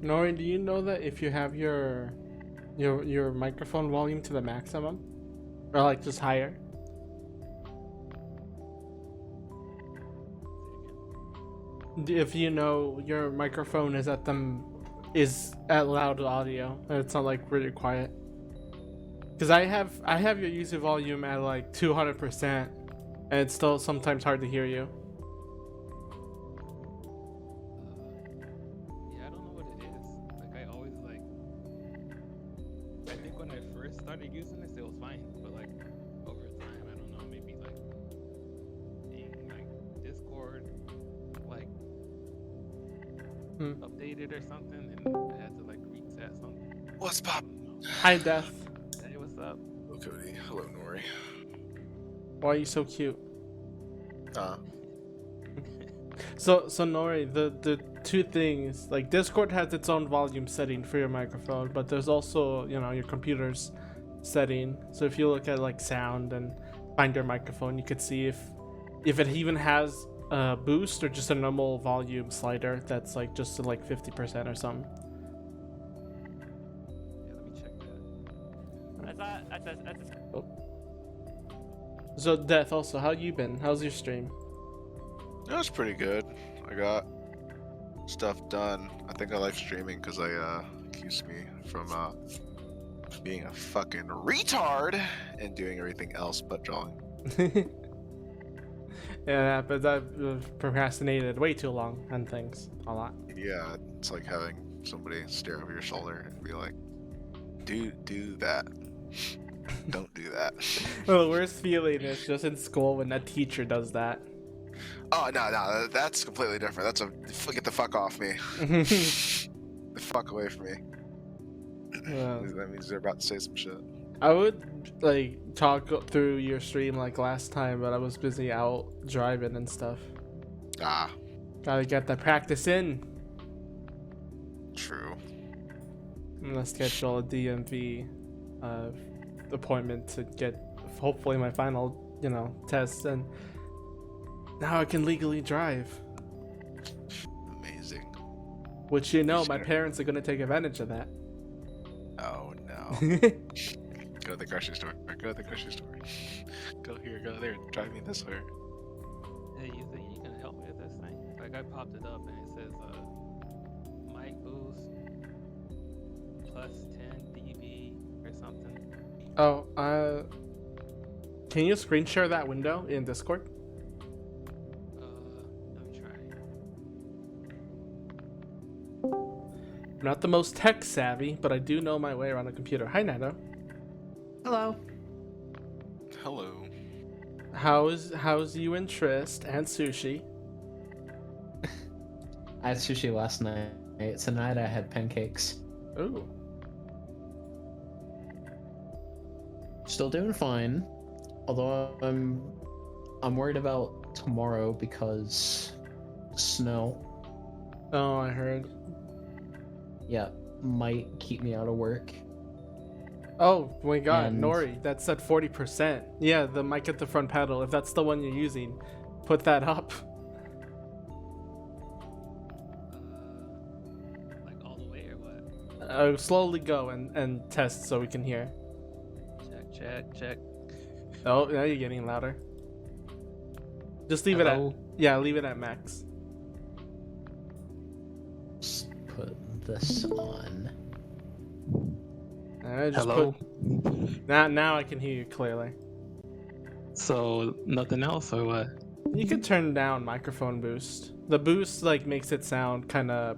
Nori, do you know that if you have your microphone volume to the maximum, or like just higher, if you know your microphone is at loud audio and it's not like really quiet? Because I have your user volume at like 200%, and it's still sometimes hard to hear you. Yeah, I don't know what it is. Like I always like. I think when I first started using this, it was fine, but like over time, I don't know, maybe like in like Discord, like updated or something, and I had to like reset something. What's I pop? don't know. Hi, Death. Hey, what's up? Hello, Cody. Hello, Nori. Why are you so cute? Uh, So Nori, the two things, like Discord has its own volume setting for your microphone, but there's also, your computer's setting. So if you look at like sound and find your microphone, you could see if it even has a boost or just a normal volume slider that's like just to like 50% or something. Yeah, let me check that. That's Oh. So Death, also, how you been? How's your stream? it was pretty good. I got stuff done. I think I like streaming because keeps me from being a fucking retard and doing everything else but drawing. Yeah, but I've procrastinated way too long on things a lot. Yeah, it's like having somebody stare over your shoulder and be like, do that. Don't do that. Well, the worst feeling is just in school when that teacher does that. Oh, no, that's completely different. Get the fuck off me. The fuck away from me. That means they're about to say some shit. I would like talk through your stream like last time, but I was busy out driving and stuff. Ah, Gotta get the practice in. true. I'm gonna schedule a DMV appointment to get hopefully my final, test, and now I can legally drive. Amazing. Which my parents are gonna take advantage of that. Oh no. Go to the grocery store. Go to the grocery store. Go here, go there. Drive me this way. Hey, you think you can help me with this thing? Like I popped it up and it says mic boost plus 10 dB or something. Oh, can you screen share that window in Discord? Let me try. I'm not the most tech savvy, but I do know my way around a computer. Hi, Nano. Hello. Hello. How's you and Trist and Sushi? I had sushi last night. Tonight I had pancakes. Ooh. Still doing fine. Although I'm worried about tomorrow because snow. Oh, I heard. Yeah, might keep me out of work. Oh my god, And- Nori, that's at 40%. Yeah, the mic at the front panel. If that's the one you're using, put that up. Like all the way or what? Slowly go and test so we can hear. Check. Oh, now you're getting louder. Just leave Hello? leave it at max. Let's put this on. Just Hello. Now I can hear you clearly. So nothing else or what? You could turn down microphone boost. The boost like makes it sound kind of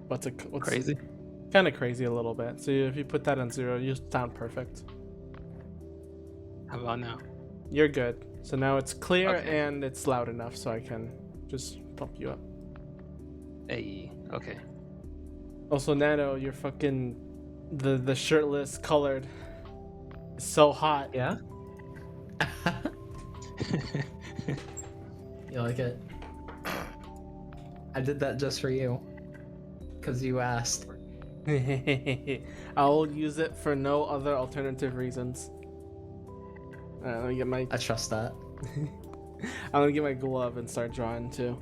what's Crazy. Kind of crazy a little bit. So if you put that on 0, you sound perfect. How about now? You're good. So now it's clear Okay. and it's loud enough so I can just pump you up. Hey, okay. Also, Nano, you're fucking the shirtless colored is so hot. Yeah? You like it? I did that just for you. Because you asked. I'll use it for no other alternative reasons. Let me get my. I trust that. I'm gonna get my glove and start drawing too.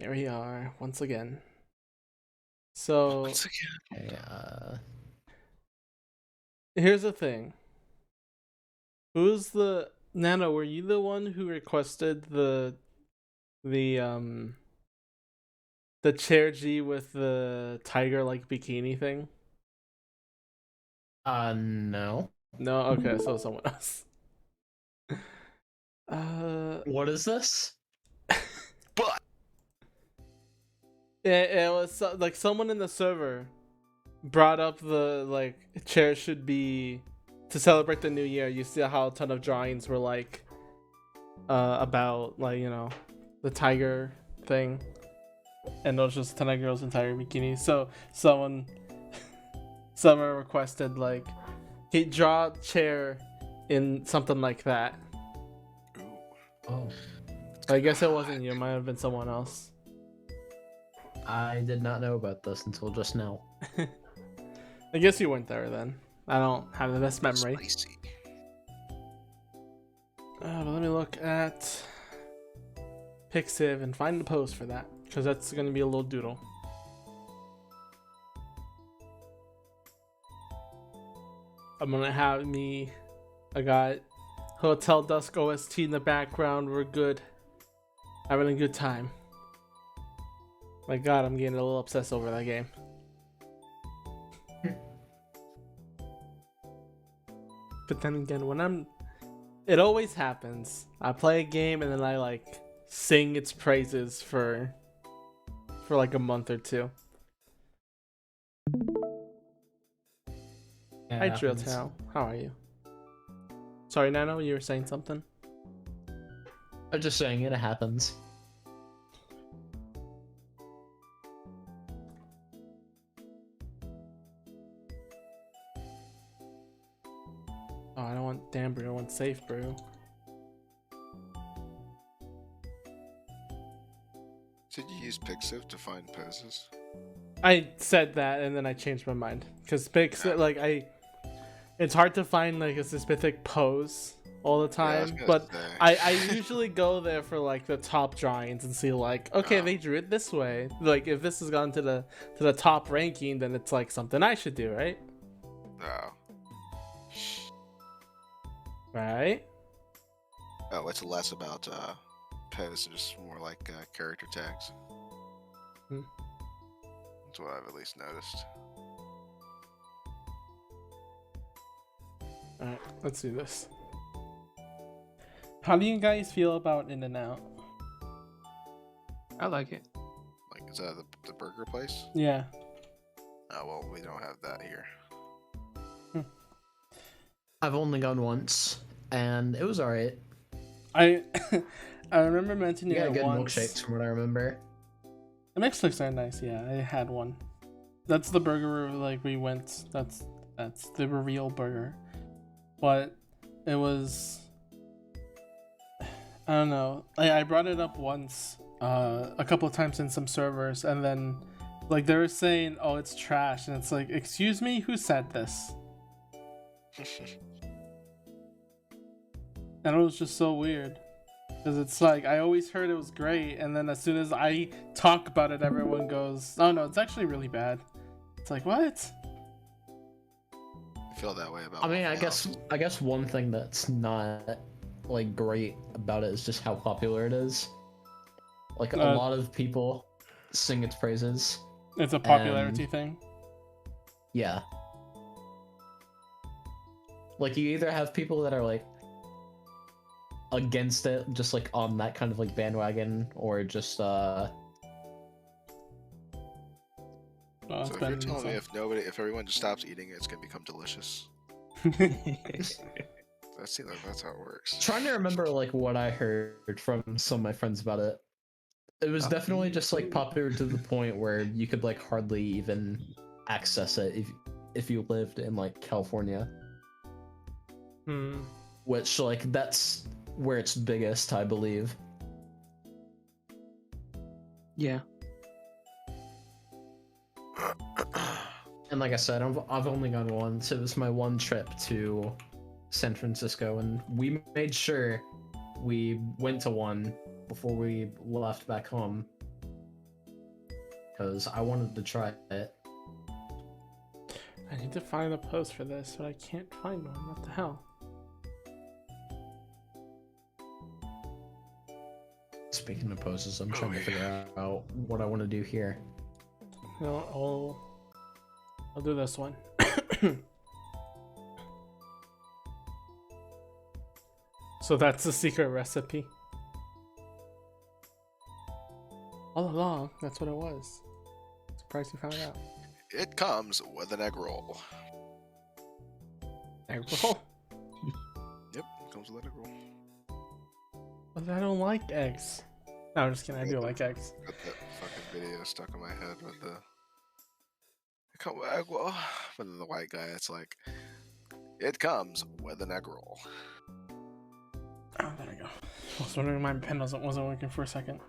Here we are once again. So Once again. Okay, here's the thing. Who's the Nano? Were you the one who requested the the chair G with the tiger like bikini thing? no. No. Okay, so someone else. What is this? But It was like someone in the server brought up the like chair should be to celebrate the new year. You see how a ton of drawings were like about like the tiger thing, and it was just a ton of girls in tiger bikinis. So someone requested like he draw a chair in something like that. Oh, I guess it wasn't you. It might have been someone else. I did not know about this until just now. I guess you weren't there then. I don't have the best memory. Spicy. But let me look at Pixiv and find the post for that, because that's going to be a little doodle. I'm going to have I got Hotel Dusk OST in the background. We're good. Having a good time. My god, I'm getting a little obsessed over that game. But then again, it always happens. I play a game and then I like sing its praises for like a month or two. Hi Drill Tail, how are you? Sorry Nano, you were saying something? I'm just saying it happens. Oh, I don't want damn brew, I want safe brew. Did you use Pixiv to find poses? I said that and then I changed my mind. Because Pixiv, it's hard to find like a specific pose all the time, but I usually go there for like the top drawings and see like, okay, they drew it this way. Like if this has gone to the top ranking, then it's like something I should do, right? No. Right? Oh, it's less about pose and just more like character tags. Hmm. That's what I've at least noticed. Alright, let's do this. How do you guys feel about In-N-Out? I like it. Like, is that the burger place? Yeah. Oh, well, we don't have that here. I've only gone once, and it was alright. I remember mentioning You it got good once. milkshakes from what I remember. The milkshakes are nice, yeah. I had one. That's the burger like we went. That's the real burger. But it was, I don't know. I brought it up once, a couple of times in some servers, and then like they were saying, "Oh, it's trash," and it's like, "Excuse me, who said this?" And it was just so weird. Because it's like, I always heard it was great, and then as soon as I talk about it, everyone goes, oh no, it's actually really bad. It's like, what? I feel that way about I mean, I Waffle guess one thing that's not like great about it is just how popular it is. Like a lot of people sing its praises. It's a popularity thing. Yeah. Like you either have people that are like against it, just like on that kind of like bandwagon, or just Oh, So if you're telling me if everyone just stops eating it, it's gonna become delicious. That seems like that's how it works. trying to remember like what I heard from some of my friends about it. It was definitely just like popular to the point where you could like hardly even access it if you lived in like California. Which like that's where it's biggest, I believe. Yeah. And like I said, I've only gone once. It was my one trip to San Francisco, and we made sure we went to one before we left back home. because I wanted to try it. I need to find a post for this, but I can't find one. What the hell? Speaking of poses, I'm trying to figure out what I want to do here. No, I'll do this one. So that's the secret recipe. All along, that's what it was. Surprised you found out. It comes with an egg roll. Egg roll? Yep, it comes with an egg roll. But I don't like eggs. No, I'm just kidding. I do like eggs. Got that fucking video stuck in my head with the. It comes with egg roll. But then the white guy, it's like, it comes with an egg roll. Oh, there we go. I was wondering why my pen wasn't working for a second.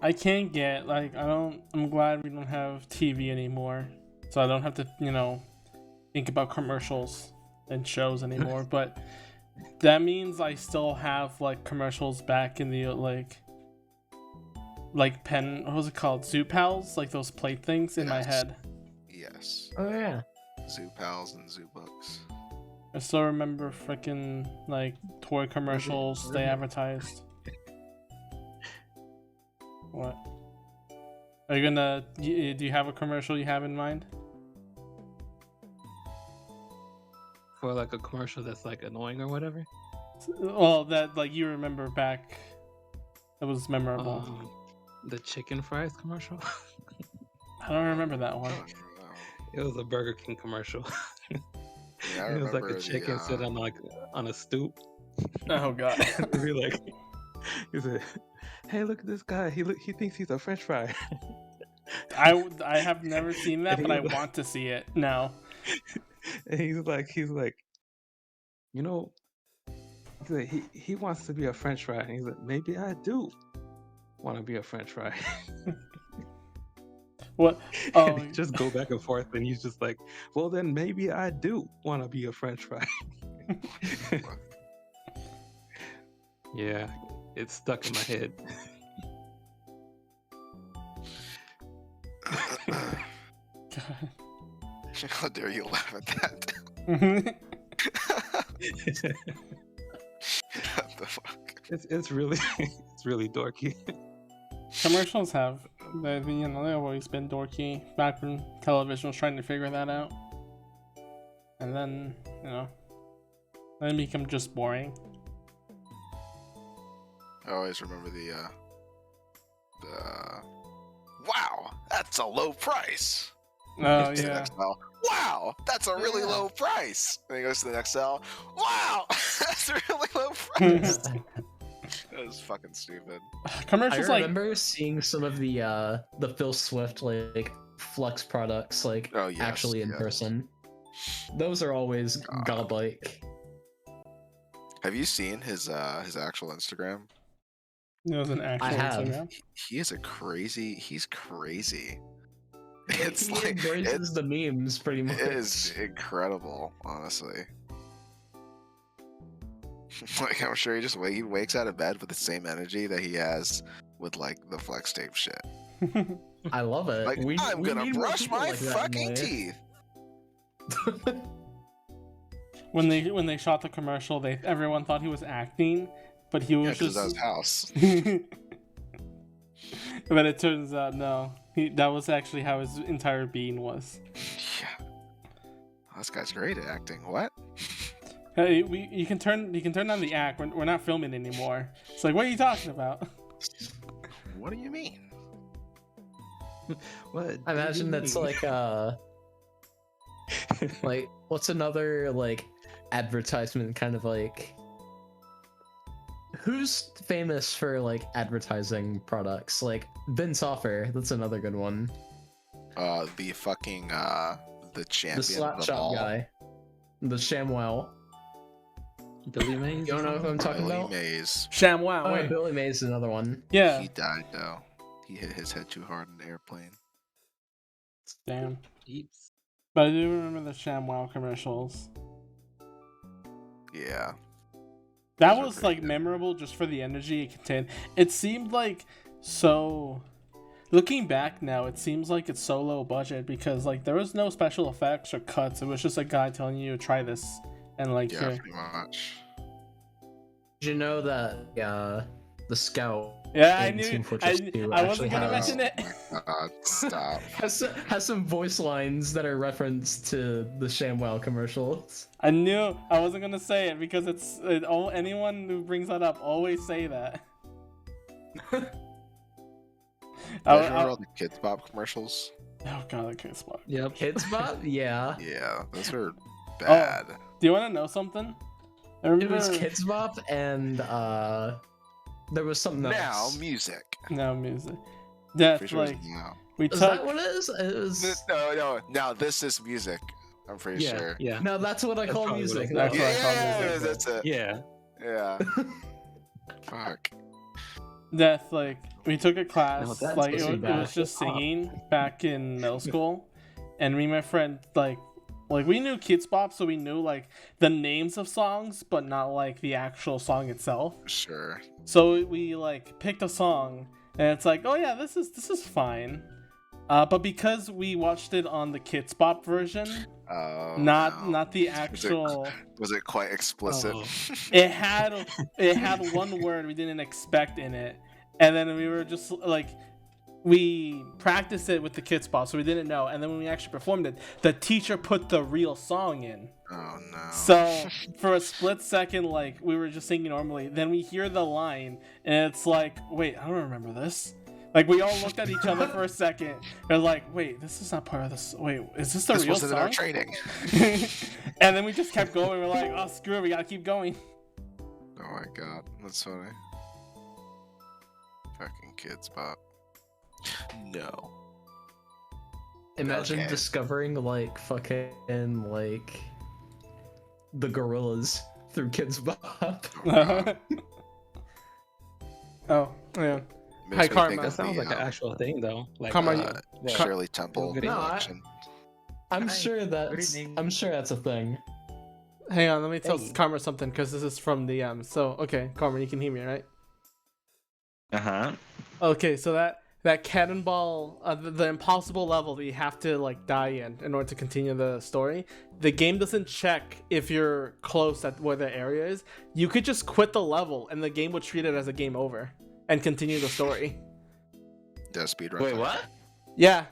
I can't get, like, I'm glad we don't have TV anymore. So I don't have to, think about commercials and shows anymore. But that means I still have, like, commercials back in the, like pen, what was it called? Zoo Pals? Like those plate things in my head. Yes. Oh yeah. Zoo Pals and Zoo Books. I still remember freaking like toy commercials they advertised. What? Are you gonna? Do you have a commercial you have in mind? For like a commercial that's like annoying or whatever. Well, that like you remember back. That was memorable. The chicken fries commercial. I don't remember that one. It was a Burger King commercial. Yeah, I It was like remember a chicken the, sitting on a stoop. Oh god. Be like, he said, "Hey, look at this guy. He thinks he's a French fry." I have never seen that, And but I he was- want to see it now. And he's like, you know, he's like, he wants to be a French fry. And he's like, maybe I do want to be a French fry. What? And Oh, they just go back and forth, and he's just like, well, then maybe I do want to be a French fry. Yeah, it's stuck in my head. God. How dare you laugh at that? What the fuck? It's really it's really dorky. Commercials have they've always been dorky back when television was trying to figure that out, and then then become just boring. I always remember the wow, that's a low price. Oh To the yeah. next cell, wow, that's a really low price. And he goes to the next cell, wow, that's a really low price. That was fucking stupid. I Commercials like remember seeing some of the Phil Swift like Flux products like Oh, yes, actually in yes. person. Those are always godlike. Have you seen his actual Instagram? it was an actual I have. Instagram. He is he's crazy. It's He like embraces the memes pretty much. it is incredible, honestly. Like I'm sure he wakes out of bed with the same energy that he has with like the flex tape shit. I love it. Like I'm we gonna need more brush people my like that in fucking life. teeth. when they shot the commercial, everyone thought he was acting, but he Yeah, was because just. that was house. But it turns out no, that was actually how his entire being was. Yeah. This guy's great at acting. What? Hey, you can turn down the act. We're not filming anymore. It's like, what are you talking about? What do you mean? What? I imagine that's like like what's another like advertisement kind of like who's famous for like advertising products? Like Ben Soffer, that's another good one. The fucking the champion The slap of the shot ball. guy. The ShamWow. Billy Mays? You don't know who I'm talking Billy about? Mays. ShamWow. Oh, Wait. Billy Mays is another one. Yeah. He died though. He hit his head too hard in the airplane. Damn. Jeeps. But I do remember the ShamWow commercials. Yeah. That Those are was pretty like good. memorable just for the energy it contained. It seemed like So, looking back now, it seems like it's so low budget because like there was no special effects or cuts. It was just a guy telling you to try this and like Yeah, here. pretty much. Did you know that the Scout Yeah, I in knew. Team Fortress 2 I actually wasn't gonna has, mention it. Oh my god, stop. has some voice lines that are referenced to the ShamWow commercials? I knew I wasn't gonna say it because anyone who brings that up always say that. You guys remember all the Kids Bop commercials? Oh god, I can't spot. Yep. Kids Bop? Yeah. Yeah, those are bad. Do you want to know something? I It remember... was Kids Bop and there was something else. Now music. No music. That's Pretty sure like it's now. we Is took. that what it is? It was... No. Now this is music. I'm pretty Yeah. sure. Yeah. No, that's what I That's call probably what music. it- That's what I call Yeah, music. that's it. Yeah. Yeah. Fuck. That's like we took a class. No, that's like it supposed to was, be it bad. was just singing back in middle school, and me and my friend like we knew Kids Bop, so we knew like the names of songs, but not like the actual song itself. Sure. So we like picked a song, and it's like, oh yeah, this is fine. But because we watched it on the Kids Bop version, Oh, not no. not the actual. Was it quite explicit? Oh. It had one word we didn't expect in it, and then we were just like, we practiced it with the Kids Bop, so we didn't know. And then when we actually performed it, the teacher put the real song in. Oh no. So for a split second, like we were just singing normally, then we hear the line, and it's like, wait, I don't remember this. Like we all looked at each other for a second. They're like, wait, this is not part of this. Wait, is this the This real wasn't in our song? training. And then we just kept going. We're like, oh screw it, we gotta keep going. Oh my god, that's funny. Fucking Kids Bop. No. Imagine Okay. discovering like fucking like the gorillas through Kids Bop. Oh yeah. Makes me Karma. think That of sounds the, like an actual thing, though. Like, Karma, you- what? Shirley Temple No, collection. I'm Hi, sure good that's evening. a thing. Hang on, let me tell Hey. Karma something because this is from the So okay, Karma, you can hear me, right? Uh-huh. Okay, so that cannonball, the impossible level that you have to like die in order to continue the story. The game doesn't check if you're close at where the area is. You could just quit the level, and the game would treat it as a game over and continue the story. Yeah, speedrun. Wait, thing. what? Yeah.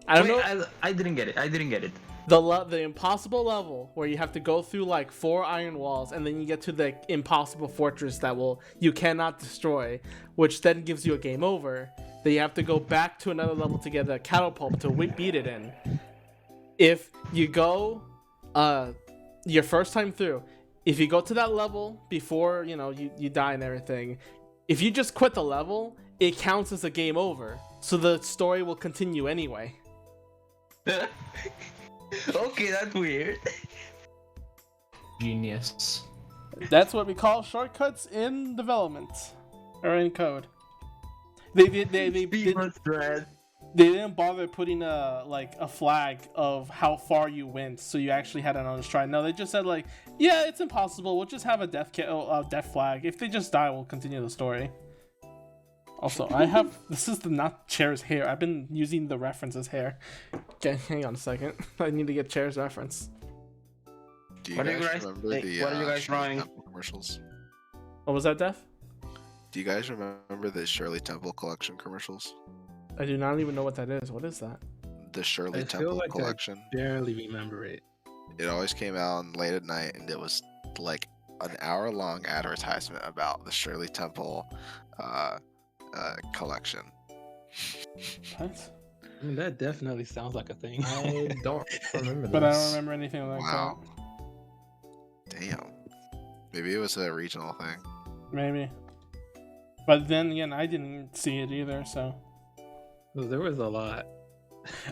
I don't Wait, know. I didn't get it. I didn't get it. The impossible level where you have to go through like 4 iron walls, and then you get to the impossible fortress that you cannot destroy, which then gives you a game over. Then you have to go back to another level to get a catapult to beat it in. If you go your first time through, if you go to that level before you die and everything, if you just quit the level, it counts as a game over, so the story will continue anyway. Okay, that's weird. Genius. That's what we call shortcuts in development or in code. They Speedrun thread. they didn't bother putting a flag of how far you went, so you actually had an honest try. No, they just said like, yeah, it's impossible. We'll just have a death flag. If they just die, we'll continue the story. Also, this is not Chair's hair. I've been using the reference as hair. Okay, hang on a second. I need to get Chair's reference. Do you What are you guys guys- remember wait, the what are you guys Shirley drawing? Temple commercials? What was that, Def? Do you guys remember the Shirley Temple collection commercials? I do not even know what that is. What is that? The Shirley I feel Temple like I- collection. Barely remember it. It always came out late at night, and it was like an hour-long advertisement about the Shirley Temple collection. What? I mean, that definitely sounds like a thing. I don't remember this. But I don't remember anything like Wow. Damn. Maybe it was a regional thing. that. Maybe. But then again, I didn't see it either, so. There was a lot.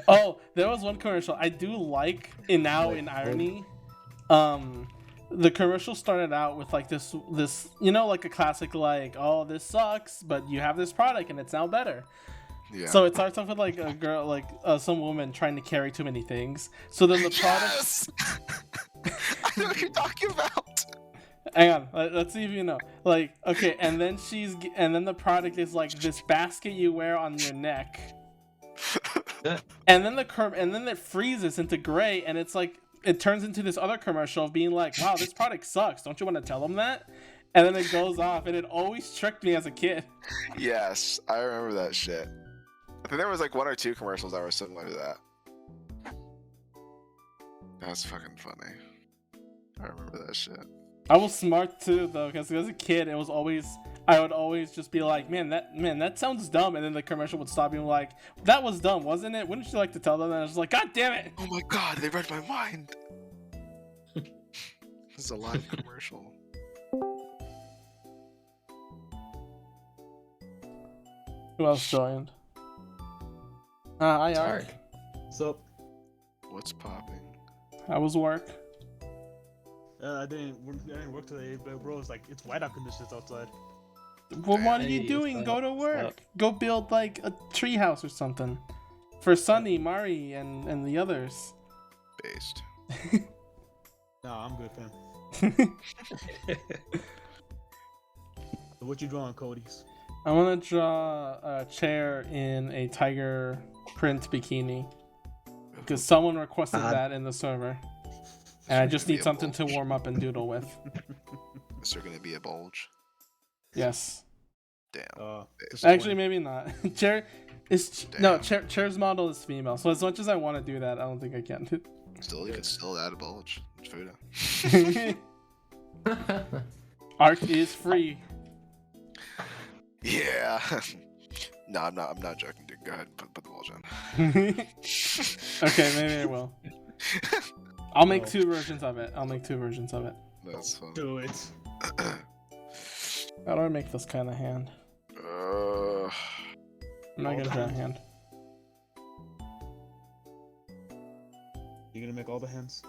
Oh, there was one commercial I do like, and now in irony, the commercial started out with like this, like a classic, like, oh, this sucks, but you have this product and it's now better. Yeah. So it starts off with like a girl, like some woman trying to carry too many things. So then the product, Yes! I know what you're talking about. Hang on, let's see if you know. Like, okay, and then and then the product is like this basket you wear on your neck, and then and then it freezes into gray, and it's like it turns into this other commercial of being like, "Wow, this product sucks. Don't you want to tell them that?" And then it goes off, and it always tricked me as a kid. Yes, I remember that shit. I think there was like 1 or 2 commercials that were similar to that. That's fucking funny. I remember that shit. I was smart too, though, because as a kid, I would always just be like, man, that sounds dumb, and then the commercial would stop being like, that was dumb, wasn't it? Wouldn't you like to tell them? And I was like, God damn it! Oh my god, they read my mind. This is a live commercial. Who else joined? Hi, It's Ark. hard. So, What's popping? How was work? I didn't work today, but bro, it's whiteout conditions outside. Well, what are Hey, you doing? what's Go up? to What's work. up? Go build like a treehouse or something. For Sunny, Mari, and the others. Based. Nah, I'm good, fam. So what you drawing, Cody's? I want to draw a chair in a tiger print bikini. Because someone requested that in the server. And I just need something to warm up and doodle with. Is there gonna be a bulge? Yes. Damn. Actually, maybe not. Chair is no chair's model is female. So as much as I want to do that, I don't think I can. Still, you could still add a bulge. Photo. Art is free. Yeah. No, I'm not joking, dude. Go ahead, put the bulge on. Okay, maybe I will. I'll make 2 versions of it. That's fun. Do it. How do I make this kind of hand? I'm not gonna draw a hand. You gonna make all the hands?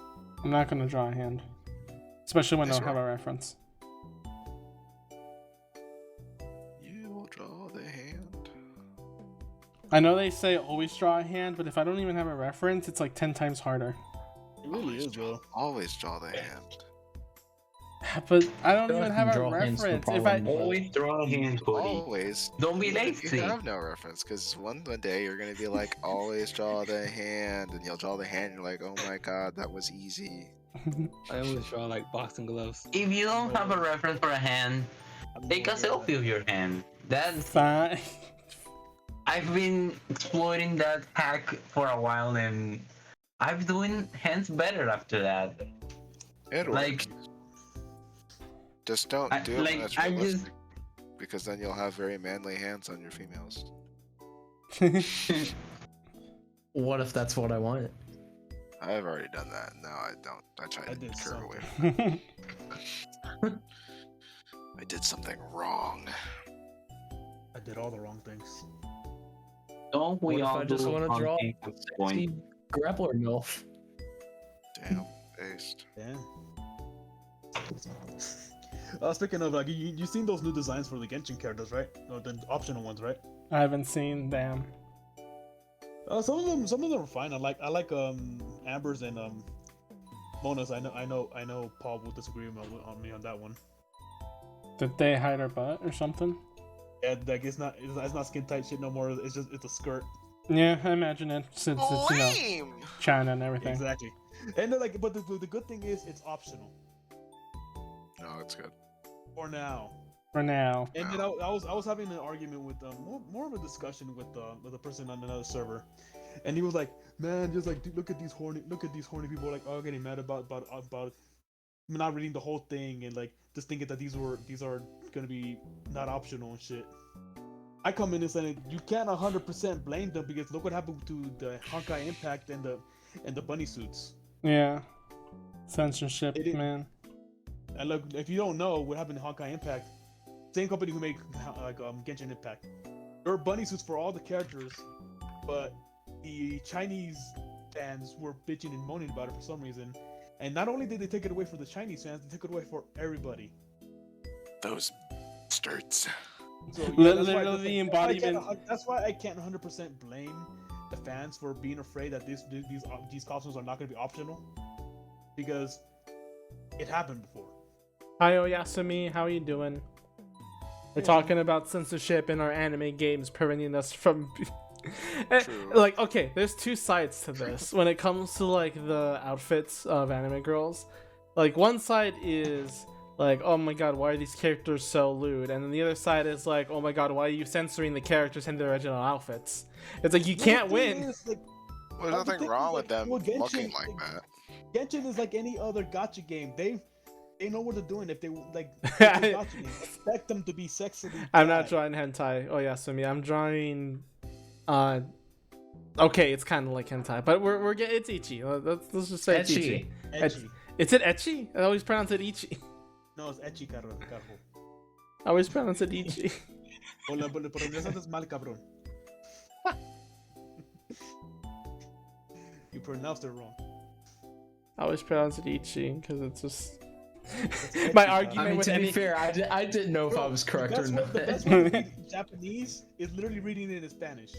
I'm not gonna draw a hand. Especially when I That's don't have right. a reference. You will draw the hand. I know they say always draw a hand, but if I don't even have a reference, it's like 10 times harder. It really is, bro. Always draw the hand. But I don't feel even like have a draw hands no reference. If I problem. Always draw a hand, Cody. Always. Don't be You lazy. have no reference, because one day you're gonna be like, always draw the hand, and you'll draw the hand, and you're like, oh my god, that was easy. I always draw like boxing gloves. If you don't have a reference for a hand, take a selfie of your hand. That's Fine. I've been exploiting that hack for a while, and I'm doing hands better after that. It Like- works. Just don't I- do it when like, it's I just- realistic, because then you'll have very manly hands on your females. What if that's what I want? I've already done that. No, I don't. I tried I to did curve away. something. I did something wrong. I did all the wrong things. Don't we What if all I just do wanna draw something at this point? See, grappler MILF. Damn, based. Damn. Speaking of, like, you seen those new designs for the Genshin characters, right? No, the optional ones, right? I haven't seen them. Some of them are fine. I like Amber's and Mona's. I know Paul will disagree on me on that one. Did they hide her butt or something? Yeah, like it's not skin tight shit no more. It's a skirt. Yeah, I imagine it since it's Lame! China and everything. Exactly. And they're like, but the good thing is it's optional No, it's good. for now. For now. And then I was having an argument with more of a discussion with a person on another server, and he was like, man, just like dude, look at these horny people like all getting mad about not reading the whole thing and like just thinking that these are gonna be not optional and shit. I come in and say you can't 100% blame them because look what happened to the Honkai Impact and the bunny suits. Yeah. Censorship, It is- man. And look, if you don't know what happened to Honkai Impact, same company who make like Genshin Impact, there were bunny suits for all the characters, but the Chinese fans were bitching and moaning about it for some reason. And not only did they take it away for the Chinese fans, they took it away for everybody. Those bastards. So that's why- Literally the embodiment. That's why I can't 100% blame the fans for being afraid that these costumes are not going to be optional, because it happened before. Hi, Oyasumi. How are you doing? We're talking about censorship in our anime games preventing us from. True. Like, okay, there's two sides to this when it comes to like the outfits of anime girls. Like, one side is like, oh my god, why are these characters so lewd? And then the other side is like, oh my god, why are you censoring the characters in their original outfits? It's like you can't win. There's nothing wrong with them looking like that. Genshin is like any other gacha game. They know what they're doing. If they like, if they gacha game, expect them to be sexily. I'm not bad. drawing hentai. Oh yeah, Sumi. I'm drawing. Okay, it's kind of like hentai, but we're getting it's ichi. Let's just say it's ichi. Ecchi. Is it etchi? I always pronounce it ichi. No, it's ecchi, carajo. I always pronounce it ichi. O lo pronuncias mal, cabrón. You pronounced it wrong. I always pronounce it ichi because it's just It's my ecchi, argument I mean, with to any. be fair, I didn't know if I was correct or not. The best way to read Japanese is literally reading it in Spanish.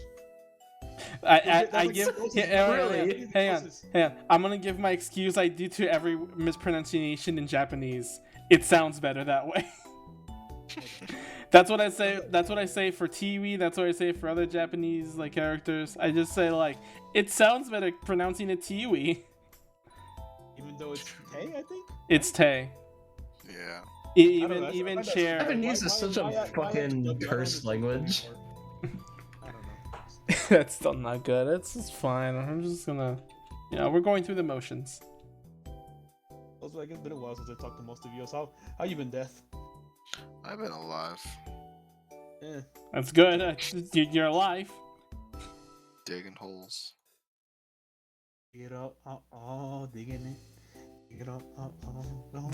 I give. Really? Hang on. I'm gonna give my excuse I do to every mispronunciation in Japanese. It sounds better that way. That's what I say. That's what I say for Tiwi. That's what I say for other Japanese like characters. I just say like it sounds better pronouncing it Tiwi. Even though it's Tay, I think. It's Tay. Yeah. Even that's- share. Japanese is such a why fucking I don't cursed understand language. anymore. I don't know. That's still not good. It's fine. I'm just gonna, we're going through the motions. Also, like it's been a while since I talked to most of you. So how you been, Death? I've been alive. Eh. That's good. You're alive. Digging holes. Get up, digging it. Get up,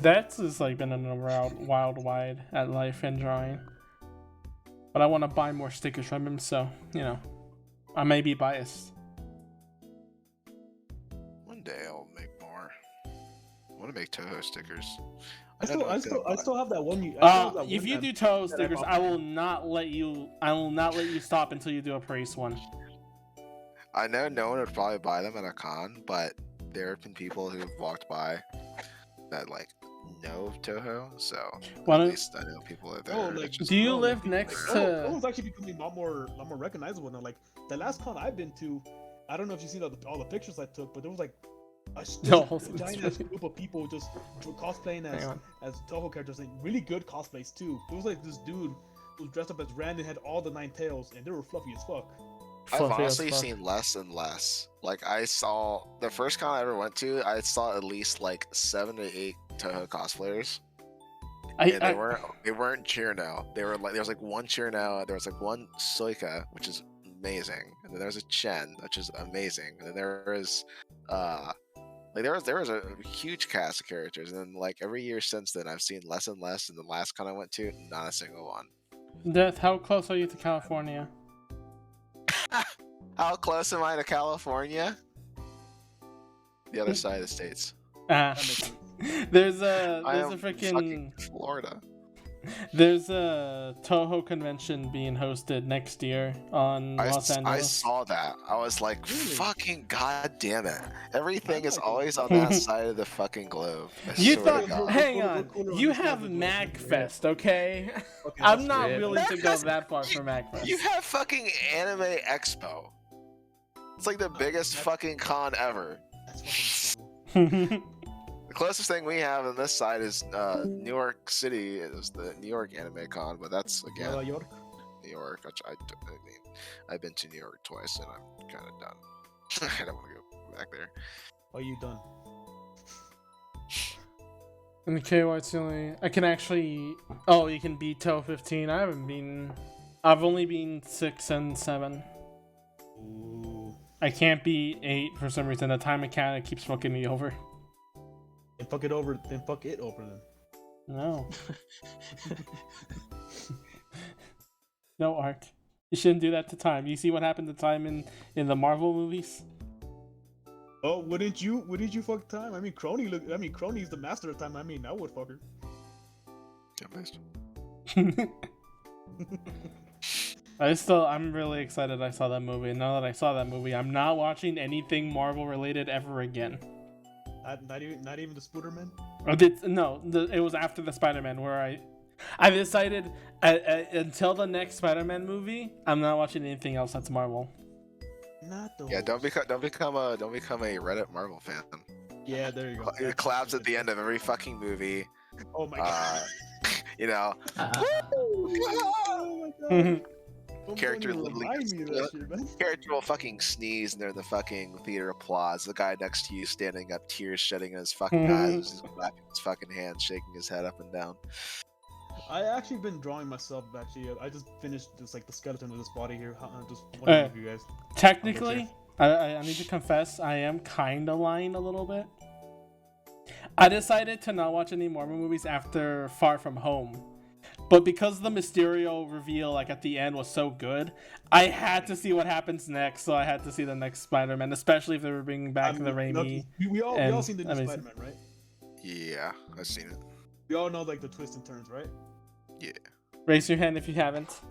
That's just like been in a wild wide at life and drawing. But I want to buy more stickers from him, so I may be biased. One day I'll make more. I want to make Toho stickers. I still have that one. If you do toe stickers, I will not let you. I will not let you stop until you do a praise one. I know no one would probably buy them at a con, but there have been people who have walked by that like know of Toho, so Why at don't- least I know people are there. Oh, like, It's just- Do you No, live people- next That to? was actually becoming a lot more recognizable now. Like the last con I've been to, I don't know if you've seen all the pictures I took, but there was like a No, giant ass group of people just cosplaying Hang on. as Toho characters, and really good cosplays too. There was like this dude who dressed up as Rand and had all the 9 tails, and they were fluffy as fuck. I've Fluffy as honestly fuck. seen less and less. Like I saw the first con I ever went to, I saw at least like 7 to 8 Toho cosplayers. And they weren't Cheerno. They were like there was like one Cheerno, there was like one Soika, which is amazing, and then there was a Chen, which is amazing, and then there was there was a huge cast of characters, and then like every year since then I've seen less and less, and the last con I went to, not a single one. Death, how close are you to California? How close am I to California? The other side of the states. Ah, That makes sense. there's I a am freaking fucking Florida. there's a Toho convention being hosted next year on Los I Angeles. saw that. I was like, Really? fucking goddamn it. Everything is like always it. on that side of the fucking globe. I You swear to thought? God. Hang We're on. cooler on You this side have of the globe. MagFest, okay? Okay, I'm that's not great. willing to go MagFest- that far for MagFest. You have fucking Anime Expo. It's like the biggest fucking con ever. That's fucking cool. The closest thing we have on this side is New York City. It was the New York Anime Con, but that's again Nueva York. New York. Which I mean, I've been to New York twice, and I'm kind of done. I don't want to go back there. Are you done? In the KY's only I can actually. Oh, you can beat Toe 15. I haven't been. I've only been 6 and 7. Ooh. I can't beat 8 for some reason. The time mechanic keeps fucking me over. Then fuck it over. Then fuck it over. Then. No. No, Ark. You shouldn't do that to Time. You see what happened to Time in the Marvel movies? Oh, wouldn't you fuck time? I mean, Crony's the master of time. I mean, I would fuck her. I'm really excited I saw that movie. And now that I saw that movie, I'm not watching anything Marvel related ever again. Not even the Spooderman. It was after the Spider-Man where I decided until the next Spider-Man movie, I'm not watching anything else that's Marvel. Not the. Yeah, don't become a Reddit Marvel fan. Yeah, there you go. It collabs at the end of every fucking movie. Oh my god. You know, Oh my god. Character Don't even literally remind me of that shit, man. character will fucking sneeze and they're the fucking theater applause. The guy next to you standing up, tears shedding in his fucking eyes, just clapping his fucking hands, shaking his head up and down. I actually been drawing myself. Actually, I just finished just like the skeleton of this body here. Just wondering if you guys. Technically, I need to confess, I am kind of lying a little bit. I decided to not watch any Marvel movies after Far From Home. But because the Mysterio reveal like at the end was so good, I had to see what happens next. So I had to see the next Spider-Man, especially if they were bringing back the Raimi. We all seen the new Spider-Man, right? Yeah, I've seen it. We all know like the twists and turns, right? Yeah. Raise your hand if you haven't.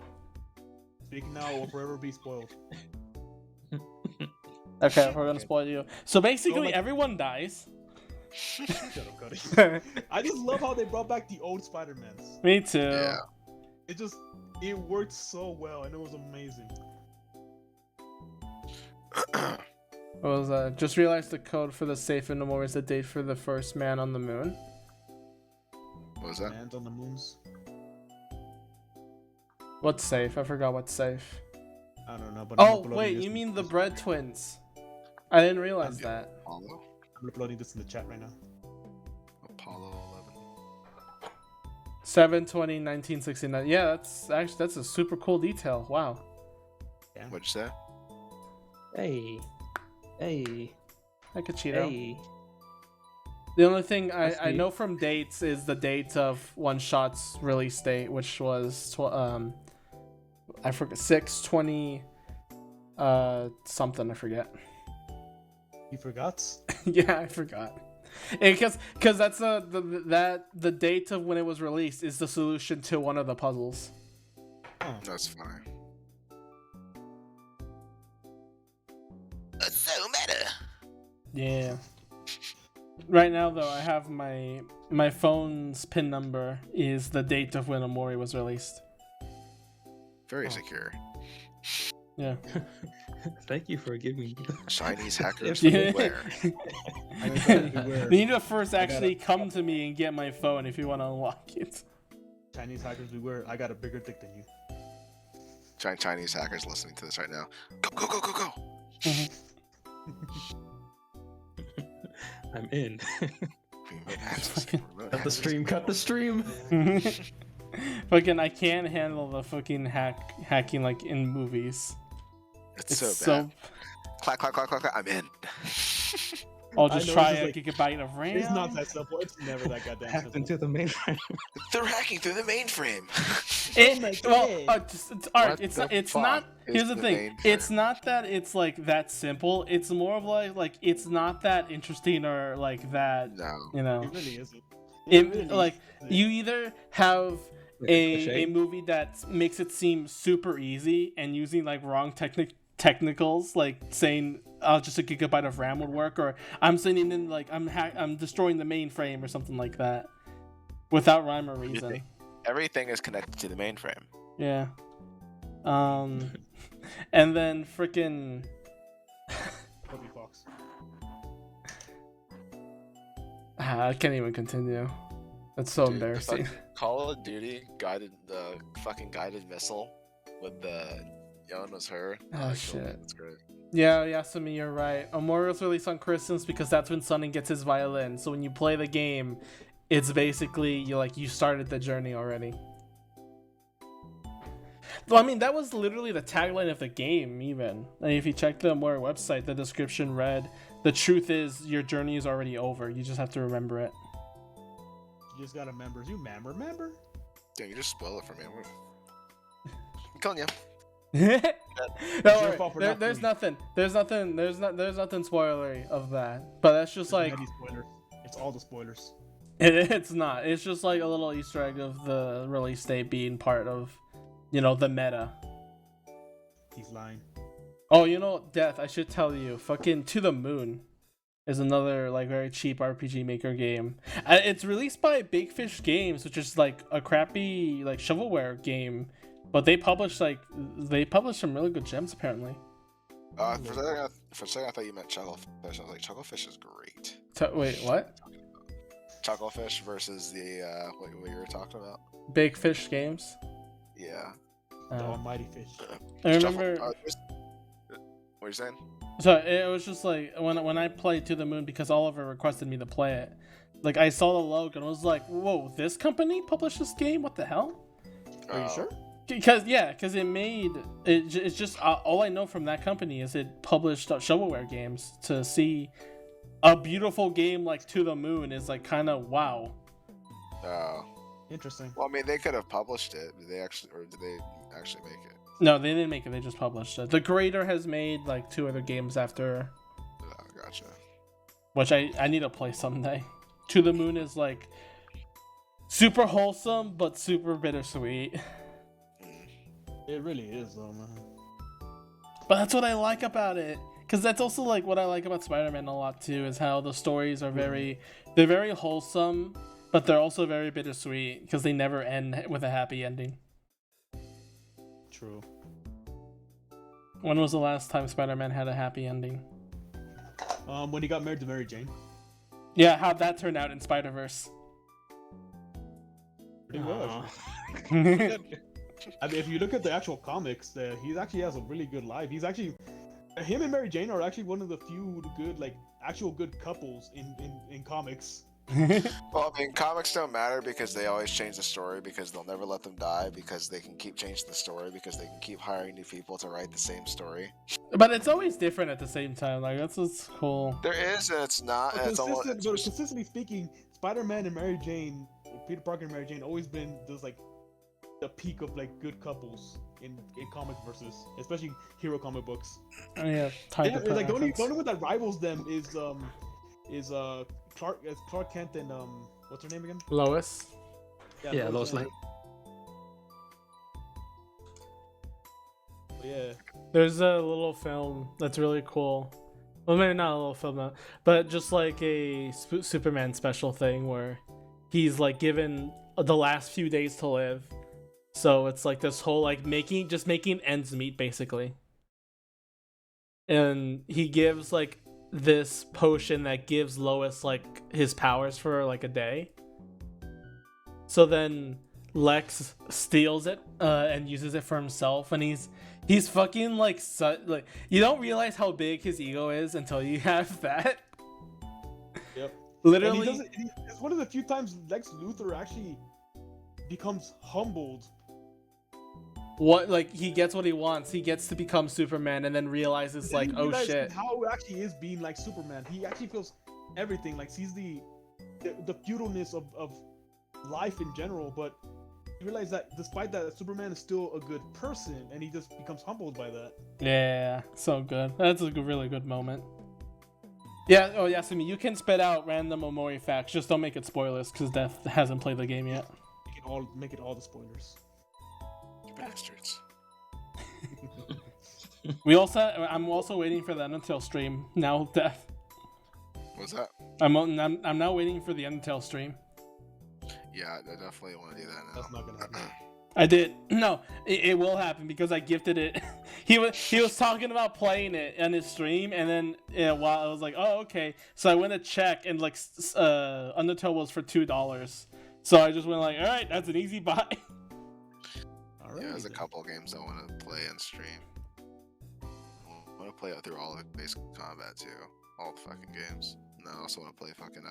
Speak now or forever be spoiled. Okay, we're gonna spoil you. So basically, everyone dies. Shut up, Cody. I just love how they brought back the old Spider-Mans. Me too. Yeah. It worked so well and it was amazing. What was that? Just realized the code for the safe in the war is the date for the first man on the moon. What was that? Hands on the moons. What's safe? I forgot what's safe. I don't know, but Oh wait, you mean the Bread Twins? I didn't realize that. Apollo? I'm uploading this in the chat right now. Apollo 7/20, 1969. Yeah, that's a super cool detail. Wow. Yeah. What'd you say? Hey. I could cheat out. Hey. The only thing That's I neat. know from dates is the date of One Shot's release date, which was I forget 6/20 something, I forget. You forgot? Yeah, I forgot. Because that's the date of when it was released is the solution to one of the puzzles. Oh. That's funny. That's so meta. Yeah. Right now though, I have my phone's PIN number is the date of when Amori was released. Very secure. Yeah. Thank you for giving me. Chinese hackers Yeah. beware. You need to first actually come to me and get my phone if you want to unlock it. Chinese hackers beware. I got a bigger dick than you. Chinese hackers listening to this right now. Go. I'm in. Remote access. Remote Cut the access. stream. Cut the stream. Fucking, I can't handle the fucking hacking like in movies. It's It's so bad. Clack. I'm in. I'll I just know, try it's a just gigabyte of RAM. It's not that simple. It's never that goddamn Hacked simple. into the mainframe. They're hacking through the mainframe. Just Art. What It's the it's fuck not. is Here's the the thing. mainframe? It's not that it's like that simple. It's more of like it's not that interesting or like that. No. You know. It really isn't. It, really like isn't. you either have a Shade. movie that makes it seem super easy and using like wrong technicals, like saying just a gigabyte of RAM would work, or I'm sending in like I'm destroying the mainframe or something like that, without rhyme or reason. Everything is connected to the mainframe. Yeah. And then freaking. Toby Fox. I can't even continue. That's so Dude, the embarrassing. fucking Call of Duty the fucking guided missile with the Yon was her. Oh, That killed me. shit. That's great. Yeah, Yasumi, you're right. Amori was released on Christmas because that's when Sonny gets his violin. So when you play the game, it's basically you started the journey already. Well, I mean, that was literally the tagline of the game, even. Like, if you check the Amori website, the description read, "The truth is, your journey is already over. You just have to remember it." You just got a remember. You remember? Dude, you just spoil it for me. I'm killing you. No, your fault for not there's playing. nothing spoilery of that. But that's just like Heavy spoilers. It's all the spoilers. it's not. It's just like a little Easter egg of the release date being part of, the meta. He's lying. Oh, Death, I should tell you, fucking To the Moon. is another like very cheap RPG Maker game. It's released by Big Fish Games, which is like a crappy like shovelware game, but they publish some really good gems apparently. For a second, I thought you meant Chucklefish. I was like, Chucklefish is great. Wait, what? Chucklefish versus the what you were talking about. Big Fish Games. Yeah. The almighty fish. I remember. What are you saying? So it was just like when I played To the Moon because Oliver requested me to play it. Like I saw the logo and was like, "Whoa, this company published this game? What the hell?" Are you sure? Because it made it. It's just all I know from that company is it published shovelware games. To see a beautiful game like To the Moon is like kind of wow. Oh. Interesting. Well, I mean, they could have published it. Did they actually make it? No, they didn't make it. They just published it. The Creator has made like 2 other games after, Oh, gotcha. which I need to play someday. To the Moon is like super wholesome but super bittersweet. It really is, though, man. But that's what I like about it. Because that's also like what I like about Spider-Man a lot too, is how the stories are they're very wholesome, but they're also very bittersweet because they never end with a happy ending. True. When was the last time Spider-Man had a happy ending? When he got married to Mary Jane. Yeah, how'd that turn out in Spider-Verse? Pretty much. Yeah, I mean, if you look at the actual comics, he actually has a really good life. He's actually, him and Mary Jane are actually one of the few good, like, actual good couples in comics. Well, I mean, comics don't matter because they always change the story because they'll never let them die because they can keep changing the story because they can keep hiring new people to write the same story. but it's always different at the same time. Like that's what's cool. There is, and it's not. And it's almost. But consistently speaking, Spider-Man and Mary Jane, Peter Parker and Mary Jane, always been those like the peak of like good couples in comic verses, especially hero comic books. Oh, yeah, Yeah, like the only one that rivals them is Clark Kent and what's her name again? Lois. Yeah, Lois Lane. Yeah. There's a little film that's really cool. Well, maybe not a little film, but just like a Superman special thing where he's like given the last few days to live. So it's like this whole like making ends meet basically. And he gives like this potion that gives Lois like his powers for like a day. So then Lex steals it and uses it for himself, and he's fucking like like you don't realize how big his ego is until you have that. Yep. Literally, it's one of the few times Lex Luthor actually becomes humbled. what like he gets what he wants. He gets to become Superman, and then realizes like, He oh realizes shit. how it actually is being like Superman. He actually feels everything, like sees the futileness of life in general, but you realize that despite that, Superman is still a good person, and he just becomes humbled by that. Yeah, so good. That's a really good moment. Yeah. Oh, Yasumi, you can spit out random Omori facts. Just don't make it spoilers, because Death hasn't played the game yet. Make it all the spoilers. You bastards. I'm also waiting for the Undertale stream now. Death. What's that? I'm now waiting for the Undertale stream. Yeah, I definitely want to do that now. That's not gonna happen. I did. No, it will happen because I gifted it. he was talking about playing it on his stream, and then while I was like, oh okay. So I went to check, and like Undertale was for $2. So I just went like, all right, that's an easy buy. Yeah, there's a couple of games I want to play and stream. I want to play through all the basic combat too, all the fucking games. And I also want to play fucking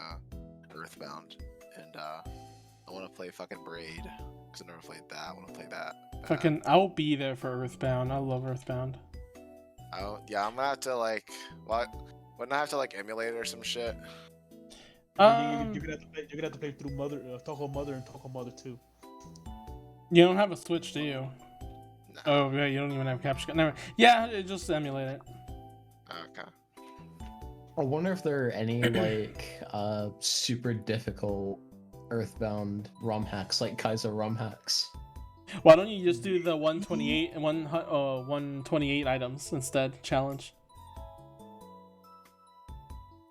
Earthbound, and I want to play fucking Braid because I never played that. I want to play that. Fucking, I'll be there for Earthbound. I love Earthbound. Yeah, I'm gonna have to like what? Wouldn't I have to like emulate it or some shit? You're gonna have to play through Toho Mother and Toho Mother 2. You don't have a Switch, do you? No. Oh yeah, you don't even have capture card. Never. Yeah, just emulate it. Okay. I wonder if there are any like super difficult Earthbound ROM hacks, like Kaiser ROM hacks. Why don't you just do the 128 and 128 items instead challenge?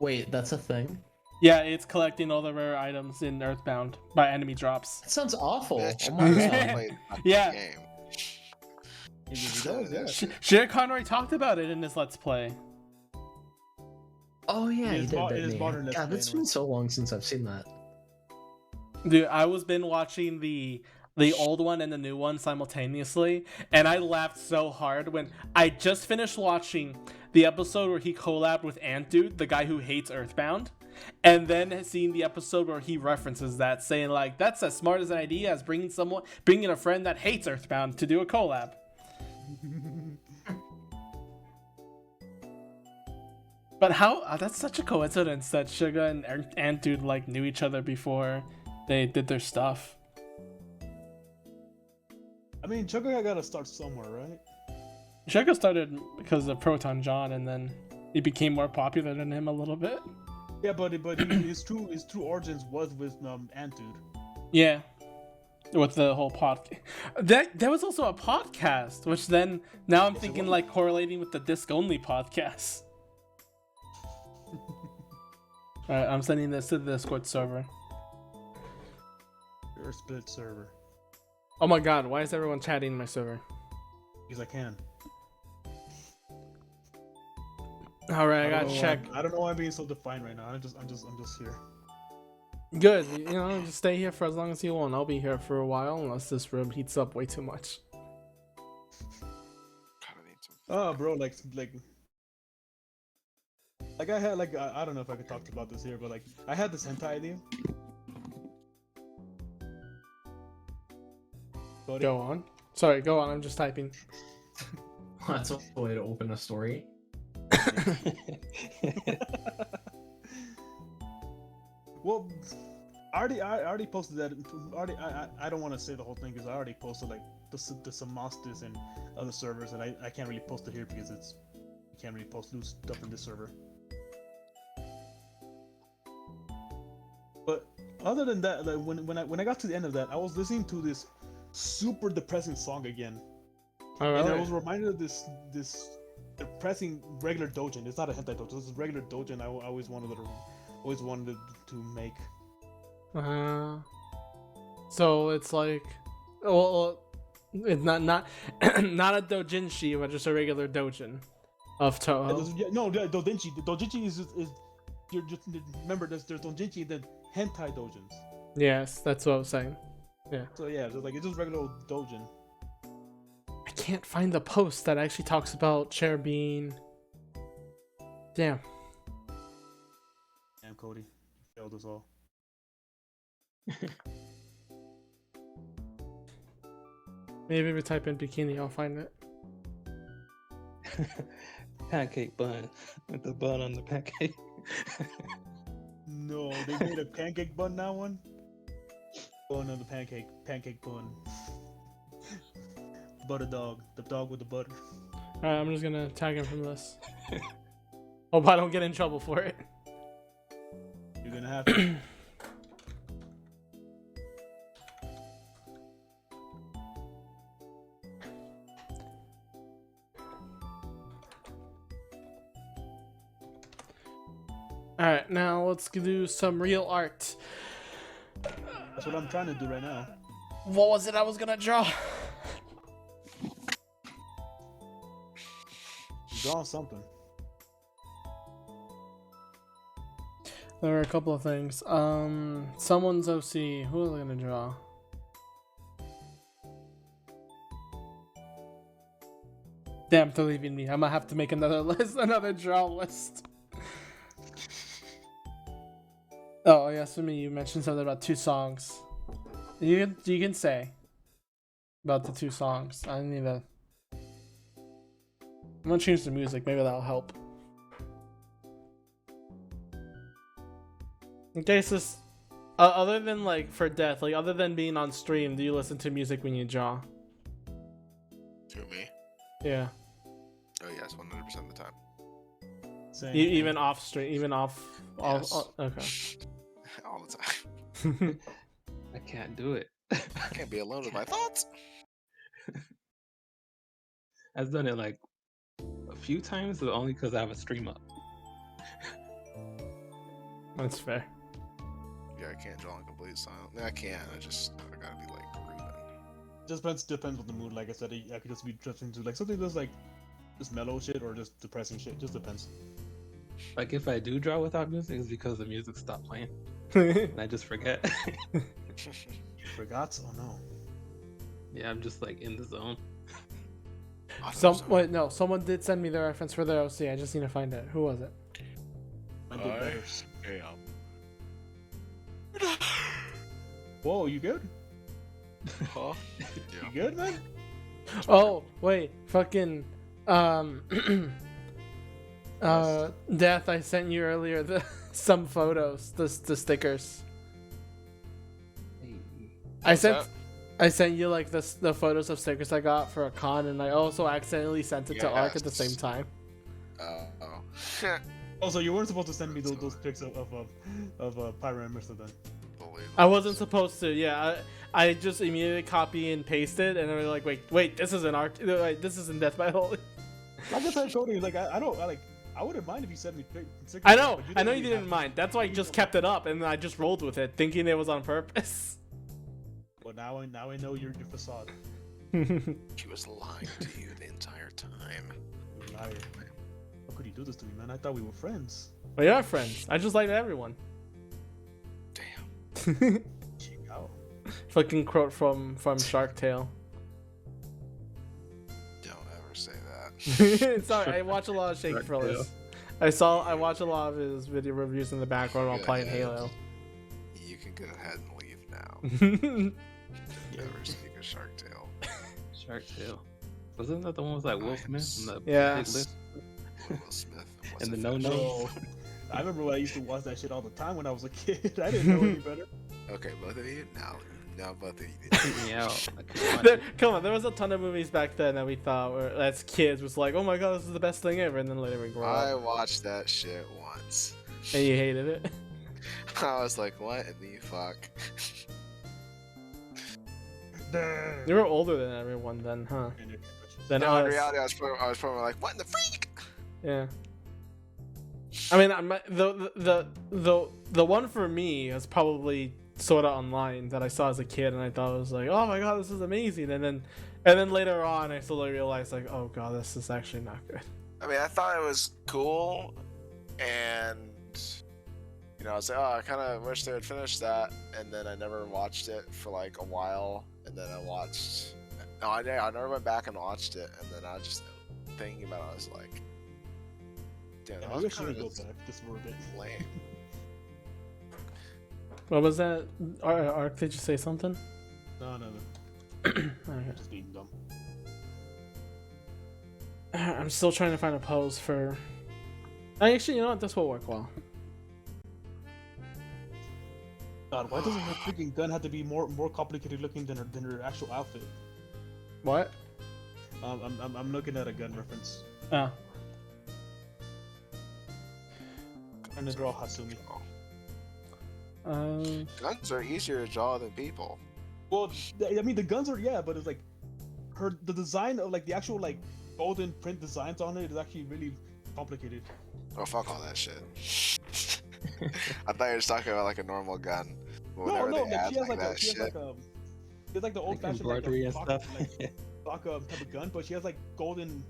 Wait, that's a thing? Yeah, it's collecting all the rare items in Earthbound by enemy drops. That sounds awful. Bitch, Oh I my just god. played that Yeah. game. It does, yeah. Shere Conroy talked about it in his Let's Play. Oh yeah, It you is did, mo- it didn't is you? modern Let's God, Play it's anyway. been so long since I've seen that. Dude, I was been watching the old one and the new one simultaneously, and I laughed so hard when I just finished watching the episode where he collabed with Ant Dude, the guy who hates Earthbound, and then seeing the episode where he references that, saying like, "That's as smart as an idea as bringing a friend that hates Earthbound to do a collab." But how? That's such a coincidence that Suga and Ant Dude like knew each other before they did their stuff. I mean, Sugar gotta start somewhere, right? Suga started because of Proton John, and then he became more popular than him a little bit. Yeah, but his true origins was with Antude. Yeah, with the whole podcast. There was also a podcast, which then now I'm Yes, it thinking was. like correlating with the disc only podcast. Alright, I'm sending this to the Discord server. Your split server, Oh my god, why is everyone chatting in my server? because I can. Alright, I don't gotta know why- check. I don't know why I'm being so defined right now. I'm just here. Good, you know, just stay here for as long as you want. I'll be here for a while unless this room heats up way too much. Kinda need some. Oh, bro, like I had I don't know if I could talk about this here, but like I had this hentai idea. Cody? Go on. Sorry, go on, I'm just typing. That's a way to open a story. Well, I already posted that. I don't want to say the whole thing because I already posted like the Samastis and other servers, and I can't really post it here because you can't really post loose stuff in this server. But other than that, like when I got to the end of that, I was listening to this super depressing song again, and I was reminded of this depressing regular doujin. It's not a hentai doujin. It's a regular doujin. I always wanted to make. So it's like, well, it's not not a doujinshi, but just a regular doujin of Toho. The doujinshi. The doujinshi is you're just remember there's doujinshi and then hentai doujins. Yes, that's what I was saying. So yeah, it's just regular old doujin. I can't find the post that actually talks about Chair being. Damn. Damn, Cody, you failed us all. Maybe if we type in bikini, I'll find it. Pancake bun with the bun on the pancake. No, they made a pancake bun now one. Bun on the pancake bun. Butter dog, the dog with the butter. Alright, I'm just gonna tag him from this. Hope I don't get in trouble for it. You're gonna have to. Alright, now let's do some real art. That's what I'm trying to do right now. What was it I was gonna draw? Draw something. There were a couple of things. Someone's OC. Who are they gonna draw? Damn, they're leaving me. I might have to make another list, another draw list. Oh, yes, for me, you mentioned something about 2 songs. You can say about the 2 songs. I need to. I'm gonna change the music. Maybe that'll help. In case this, other than like for death, like other than being on stream, do you listen to music when you draw? To me? Yeah. Oh yes, 100% of the time. Same. Even off stream, even off. Yes. Okay. All the time. I can't do it. I can't be alone with my thoughts. I've done it like a few times, but only because I have a stream up. That's fair. Yeah, I can't draw in complete silence. I mean, I can. I gotta be like grooving. Just depends on the mood. Like I said, I could just be drifting to like something that's like just mellow shit or just depressing shit. Just depends. Like if I do draw without music, it's because the music stopped playing and I just forget. Forgot? Oh no. Yeah, I'm just like in the zone. Wait, no, someone did send me the reference for their OC. I just need to find it. Who was it? I did better. Damn. Whoa, you good? Huh? You good, man? Oh, wait, fucking Death, I sent you earlier some photos, the stickers. I sent you like the photos of stickers I got for a con, and I also accidentally sent it to Ark at the same time. Oh. Also, you weren't supposed to send me those pics of Pyro and Mr. then. I wasn't supposed to. Yeah, I just immediately copy and pasted, and they're like, wait, this isn't Ark. Like, this isn't Death by Holy. Like I told you, like I wouldn't mind if you sent me stickers. I know you didn't mind. That's why I just kept it up, and I just rolled with it, thinking it was on purpose. But now I know your facade. She was lying to you the entire time. You liar. How could you do this to me, man? I thought we were friends. We are friends. I just like everyone. Damn. Check out. Fucking quote from Shark Tale. Don't ever say that. Sorry, I watch a lot of Shake Shark Thrillers. Tale. I watch a lot of his video reviews in the background while Go playing ahead. Halo. You can go ahead and leave now. Never speak of Shark Tale. Shark Tale. Wasn't that the one with like Will Smith and the Yeah. big list? Will Smith. was And a the no fish. no. I remember when I used to watch that shit all the time when I was a kid. I didn't know any better. Okay, both of you? Now both of you. Keep me out. I can't watch There, it. come on, there was a ton of movies back then that we thought were, as kids was like, oh my god, this is the best thing ever, and then later we grew I up watched that shit once. and you hated it. I was like, what in the fuck? You were older than everyone then, huh? Then No, in us. reality, I was probably like, what in the freak? Yeah. I mean, the one for me is probably Sword Art Online that I saw as a kid, and I thought it was like, oh my god, this is amazing, and then later on, I slowly realized like, oh god, this is actually not good. I mean, I thought it was cool, and you know, I was like, oh, I kind of wish they would finish that, and then I never watched it for like a while, and then I never went back and watched it, and then I was just thinking about it, I was like, damn, that I was wish you kind would of go back just for a bit. lame. What was that? Ark, did you say something? No. Okay. Just being dumb. I'm still trying to find a pose for. Actually, you know what? This will work well. God, why doesn't her freaking gun have to be more complicated looking than her actual outfit? What? I'm looking at a gun reference. Oh. Trying to draw Hasumi. Guns are easier to draw than people. Well, I mean the guns are but it's like the design of like the actual like golden print designs on it is actually really complicated. Oh, fuck all that shit. I thought you were just talking about like a normal gun. But No, whenever they like add she has like like that she has shit. like the old fashioned embroidery and stuff. stock type of gun, but she has like golden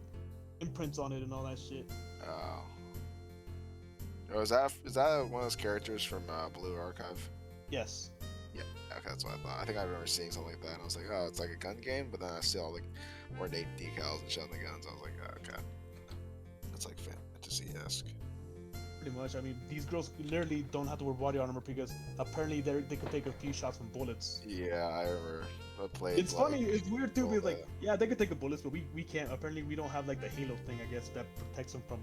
imprints on it and all that shit. Oh. Oh, is that one of those characters from Blue Archive? Yes. Yeah, okay, that's what I thought. I think I remember seeing something like that, and I was like, oh, it's like a gun game, but then I see all like ornate decals and shit on the guns. I was like, oh, okay. That's like fantasy-esque. Pretty much. I mean, these girls literally don't have to wear body armor because apparently they can take a few shots from bullets. Yeah, I remember. I played. It's funny. It's weird too. all Because like, that. yeah, they can take a bullets, but we can't. Apparently, we don't have like the Halo thing. I guess that protects them from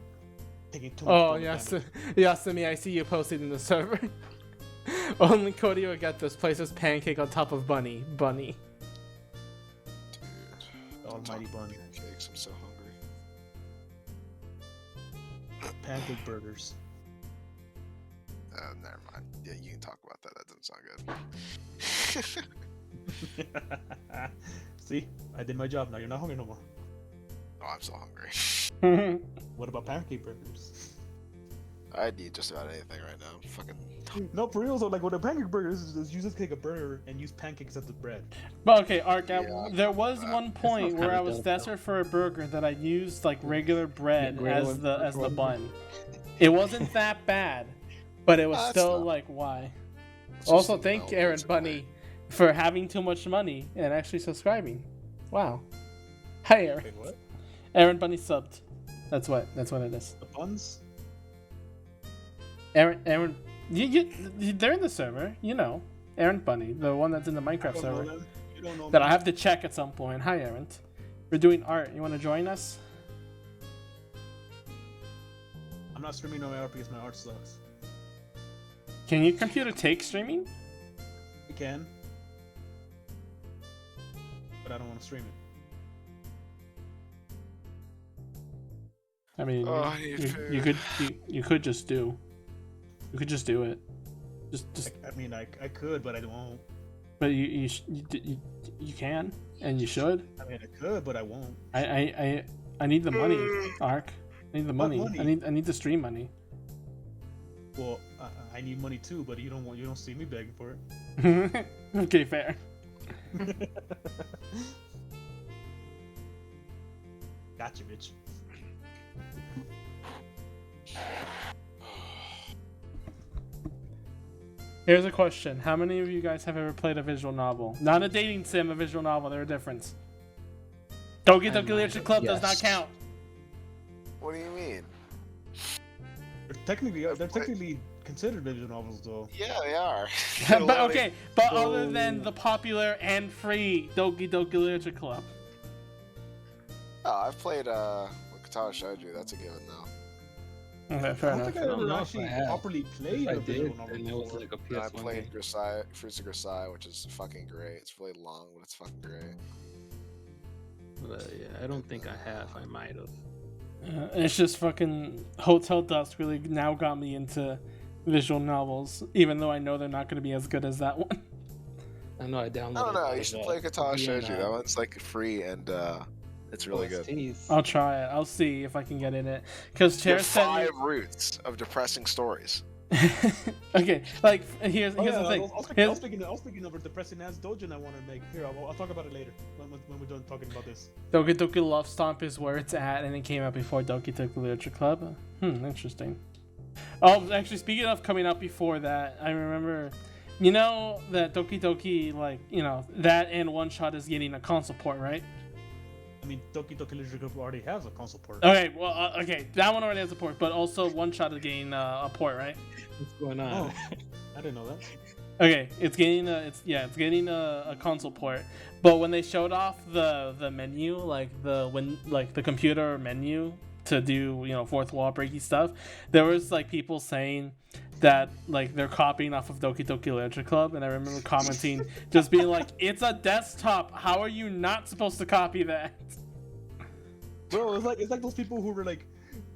taking too much. Oh bullet yes, damage. Yasumi, I see you posted in the server. Only Cody would get this. Places pancake on top of bunny. Dude. Almighty bun. Pancakes, I'm so hungry. Pancake burgers. Never mind. Yeah, you can talk about that. That doesn't sound good. See, I did my job. Now you're not hungry no more. Oh, I'm so hungry. What about pancake burgers? I'd eat just about anything right now. Fucking. No, for real. So like with a pancake burger, you just take a burger and use pancakes as the bread. But okay, Ark, Yeah. there was one point sounds where I kinda was dope, desperate for a burger that I used like regular bread Regular as the bread. bun. It wasn't that bad, but it was It's still not. like why. It's Also, just thank milk, Aaron it's okay. Bunny for having too much money and actually subscribing. Wow. Hi, Aaron. Wait, what? Aaron Bunny subbed. That's what it is. The buns? Aaron, they're in the server. You know, Aaron Bunny, the one that's in the I Minecraft don't know server them. You don't know that me. I have to check at some point. Hi, Aaron. We're doing art. You want to join us? I'm not streaming no art because my art sucks. Can your computer take streaming? It can. But I don't want to stream it. I mean, Oh, I need you food. could just do. You could just do it. Just. I mean, I could, but I won't. But you can and you should. I mean, I could, but I won't. I need the money, Ark. I need the What money. money? I need the stream money. Well, I need money too, but you don't see me begging for it. Okay, fair. Gotcha, bitch. Here's a question: how many of you guys have ever played a visual novel? Not a dating sim, a visual novel. They're a difference. Doki Doki Literature Club does not Yes. count. What do you mean? They're technically considered visual novels, though. Yeah, they are. But okay, but other than the popular and free Doki Doki Literature Club. Oh, I've played what Katana showed you. That's a given though. Okay, I fair don't enough. think I don't ever know if actually I have. properly played If I a visual did, novel then it was before. like a I PS1 played game. Grisai, Fruits of Grisai, which is fucking great. It's really long, but it's fucking great. But yeah, I don't think I have. I might have. It's just fucking Hotel Dusk really now got me into visual novels, even though I know they're not going to be as good as that one. I know I downloaded. I don't know. You it, should play Katana via, showed you. That one's like free and it's really good. OSTs. I'll try it. I'll see if I can get in it. Because Chair There's said. 5 roots of depressing stories. Okay, like here's Oh, the yeah, thing. I was Here's- speaking of a depressing ass doujin I want to make. Here, I'll talk about it later when we're done talking about this. Doki Doki Love Stomp is where it's at, and it came out before Doki Doki Literature Club. Interesting. Oh, actually, speaking of coming out before that, I remember, you know that Doki Doki, like, you know, that and One Shot is getting a console port, right? I mean, Doki Doki Literature Club already has a console port. Okay, well, okay, that one already has a port, but also One Shot is getting a port, right? What's going on? Oh, I didn't know that. Okay, it's getting a console port. But when they showed off the menu, like the computer menu to do, you know, fourth wall breaky stuff, there was like people saying that like they're copying off of Doki Doki Literature Club, and I remember commenting just being like, it's a desktop, how are you not supposed to copy that? Bro, it's like those people who were like,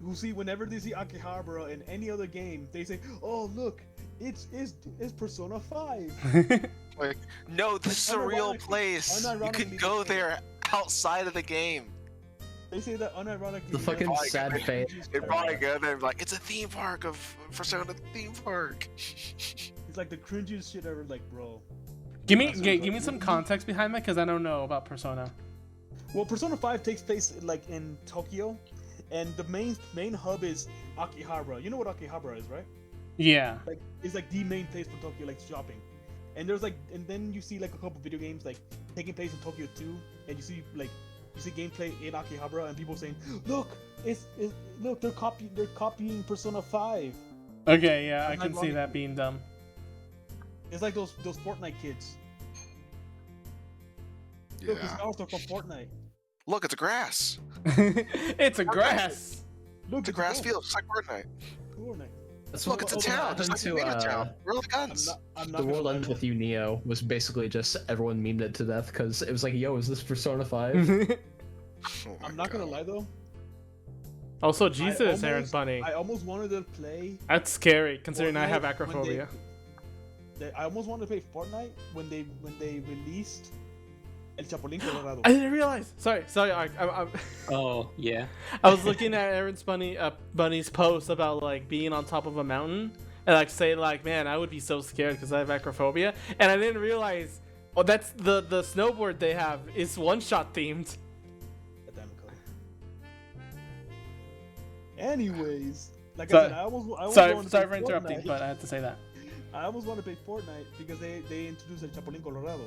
who see whenever they see Akihabara in any other game, they say, "Oh look, it's Persona 5." Like, no, this is a real Unironically- place. You can unironically go they say- there outside of the game. They say that unironically. The fucking Probably sad good. face. They probably go there and be like, it's a theme park of Persona theme park. It's like the cringiest shit ever. Like, bro. give me That's give me some context behind that, because I don't know about Persona. Well, Persona 5 takes place like in Tokyo, and the main hub is Akihabara. You know what Akihabara is, right? Yeah. Like, it's like the main place for Tokyo, like shopping. And there's like, and then you see like a couple video games like taking place in Tokyo too, and you see gameplay in Akihabara, and people saying, "Look, look, they're copying Persona 5." Okay, yeah, I I'm can not see wrong. that being dumb. It's like those Fortnite kids. Look, these Yeah. cars are from Fortnite. Look, it's a grass. It's a grass. Look, It's a grass field, just like Fortnite. Fortnite. That's Look, it's a what town, just happened like to a town. Where are the guns? I'm not The gonna World lie, Ends though. With You Neo was basically just everyone memed it to death because it was like, yo, is this Persona 5? Oh my I'm not gonna God. lie though. Also, Jesus, Aaron almost- Bunny. I almost wanted to play. That's scary, considering I Fortnite have when acrophobia. I almost wanted to play Fortnite when they released El Chapulín Colorado. I didn't realize. Sorry. Oh yeah. I was looking at Aaron's bunny's post about like being on top of a mountain and like saying like, man, I would be so scared because I have acrophobia, and I didn't realize. Oh, that's the snowboard they have is one-shot themed. Damn it, Cody. Anyways, like Sorry. I said, I was Sorry going to for play interrupting, Fortnite. but I had to say that. I almost want to play Fortnite because they introduced El Chapulín Colorado.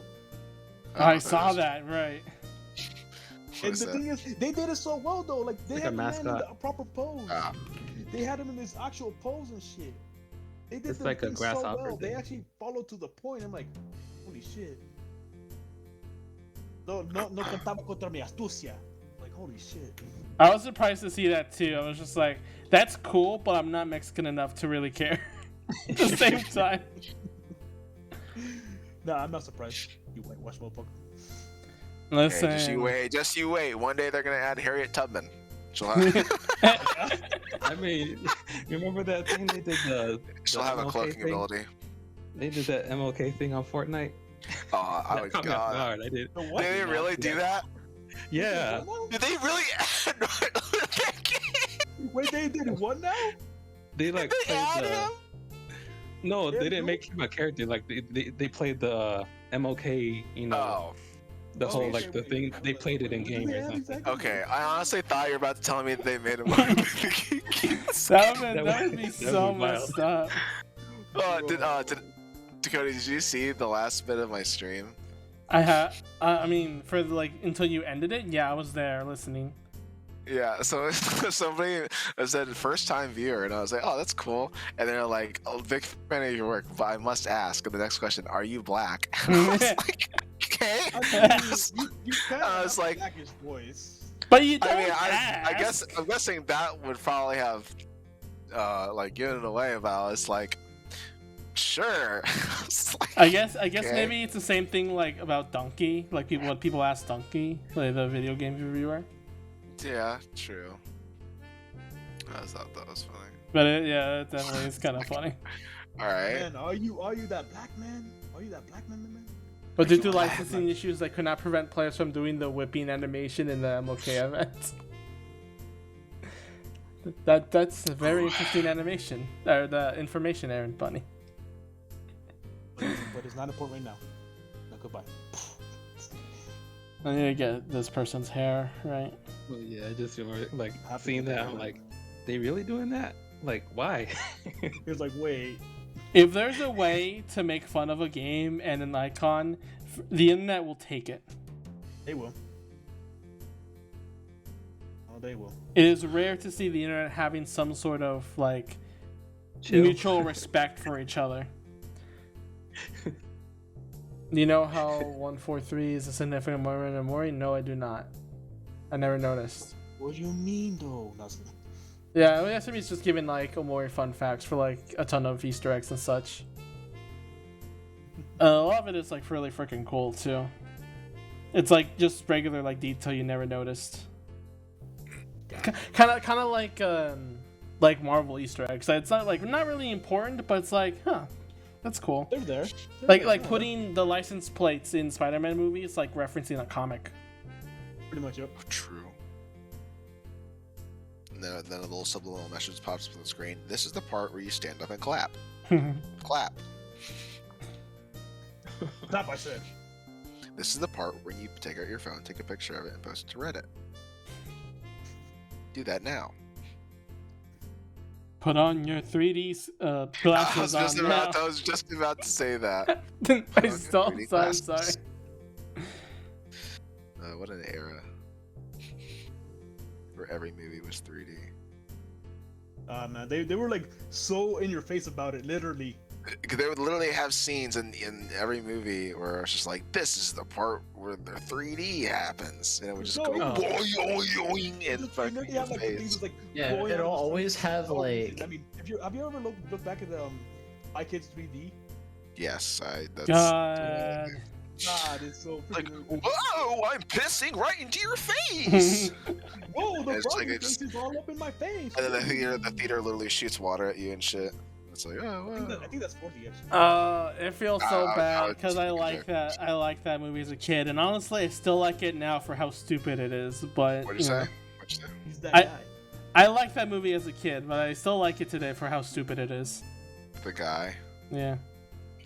I saw that, right. What And is the that? thing is, they did it so well though. Like they Like had a the man in mascot. the proper pose. Ah. They had him in this actual pose and shit. They did It's the like a thing so grasshopper well. They thing. actually followed to the point. I'm like, holy shit. No contaba contra mi astucia. Like holy shit. I was surprised to see that too. I was just like, that's cool, but I'm not Mexican enough to really care. At the same time. Nah, I'm not surprised. You whitewash motherfucker. Hey, Listen. just you wait. One day they're gonna add Harriet Tubman. She'll have, I mean, remember that thing they did she'll have a MLK cloaking thing? ability. They did that MLK thing on Fortnite. Oh, I That would caught me off God. guard. I did. The Did what? they really do that? Yeah. Did they really add Martin Luther King? Wait, they did what now? They like They played add the. him? No, Yeah, they didn't no. make him a character. Like they played the MLK. You know, Oh, the whole Okay, like the wait, thing. hold They on. played it in What did game they or add something. exactly? okay. I honestly thought you were about to tell me they made him Martin Luther King. that would be That so would be wild. messed up. Did Dakota? Did you see the last bit of my stream? I mean, for like until you ended it, yeah, I was there listening. Yeah, so somebody said first time viewer, and I was like, oh, that's cool. And they're like, oh, big fan of your work, but I must ask. And the next question, are you black? I was like, okay. You kind I of was have like- a blackish voice. But you don't I mean, I ask. guess I'm guessing that would probably have like given it away. But I was like, sure. I was like, I guess Okay. maybe it's the same thing like about Donkey, like what people ask Donkey, like the video game reviewer. yeah, true. I just thought that was funny. But yeah, it definitely is kind of funny. All right. Man, are you that black man? Are you that black man? But due to Black, licensing issues, I could not prevent players from doing the whipping animation in the MLK event. That's a very interesting animation, or the information, Aaron Bunny. But it's not important right now. No, goodbye. I need to get this person's hair right. Well, yeah, I just remember like Happy seeing to that. know. I'm like, they really doing that? Like, why? He was like, wait. If there's a way to make fun of a game and an icon, the internet will take it. They will. Oh, they will. It is rare to see the internet having some sort of like Chill. mutual respect for each other. You know how 143 is a significant moment in Mori? No, I do not. I never noticed. What do you mean, though? Nothing. Yeah, I mean, SME's just giving like Omori fun facts for like a ton of Easter eggs and such. A lot of it is like really freaking cool too. It's like just regular like detail you never noticed. Kind of like Marvel Easter eggs. It's not like not really important, but it's like, huh, that's cool. They're there. Like putting the license plates in Spider-Man movies, like referencing a comic. Pretty much, yep. True. And then a little subliminal message pops up on the screen. This is the part where you stand up and clap. Clap. Not I said. This is the part where you take out your phone, take a picture of it, and post it to Reddit. Do that now. Put on your 3D glasses I on was just about to say that. now. I on your still, 3D so I'm sorry. glasses. What an era. Where every movie was 3D. Man, they were like so in your face about it, literally. They would literally have scenes in every movie where it's just like, this is the part where the 3D happens. And it would just go, No. boing, boing, and You fucking literally your have like the things face. that's, like Yeah, going it'll on the always screen. have Oh, like I mean, have you ever looked back at the iKids 3D? Yes, that's God. God, it's so like, freaking. whoa, I'm pissing right into your face. Whoa, the It's like froggy it's- face is all up in my face. And then the theater literally shoots water at you and shit. It's like, I think that's 40 actually. It feels so bad it's because I just like that. I like that movie as a kid, and honestly, I still like it now for how stupid it is. But What'd you know, say? What'd you say? He's that guy. I like that movie as a kid, but I still like it today for how stupid it is. The guy. Yeah.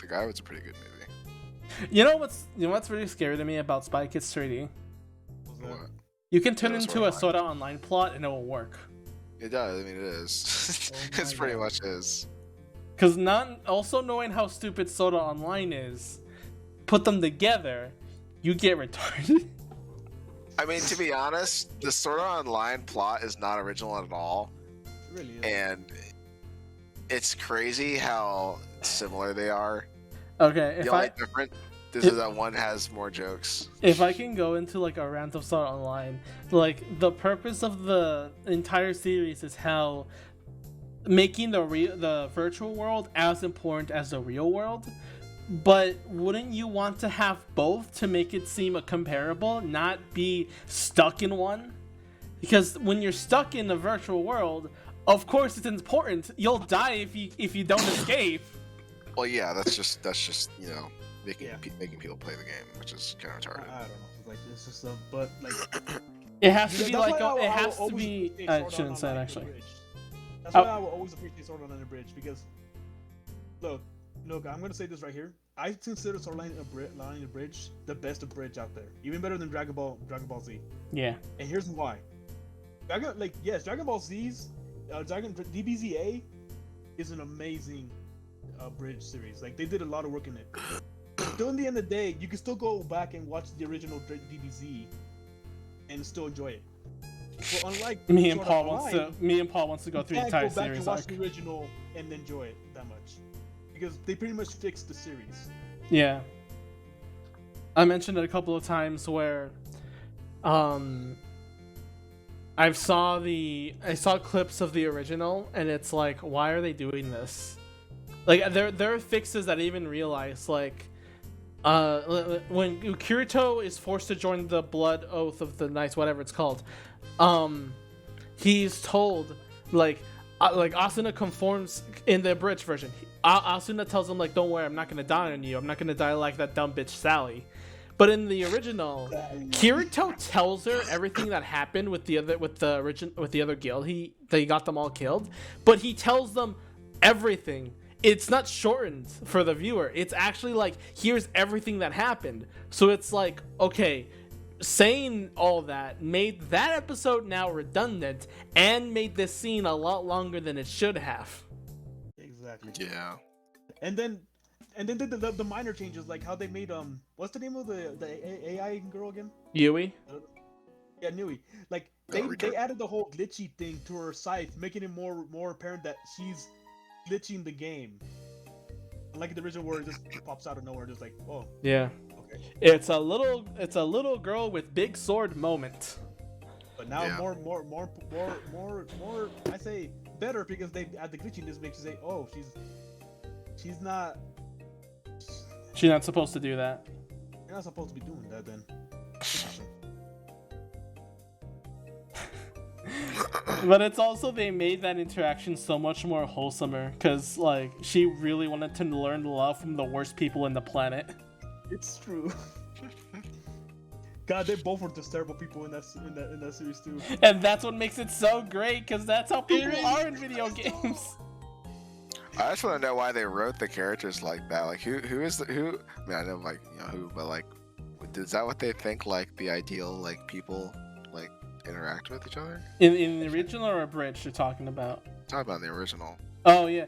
The guy was a pretty good movie. You know what's really scary to me about Spy Kids 3D? What's that? What? You can turn Yeah, into Sword a Online. Sword Art Online plot and it will work. It does. I mean, it is. Oh It's my pretty God. much is. Because also knowing how stupid Sword Art Online is, put them together, you get retarded. I mean, to be honest, the Sword Art Online plot is not original at all, It really is. and it's crazy how similar they are. Okay, The only difference is that one has more jokes. if I can go into like a rant of Sword Art Online, like the purpose of the entire series is how making the virtual world as important as the real world. But wouldn't you want to have both to make it seem comparable, not be stuck in one? Because when you're stuck in the virtual world, of course it's important. You'll die if you don't escape. Well, yeah, that's just you know making Yeah. making people play the game, which is kind of I retarded. don't know. Like it's just but like It has to Yeah, be that's like why it I has to always be. appreciate I Sword Art shouldn't say it Online actually. Abridged. That's Oh. why I will always appreciate Sword Art Online Abridged because look, I'm gonna say this right here. I consider Sword Art Online Abridged the best abridged out there, even better than Dragon Ball Z. Yeah. And here's why. Dragon Ball Z's DBZA is an amazing bridge series. Like they did a lot of work in it. Still, in the end of the day, you can still go back and watch the original DBZ and still enjoy it. Well, unlike Me and Sword Paul Art wants to go you through the can't entire go back series and watch arc. the original and enjoy it that much because they pretty much fixed the series. Yeah. I mentioned it a couple of times where I saw clips of the original and it's like, why are they doing this? Like there are fixes that I even realize, like when Kirito is forced to join the Blood Oath of the Knights, whatever it's called, he's told like Asuna conforms in the abridged version. Asuna tells him like, don't worry, I'm not gonna die on you. I'm not gonna die like that dumb bitch Sally. But in the original, Kirito tells her everything that happened with the other guild. He got them all killed, but he tells them everything. It's not shortened for the viewer. It's actually like, here's everything that happened. So it's like, okay, saying all that made that episode now redundant and made this scene a lot longer than it should have. Exactly. Yeah. And then the minor changes, like how they made what's the name of the AI girl again? Yui? Yeah, Nui. Like they added the whole glitchy thing to her scythe, making it more apparent that she's glitching the game. Like the original where it just pops out of nowhere, just like, oh, Yeah. okay. It's a little girl with big sword moment. But now Yeah. more I say better because they add the glitchiness makes you say, oh, she's not She's not supposed to do that. you're not supposed to be doing that then. But it's also, they made that interaction so much more wholesomer because like she really wanted to learn love from the worst people in the planet. It's true. God, they both were just terrible people in that series too. And that's what makes it so great, because that's how people are in video games. I just want to know why they wrote the characters like that. Like, who is who? I mean, I know like who, but like, is that what they think like the ideal like people like interact with each other? In the original or abridged you're talking about? Talk about the original. Oh yeah,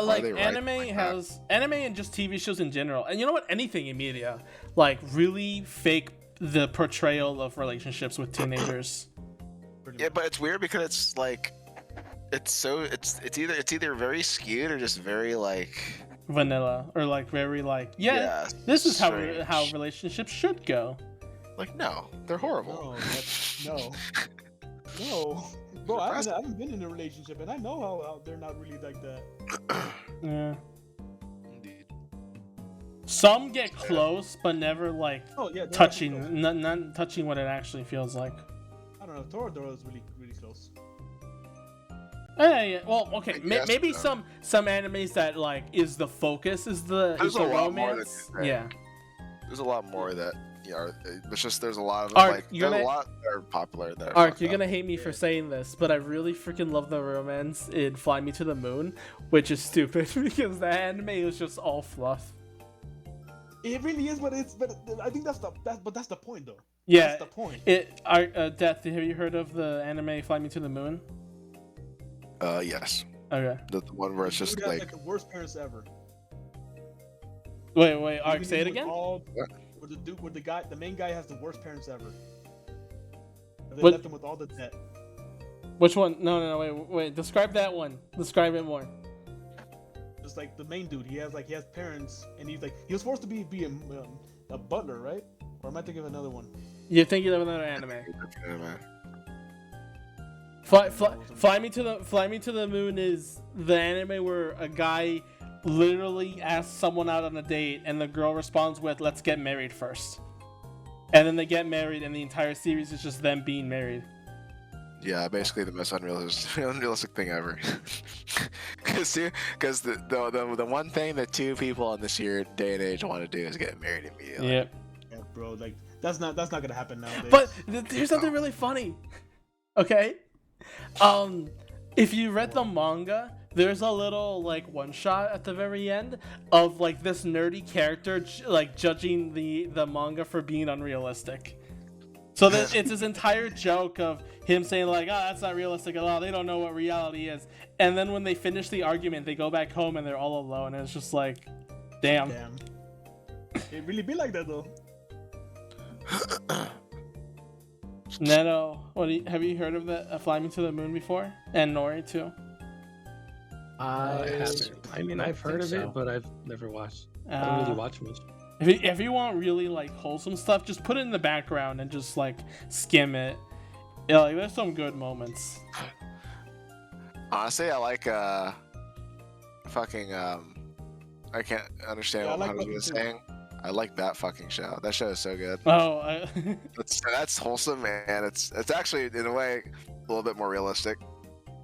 like they write anime like that? has anime and just TV shows in general, and you know what? Anything in media like really fake the portrayal of relationships with teenagers. Yeah, but it's weird because it's like, it's either very skewed or just very like Vanilla, or like very like this is strange. how relationships should go. Like, no, they're horrible. No. Bro, I haven't been in a relationship, and I know how they're not really like that. Yeah. Indeed. Some get close, but never like Oh yeah, they're touching, actually close. not touching what it actually feels like. I don't know. Toradora is really close. Yeah. Well, okay. I guess Maybe so. some animes that like is the focus is the There's is a the lot more than romance. you Yeah. There's a lot more that it's just there's a lot of Ark, like you're there's a gonna- lot that are popular that are Ark, fucked you're up. gonna hate me for saying this, but I really freaking love the romance in Fly Me to the Moon, which is stupid because the anime is just all fluff. It really is, but I think that's the point though. Yeah. That's the point. Death, have you heard of the anime Fly Me to the Moon? Yes. Okay. The one where it's Dude just has, like the worst parents ever. Wait, Ark, Even say it with again? Where the main guy has the worst parents ever. They What- left him with all the debt. Which one? No, wait. Describe that one. Describe it more. Just like the main dude, he has parents, and he was supposed to be a butler, right? Or am I thinking of another one? You're thinking of another anime. anime. Fly Me to the Moon is the anime where a guy literally asks someone out on a date, and the girl responds with, "Let's get married first." And then they get married, and the entire series is just them being married. Yeah, basically the most unrealistic thing ever. Because the one thing that two people in this day and age want to do is get married immediately. Yep. Yeah, bro, like that's not gonna happen nowadays. But here's something really funny. Okay? If you read the manga, there's a little like one shot at the very end of like this nerdy character like judging the manga for being unrealistic. So that it's this entire joke of him saying like, "Oh, that's not realistic at all. They don't know what reality is." And then when they finish the argument, they go back home and they're all alone. And it's just like, damn. It really be like that though. Neto, have you heard of the Fly Me to the Moon before? And Nori too. I haven't. I mean, don't I've heard of think so. it, but I've never watched. I don't really watch much. If you want really like wholesome stuff, just put it in the background and just like skim it. Yeah, like there's some good moments. Honestly, I like fucking I can't understand Yeah, I what like Hunter was Bucky too. saying. I like that fucking show. That show is so good. Oh, That's wholesome, and it's actually in a way a little bit more realistic.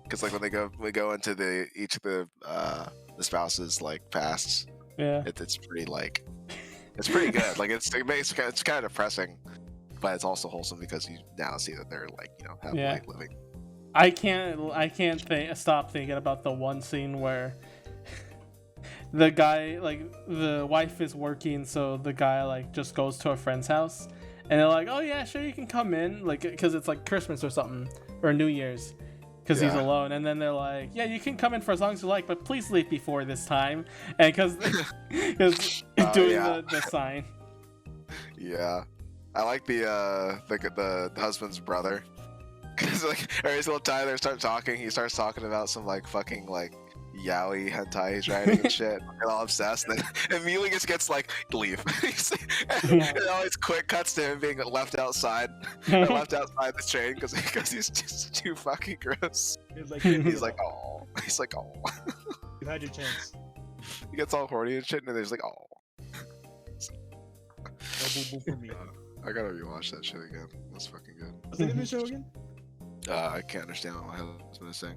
Because like when we go into each of the spouses like pasts, yeah. it's pretty like it's pretty good. Like it's kind of depressing, but it's also wholesome because you now see that they're like happily Yeah. living. I can't stop thinking about the one scene where the guy, like the wife is working, so the guy like just goes to a friend's house, and they're like, "Oh yeah, sure, you can come in," like because it's like Christmas or something or New Year's, because he's Yeah. alone, and then they're like, "Yeah, you can come in for as long as you like, but please leave before this time," and because doing yeah. the sign. Yeah, I like the husband's brother. Cause like every single time they start talking, he starts talking about some like fucking like yaoi hentai he's writing and shit. They're all obsessed. And then immediately just gets like leave. And always quick cuts to him being left outside the train because he's just too fucking gross. It's like, He's like, oh, you had your chance. he gets all horny and shit, and then he's like, oh. No boo boo for me. I gotta rewatch that shit again. That's fucking good. What's the name of the show again? I can't understand what my husband is saying.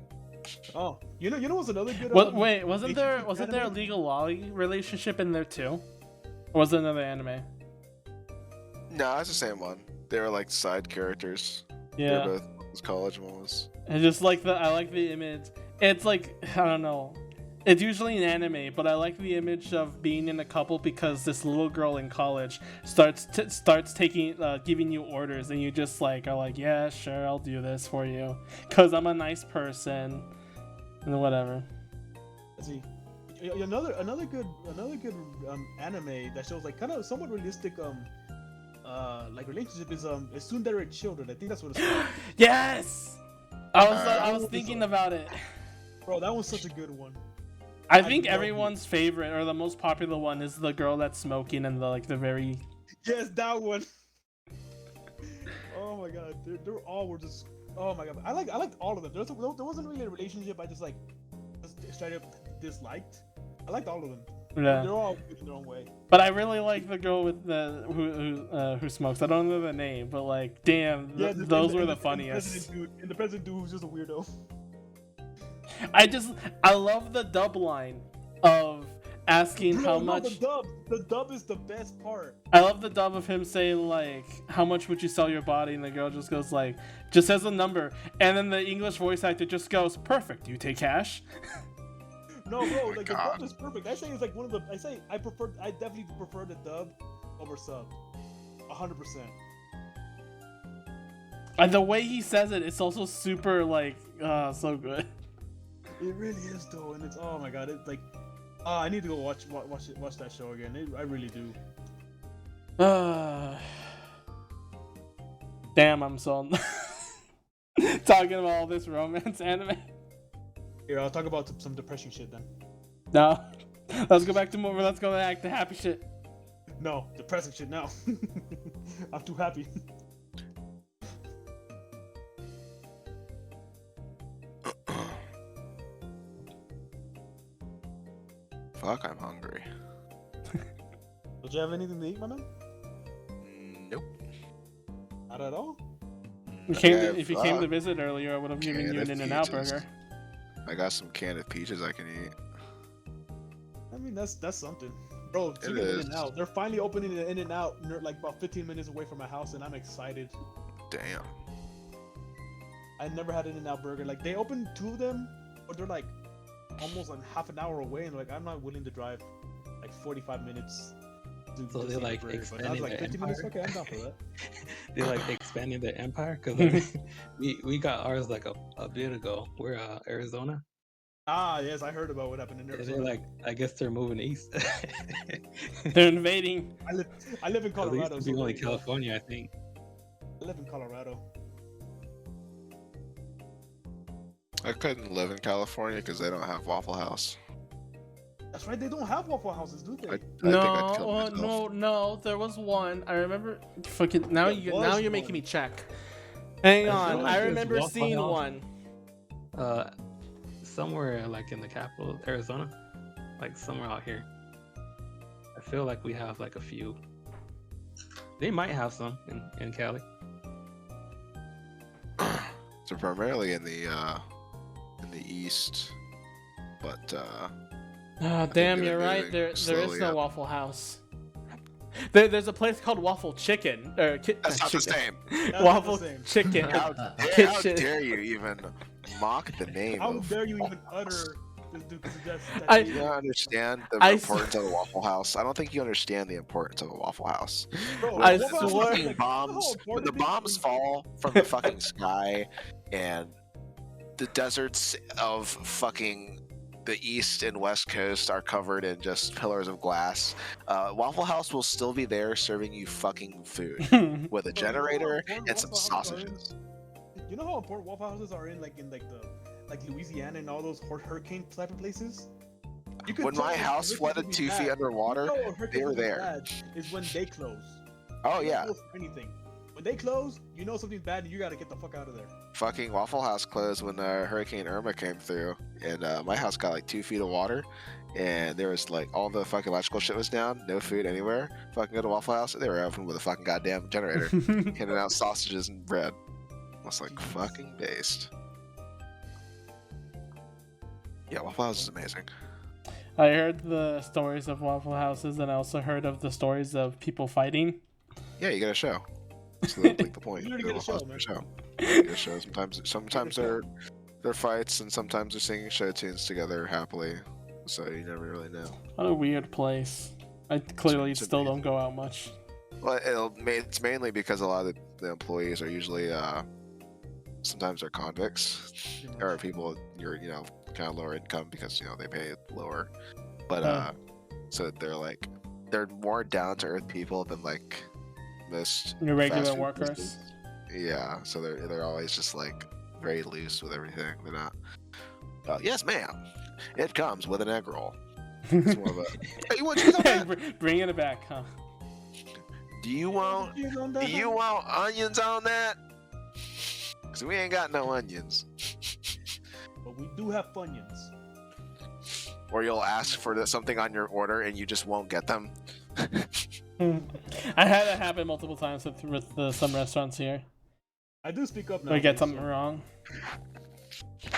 Oh, you know what's another good? Wait, wasn't there a anime? legal lolly relationship in there too? Or was it another anime? No, it's the same one. They were like side characters. Yeah. They were both one was college, one was. And just like I like the image. It's like, I don't know. It's usually an anime, but I like the image of being in a couple because this little girl in college starts taking giving you orders, and you just like are like, yeah, sure, I'll do this for you because I'm a nice person, and whatever. Let's see. Another good anime that shows like kind of somewhat realistic like relationship is Tsundere Children. I think that's what it's called. Yes, I was thinking about it. Bro, that was such a good one. I think everyone's favorite or the most popular one is the girl that's smoking and the very. Yes, that one. Oh my god, they all were just. Oh my god, I liked all of them. There wasn't really a relationship I just straight up disliked. I liked all of them. Yeah. They're all good in their own way. But I really like the girl with who smokes. I don't know the name, but like, damn, those were the funniest. And the president dude who's just a weirdo. I love the dub line of asking Bro, how no, much. The dub is the best part. I love the dub of him saying like, "How much would you sell your body?" And the girl just goes like, just says a number, and then the English voice actor just goes, "Perfect. Do you take cash?" No, bro, my like the God. dub is perfect. I say it's like one of the. I definitely prefer the dub over sub, 100%. And the way he says it, it's also super like, so good. It really is though, and it's oh my god, it's like, I need to go watch that show again. I really do. Damn, I'm so talking about all this romance anime. Here, I'll talk about some depressing shit then. No, let's go back to more. Let's go back to happy shit. No, depressing shit now. I'm too happy. Fuck, I'm hungry. Did you have anything to eat, my man? Nope. Not at all. If you came to visit earlier, I would have given you an canned In-N-Out peaches. burger. I got some canned peaches I can eat. I mean, that's something. Bro, It speaking of is. In-N-Out, they're finally opening an In-N-Out like about 15 minutes away from my house, and I'm excited. Damn. I never had an In-N-Out burger. Like, they opened 2 of them, but they're like almost like half an hour away, and like I'm not willing to drive like 45 minutes. So they're like But I was expanding like their 50 minutes. empire. Okay, I'm down for that. They're like expanding their empire because we got ours like a bit ago. We're Arizona. Ah, yes, I heard about what happened in And Arizona. they're like, I guess they're moving east. They're invading. I live in It Colorado. used to be so only there you go. California, I think. I live in Colorado. I couldn't live in California because they don't have Waffle House. That's right. They don't have Waffle Houses, do they? I think I'd kill No, myself. no. There was one. I remember. Fucking now There you was now you're one. making me check. Hang I feel on. like I there's remember Waffle seeing House. one. Somewhere like in the capital, Arizona, like somewhere out here. I feel like we have like a few. They might have some in Cali. So primarily in the east, but Oh, damn, they're you're right. moving There is slowly no up. Waffle House. There's a place called Waffle Chicken. that's not the chicken. same. That's not Waffle the same. Chicken. How Kitchen. dare you even mock the name How of? dare you even utter that's I- You don't understand the I importance of a Waffle House. I don't think you understand the importance of a Waffle House. Bro, I Waffle House is swear- like- you know how Bombs, when important the it is bombs when- fall from the fucking sky, and the deserts of fucking the east and west coast are covered in just pillars of glass. Waffle House will still be there serving you fucking food with a Bro, you know how generator important and some Waffle Houses are in? sausages. You know how important Waffle Houses are in Louisiana and all those hurricane type of places? You could When tell my when house hurricanes flooded will be 2 feet bad. underwater, You know when hurricanes they were will be there. bad is when they close. Oh They don't yeah, close for anything. When they close, you know something's bad and you gotta get the fuck out of there. fucking Waffle House closed when Hurricane Irma came through, and my house got like 2 feet of water, and there was like all the fucking electrical shit was down, no food anywhere. Fucking go to Waffle House, they were open with a fucking goddamn generator, handing out sausages and bread. I was like, fucking based. Yeah, Waffle House is amazing. I heard the stories of Waffle Houses, and I also heard of the stories of people fighting. Yeah, you get a show. That's like the point. You already Go to get a Waffle show, House for a show. You get a show. Sometimes they're fights, and sometimes they're singing show tunes together happily. So you never really know. What a weird place. I clearly It's still amazing. don't go out much. Well, it's mainly because a lot of the employees are usually sometimes they're convicts or people you're kind of lower income because they pay lower, but so they're more down to earth people than like most Your regular fast food workers. places. Yeah, so they're always just like very loose with everything. They're not. Yes, ma'am. It comes with an egg roll. It's more of a. Hey, you want cheese on that? Bringing it back, huh? Do you want onions on that? Cause we ain't got no onions. But we do have Funyuns. Or you'll ask for something on your order and you just won't get them. I had that happen multiple times with some restaurants here. I do speak up now. Or get something wrong.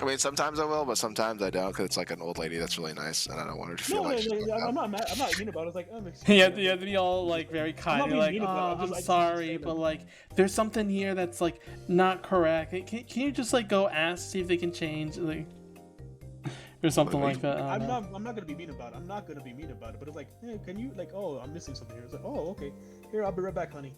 I mean, sometimes I will, but sometimes I don't, because it's like an old lady that's really nice, and I don't want her to feel No, like she's left I'm out. not mad. I'm not mean about it. It's like, You have to be all like very not kind. You're being like, mean oh, about it, I'm I just sorry, say, like- but like, there's something here that's like not correct. Can you just like go ask, see if they can change, like, or something Wait, like that? I don't know. I'm not gonna be mean about it. I'm not gonna be mean about it. But it's like, hey, can you like? Oh, I'm missing something here. It's like, oh, okay. Here, I'll be right back, honey.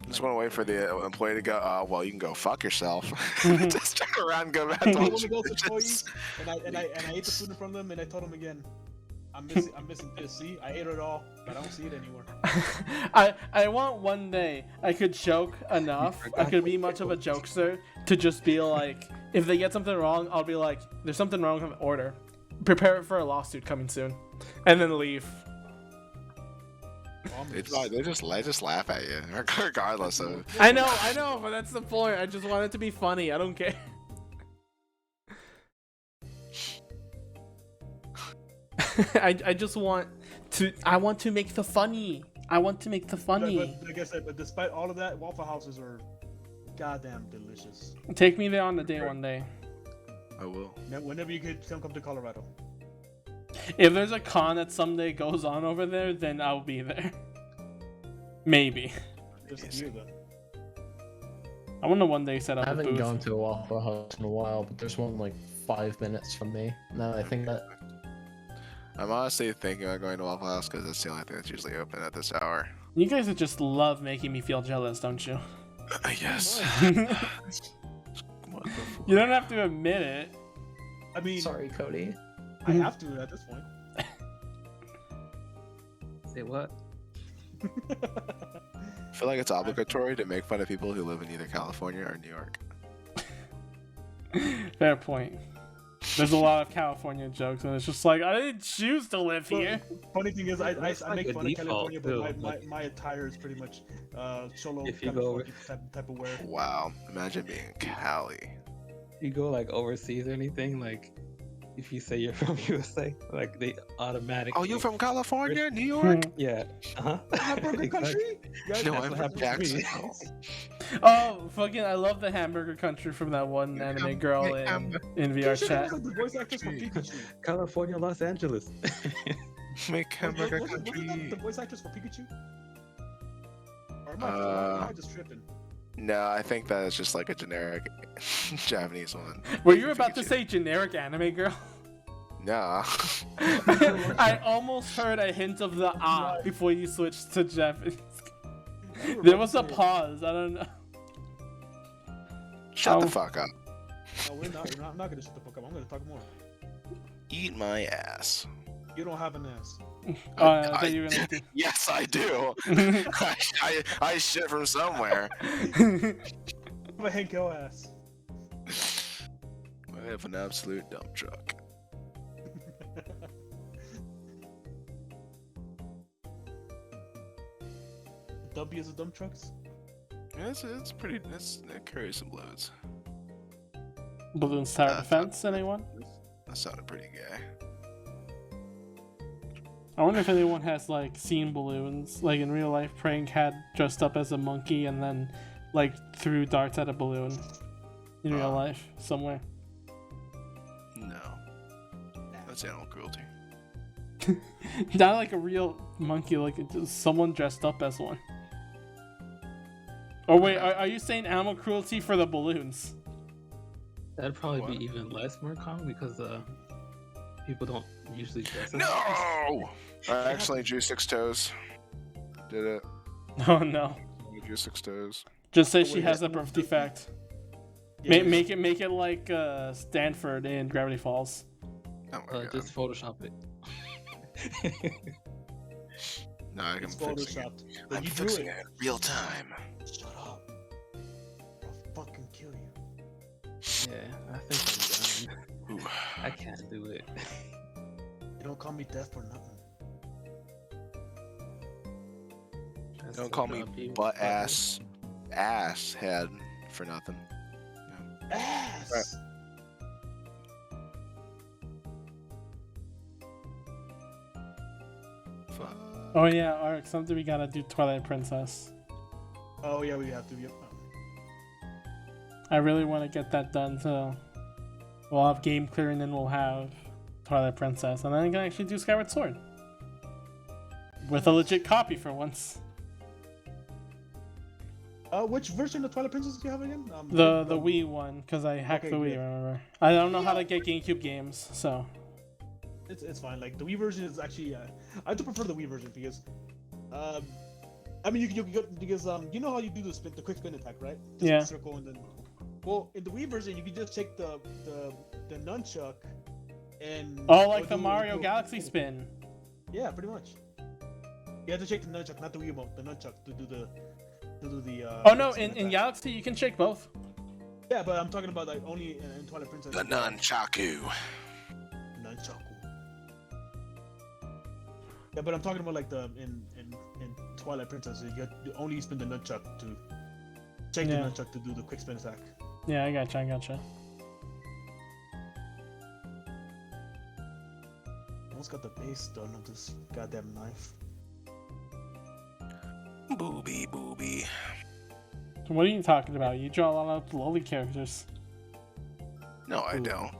Just want to wait for the employee to go, well, you can go fuck yourself. Just turn around and go back I to told all one of those bitches. employees, and I ate the food in front of them, and I told them again, I'm missing this. See, I ate it all, but I don't see it anymore. I want one day I could joke enough. I could be much of a jokester to just be like, if they get something wrong, I'll be like, there's something wrong with the order. Prepare it for a lawsuit coming soon, and then leave. They just laugh at you, regardless of. I know, but that's the point. I just want it to be funny. I don't care. I just want to. I want to make the funny. I want to make the funny. But like I said, but despite all of that, Waffle Houses are goddamn delicious. Take me there on the day one day. I will. Whenever you could come to Colorado. If there's a con that someday goes on over there, then I'll be there. Maybe. Just you then. I want to one day set up I a haven't booth. gone to a Waffle House in a while, but there's one like 5 minutes from me. No, I think that I'm honestly thinking about going to Waffle House because it's the only thing that's usually open at this hour. You guys just love making me feel jealous, don't you? Yes. You don't have to admit it. I mean, sorry, Cody. I have to at this point. Say what? I feel like it's obligatory to make fun of people who live in either California or New York. Fair point. There's a lot of California jokes, and it's just like, I didn't choose to live here. Funny thing is, I That's like make a fun of default, California, too, but like- my attire is pretty much cholo If you California type of wear. Wow. Imagine being in Cali. You go like overseas or anything, like if you say you're from USA, like they automatically. Oh, you from California, New York? Yeah. Uh huh. Hamburger country? Guys, No, That's I'm what from happened to me. Jackson. Oh, fucking, I love the hamburger country from that one anime girl in VR You should chat. have the voice actors from Pikachu. California, Los Angeles. Make hamburger Wasn't that the country. voice actors for Pikachu? Or am I just tripping? No, I think that is just like a generic Japanese one. Were you about to Pikachu. say generic anime girl? No. I almost heard a hint of the before you switched to Japanese. There was a pause. I don't know. Shut the Oh. fuck up. No, we're not. I'm not gonna shut the fuck up. I'm gonna talk more. Eat my ass. You don't have an ass. Oh, I thought you were gonna do. Yes, I do. I shit from somewhere. I have a Henkel ass. I have an absolute dump truck. Dumpy is a dump trucks. It's pretty. It carries some loads. Balloons Tower Defense, anyone? That sounded pretty gay. I wonder if anyone has like seen balloons, like in real life. Praying cat dressed up as a monkey and then like threw darts at a balloon in real life somewhere. No. That's animal cruelty. Not like a real monkey, like just someone dressed up as one. Oh wait, are you saying animal cruelty for the balloons? That'd probably What? be even less more common because people don't usually dress. as No! I accidentally drew 6 toes. Did it. Oh no. I drew 6 toes. Just say Oh, she wait, has a that's- birth defect. Yeah, Make it like Stanford in Gravity Falls. Oh my god. Just Photoshop it. No, I can It's fix it. photoshopped. But I'm you drew fixing it. it in real time. Shut up. I'll fucking kill you. Yeah, I think I'm done. Ooh. I can't do it. You don't call me death for nothing. That's Don't the call me job you- butt ass head for nothing. Ass. Fuck. Oh yeah, Ark, something we gotta do Twilight Princess. Oh yeah, we have to. Yep. I really want to get that done, so We'll have game clearing, then we'll have Twilight Princess, and then I can actually do Skyward Sword with a legit copy for once. Which version of Twilight Princess do you have again? The Wii one, because I hacked Okay, the Wii. good. Remember? I don't know how to get GameCube games, so It's fine. Like the Wii version is actually, I do prefer the Wii version because, I mean you can go because you know how you do the quick spin attack, right? Just Yeah. Circle and then, well, in the Wii version you can just take the nunchuck and. like the do- Mario do- Galaxy spin. Yeah, pretty much. You have to take the nunchuck, not the Wiimote, the nunchuck to do the. Oh no, spin in attack. Galaxy you can shake both. Yeah, but I'm talking about like only in Twilight Princess. The nunchaku. Nunchaku. Yeah, but I'm talking about like the in Twilight Princess, you only spin the nunchuck to check the Yeah. nunchuck to do the quick spin attack. Yeah, I gotcha. Almost got the base done of this goddamn knife. Booby. So what are you talking about? You draw a lot of lowly characters. No, I don't.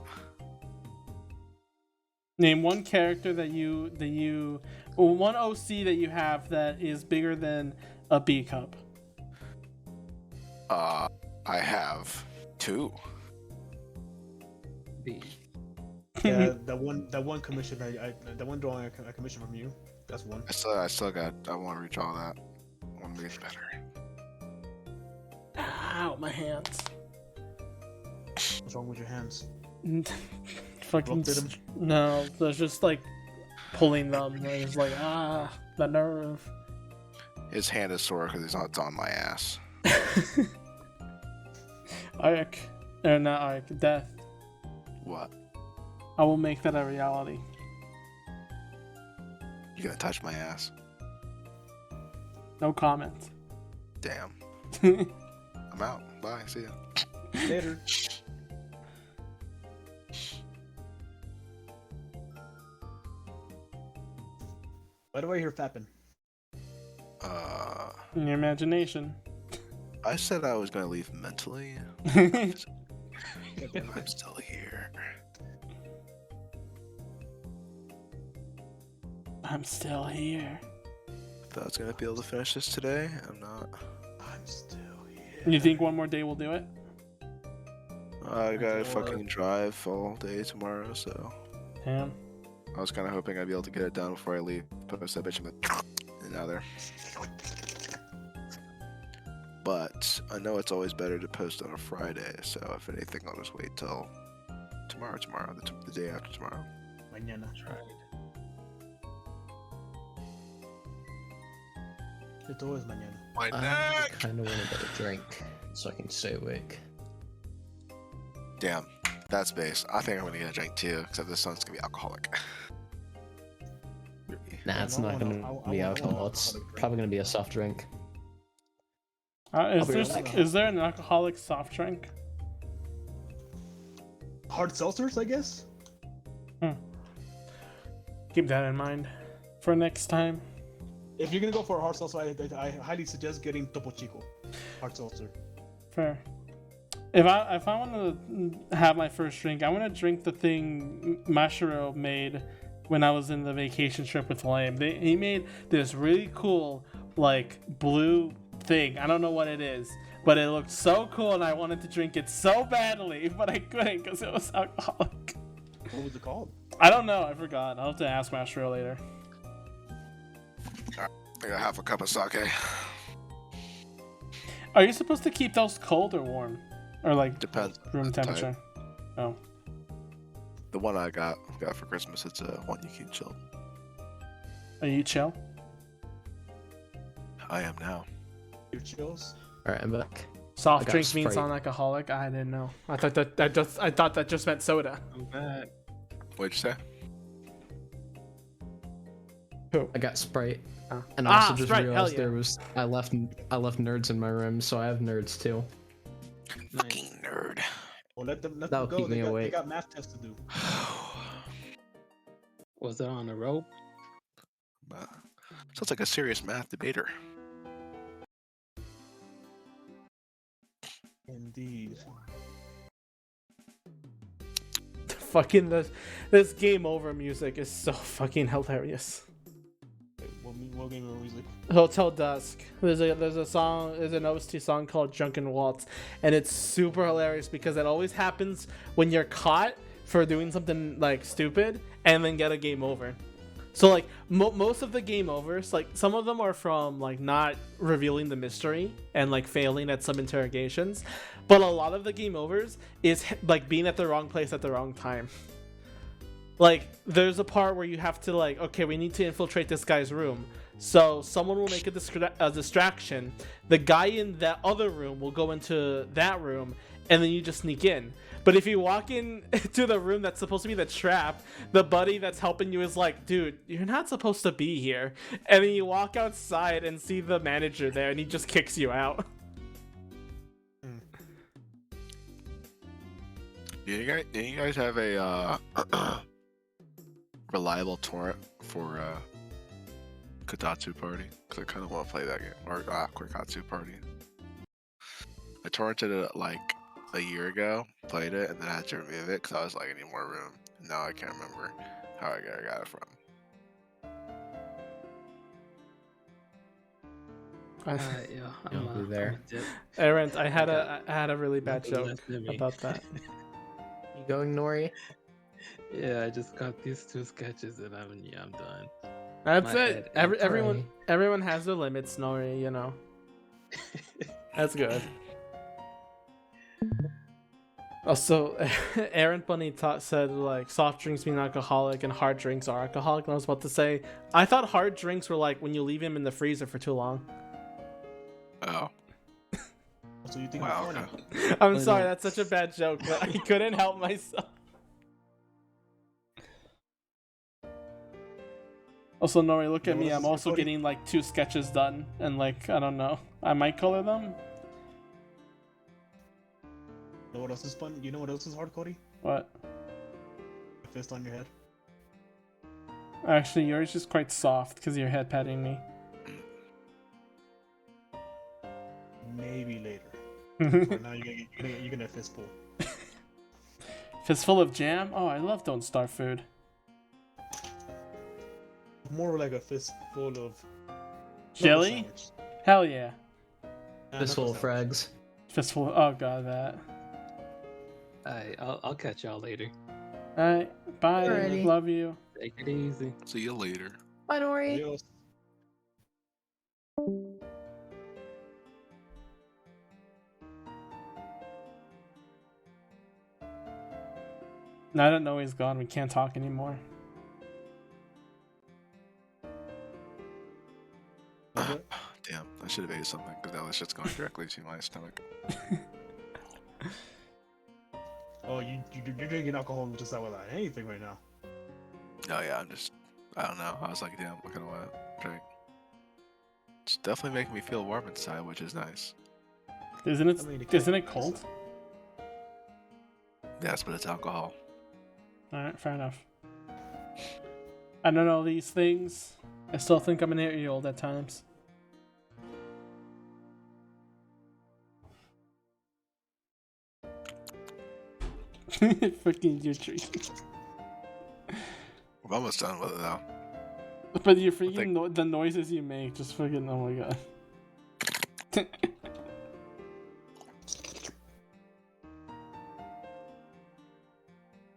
Name one character or one OC that you have that is bigger than a B cup. I have 2. B. Yeah, that one commission that one drawing I commissioned from you. That's one. I still got. I want to redraw that. One be better. Ow, my hands. What's wrong with your hands? Fucking Rocked him? no, there's just like pulling them. It's like the nerve. His hand is sore because it's on my ass. Ark, or not Ark, death. What? I will make that a reality. You gonna touch my ass? No comment. Damn. I'm out. Bye. See ya. Later. Why do I hear fapping? In your imagination. I said I was gonna leave mentally. I'm I'm still here. still here. Thought I was gonna be able to finish this today. I'm not. I'm still here. You think one more day will do it? I gotta fucking drive all day tomorrow, so Damn. I was kind of hoping I'd be able to get it done before I leave. Post that bitch in the other. But I know it's always better to post on a Friday, so if anything, I'll just wait till tomorrow, the day after tomorrow. Mañana. It's always mañana. My I kind of want to get a drink so I can stay awake. Damn, that's base. I think I'm gonna get a drink too, except this one's gonna be alcoholic. Nah, it's I not wanna- gonna I be wanna- alcohol. It's probably gonna be a soft drink. Is be there honest. is there an alcoholic soft drink? Hard seltzers, I guess. Keep that in mind for next time. If you're gonna go for a hard seltzer, I highly suggest getting Topo Chico hard seltzer. Fair. If I want to have my first drink, I want to drink the thing Mashiro made when I was in the vacation trip with Lame. He made this really cool like blue thing. I don't know what it is, but it looked so cool, and I wanted to drink it so badly, but I couldn't because it was alcoholic. What was it called? I don't know. I forgot. I'll have to ask Mashiro later. I got half a cup of sake. Are you supposed to keep those cold or warm, or like Depends. room on the type. temperature? Oh, The one I got for Christmas, it's a one you can chill. are you chill? I am now. Your chills. All right, I'm back. Soft I got drink means Sprite. non-alcoholic. I didn't know. I thought that just meant soda. I'm back. What'd you say? I got Sprite, Oh. and I also just Sprite, hell realized yeah. there was I left nerds in my room, so I have nerds too. Fucking nerd. Well, let them That'll go. keep me They awake. got math tests to do. Was it on a rope? Sounds like a serious math debater. Indeed. fucking this game over music is so fucking hilarious. What game of music? Hotel Dusk. There's an OST song called Drunken Waltz, and it's super hilarious because it always happens when you're caught for doing something like stupid and then get a game over. So like most of the game overs, like some of them are from like not revealing the mystery and like failing at some interrogations, but a lot of the game overs is like being at the wrong place at the wrong time. Like there's a part where you have to like, okay, we need to infiltrate this guy's room. So someone will make a distraction. The guy in that other room will go into that room, and then you just sneak in. But if you walk in to the room that's supposed to be the trap, the buddy that's helping you is like, dude, you're not supposed to be here. And then you walk outside and see the manager there, and he just kicks you out. Do you guys have a reliable torrent for Kotatsu Party? Because I kind of want to play that game. Or Korikatsu Party. I torrented it like a year ago, played it, and then I had to remove it because I was like, I need more room. Now I can't remember how I got it from. Yeah, I'll be there. Aaron, I had a really bad joke about that. You going, Nori? Yeah, I just got these 2 sketches and I'm done. That's My it. head Everyone has their limits, Nori, you know. That's good. Also, Aaron Bunny said like soft drinks mean alcoholic and hard drinks are alcoholic. And I was about to say, I thought hard drinks were like when you leave him in the freezer for too long. Oh. So you think Wow. I'm Okay. I'm sorry, that's such a bad joke, but I couldn't help myself. Also, Nori, look at me. I'm also getting like 2 sketches done, and like I don't know, I might color them. You know what else is fun? You know what else is hard, Cody? What? A fist on your head. Actually, yours is quite soft because you're head patting me. Maybe later. For now, you're gonna fistful. Fistful of jam? Oh, I love Don't Starve food. More like a fistful of Jelly? Hell yeah. Fistful of frags. Fistful. Oh god, that. I'll catch y'all later. Alright, bye. Alrighty. Love you. Take it easy. See you later. Bye, Nori. Adios. Now that Noe's gone, we can't talk anymore. Damn, I should have ate something because that was just going directly to my stomach. Oh, you're drinking alcohol just that without anything right now. Oh yeah, I don't know. I was like, damn, what kind of drink? It's definitely making me feel warm inside, which is nice. Isn't it? I mean, Isn't it cold? Yes, but it's alcohol. Alright, fair enough. I don't know these things. I still think I'm an 8-year-old at times. Fucking your tree. We're almost done with it though. But you're freaking the noises you make, just fucking, oh my god.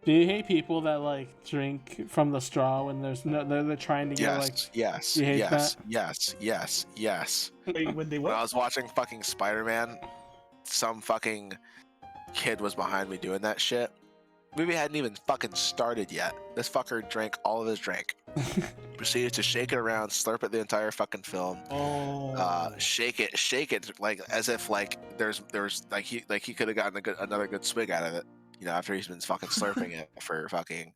Do you hate people that like drink from the straw when there's no, they're trying to get like? Yes, you hate yes, that? yes. Wait, when they When I what? was watching fucking Spider-Man, some fucking kid was behind me doing that shit. Movie hadn't even fucking started yet. This fucker drank all of his drink. Proceeded to shake it around, slurp it the entire fucking film. Oh. Shake it like as if like there's like he could have gotten another good swig out of it. You know, after he's been fucking slurping it for fucking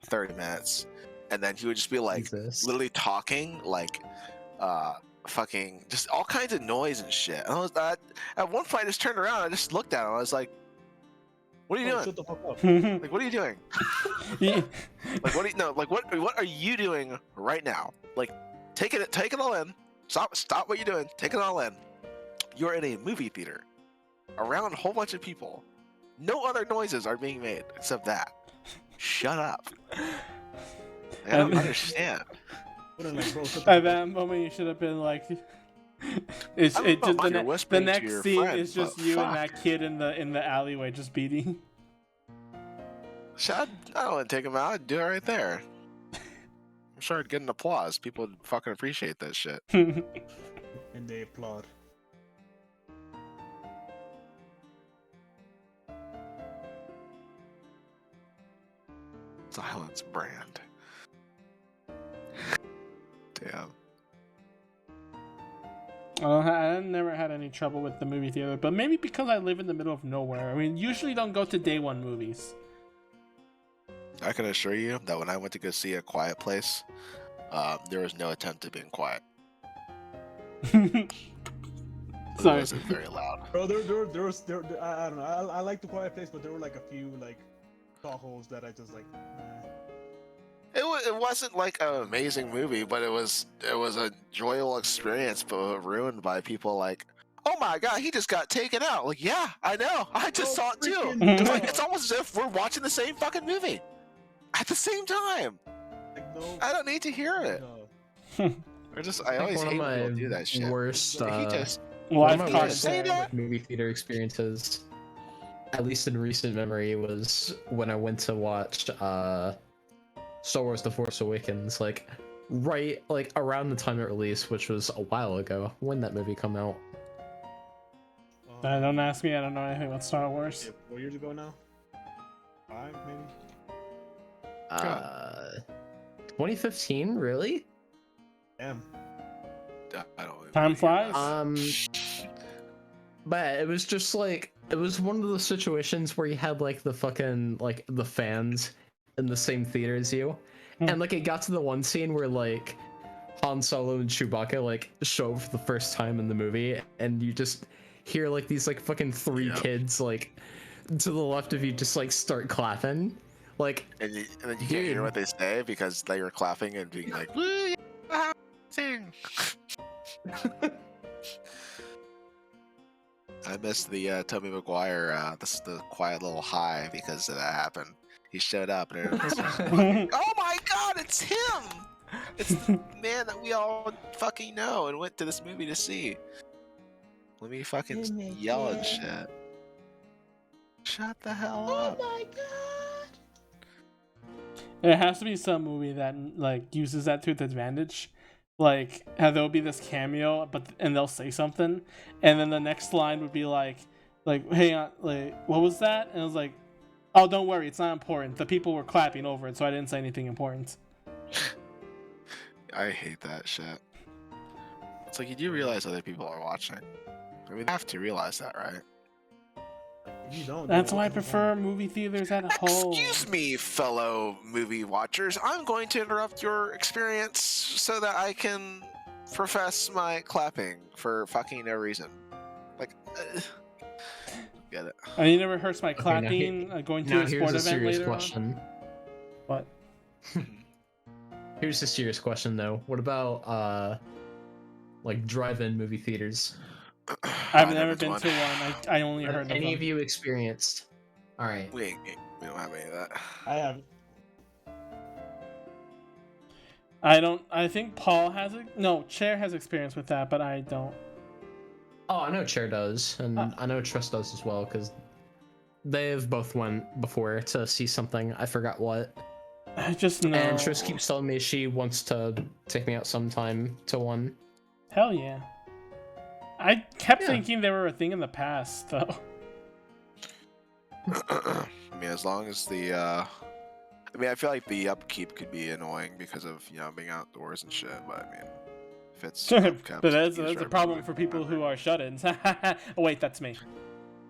30 minutes, and then he would just be like Jesus. literally talking like fucking just all kinds of noise and shit. And I was at one point I just turned around, I just looked at him, I was like, what are you doing? Shut the fuck up. Like, what are you doing? Yeah. Like, what are you doing right now? Like, take it all in. Stop what you're doing. Take it all in. You're in a movie theater around a whole bunch of people. No other noises are being made except that. shut up. I don't And- understand. But like, bro, shut the At fuck that up. moment, you should have been like, I don't just mind you the whispering to next your scene friend, is just but you and fuck. that kid in the alleyway just beating. I don't want to take him out. I'd do it right there. I'm sure I'd get an applause. People would fucking appreciate that shit. And they applaud. Silence brand. Damn. I never had any trouble with the movie theater, but maybe because I live in the middle of nowhere. I mean, usually don't go to day one movies. I can assure you that when I went to go see A Quiet Place, there was no attempt at being quiet. It Sorry. wasn't very loud. Bro, I don't know. I like The Quiet Place, but there were like a few like plot holes that I just like. It wasn't like an amazing movie, but it was a joyful experience, but ruined by people like, oh my god, he just got taken out. Like, yeah, I know, I just saw it too. freaking It's like hell. it's almost as if we're watching the same fucking movie at the same time. Like, no, I don't need to hear it. no. I always one of hate when my people do that shit. worst, Like, he just one of Live my Can't worst say content. that. movie theater experiences, at least in recent memory, was when I went to watch Star Wars: The Force Awakens, like right like around the time it released, which was a while ago. When that movie come out? Don't ask me. I don't know anything about Star Yeah, Wars. 4 years ago now. 5 maybe. 2015, really? Damn. I don't even Time wanna hear flies. that. But it was just like it was one of the situations where you had like the fucking like the fans in the same theater as you, and like it got to the one scene where like Han Solo and Chewbacca like show up for the first time in the movie, and you just hear like these like fucking three Yep. kids like to the left of you just like start clapping, like And then you can't hear Dude. what they say because they were clapping and being like, "Woo, yeah, sing." I missed the Tobey Maguire, the quiet little high because that happened. He showed up and everyone's just, oh my god, it's him! It's the man that we all fucking know and went to this movie to see. Let me fucking yell and shit. Shut the hell up. There has to be some movie that like uses that to its advantage. Like how there'll be this cameo, and they'll say something, and then the next line would be like, hey, like what was that? And it was like, oh, don't worry, it's not important. The people were clapping over it, so I didn't say anything important. I hate that shit. It's like, you do realize other people are watching. I mean, you have to realize that, right? If you don't, That's then why I what the fuck? prefer movie theaters at home. Excuse me, fellow movie watchers. I'm going to interrupt your experience so that I can profess my clapping for fucking no reason. Like, get it. I mean, it never hurts my now clapping going to now a here's sport a event serious later on. question. What? Here's a serious question though. What about like drive-in movie theaters? I've never been to one. I only Have heard of any them. of you experienced? All right. We don't have any of that. I have. I think Paul has it. No, Chair has experience with that, but I don't. Oh, I know Chair does, and I know Trust does as well, because they have both went before to see something. I forgot what. I just know. And Trist keeps telling me she wants to take me out sometime to one. Hell yeah. I kept Yeah. thinking they were a thing in the past, though. I mean, as long as the, I mean, I feel like the upkeep could be annoying because of, being outdoors and shit, but I mean, if it's But kept, that's user a problem friendly, for people who whatever. are shut-ins. Oh, wait, that's me.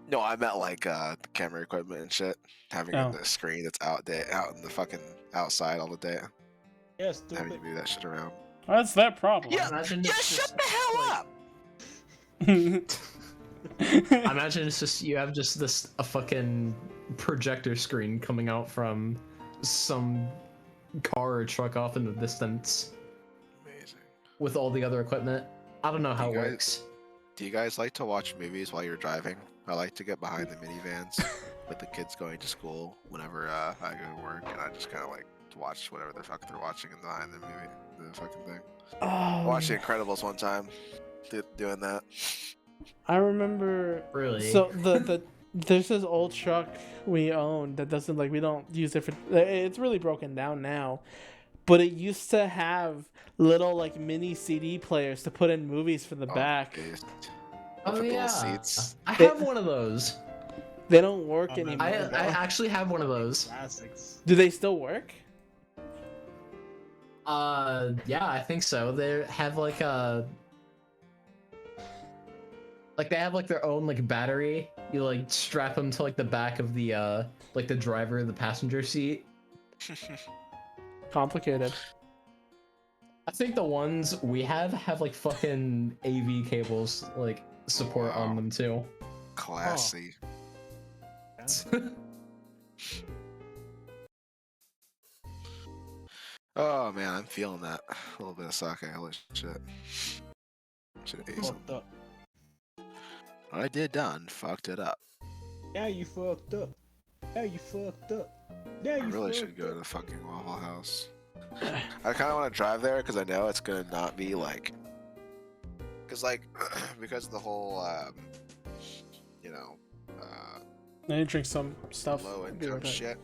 No, I meant like the camera equipment and shit. Having Oh. the screen that's out in the fucking outside all the day. Yes, Having to stupid. move that shit around. Well, that's their problem. Yeah, Imagine yeah, it's shut just, the hell like- up! I imagine it's just you have just a fucking projector screen coming out from some car or truck off in the distance Amazing. with all the other equipment. I don't know how it You guys- works. Do you guys like to watch movies while you're driving? I like to get behind the minivans. with the kids going to school whenever I go to work, and I just kind of like watch whatever the fuck they're watching behind the movie, the fucking thing. I watched The Incredibles one time, doing that. I remember. Really? So the there's this old truck we own that doesn't like we don't use it for. It's really broken down now, but it used to have little like mini CD players to put in movies for the back. Geez. Oh With the yeah, little seats. I have one of those. They don't work Oh, man. anymore. I actually have one of those. Classics. Do they still work? Yeah, I think so. They have like they have like their own like battery. You like strap them to like the back of the like the driver of the passenger seat. Complicated. I think the ones we have like fucking AV cables like support on them too. Classy. Oh man, I'm feeling that. A little bit of sake, holy shit. Should have ate some. Fucked up. What I did done, fucked it up. Yeah, you fucked up. Yeah, you fucked up. Yeah, I you really fucked should go up. to the fucking Waffle House. I kind of want to drive there because I know it's gonna not be like, because like, because of the whole, you know, I need to drink some stuff. low I'll be income right back. shit.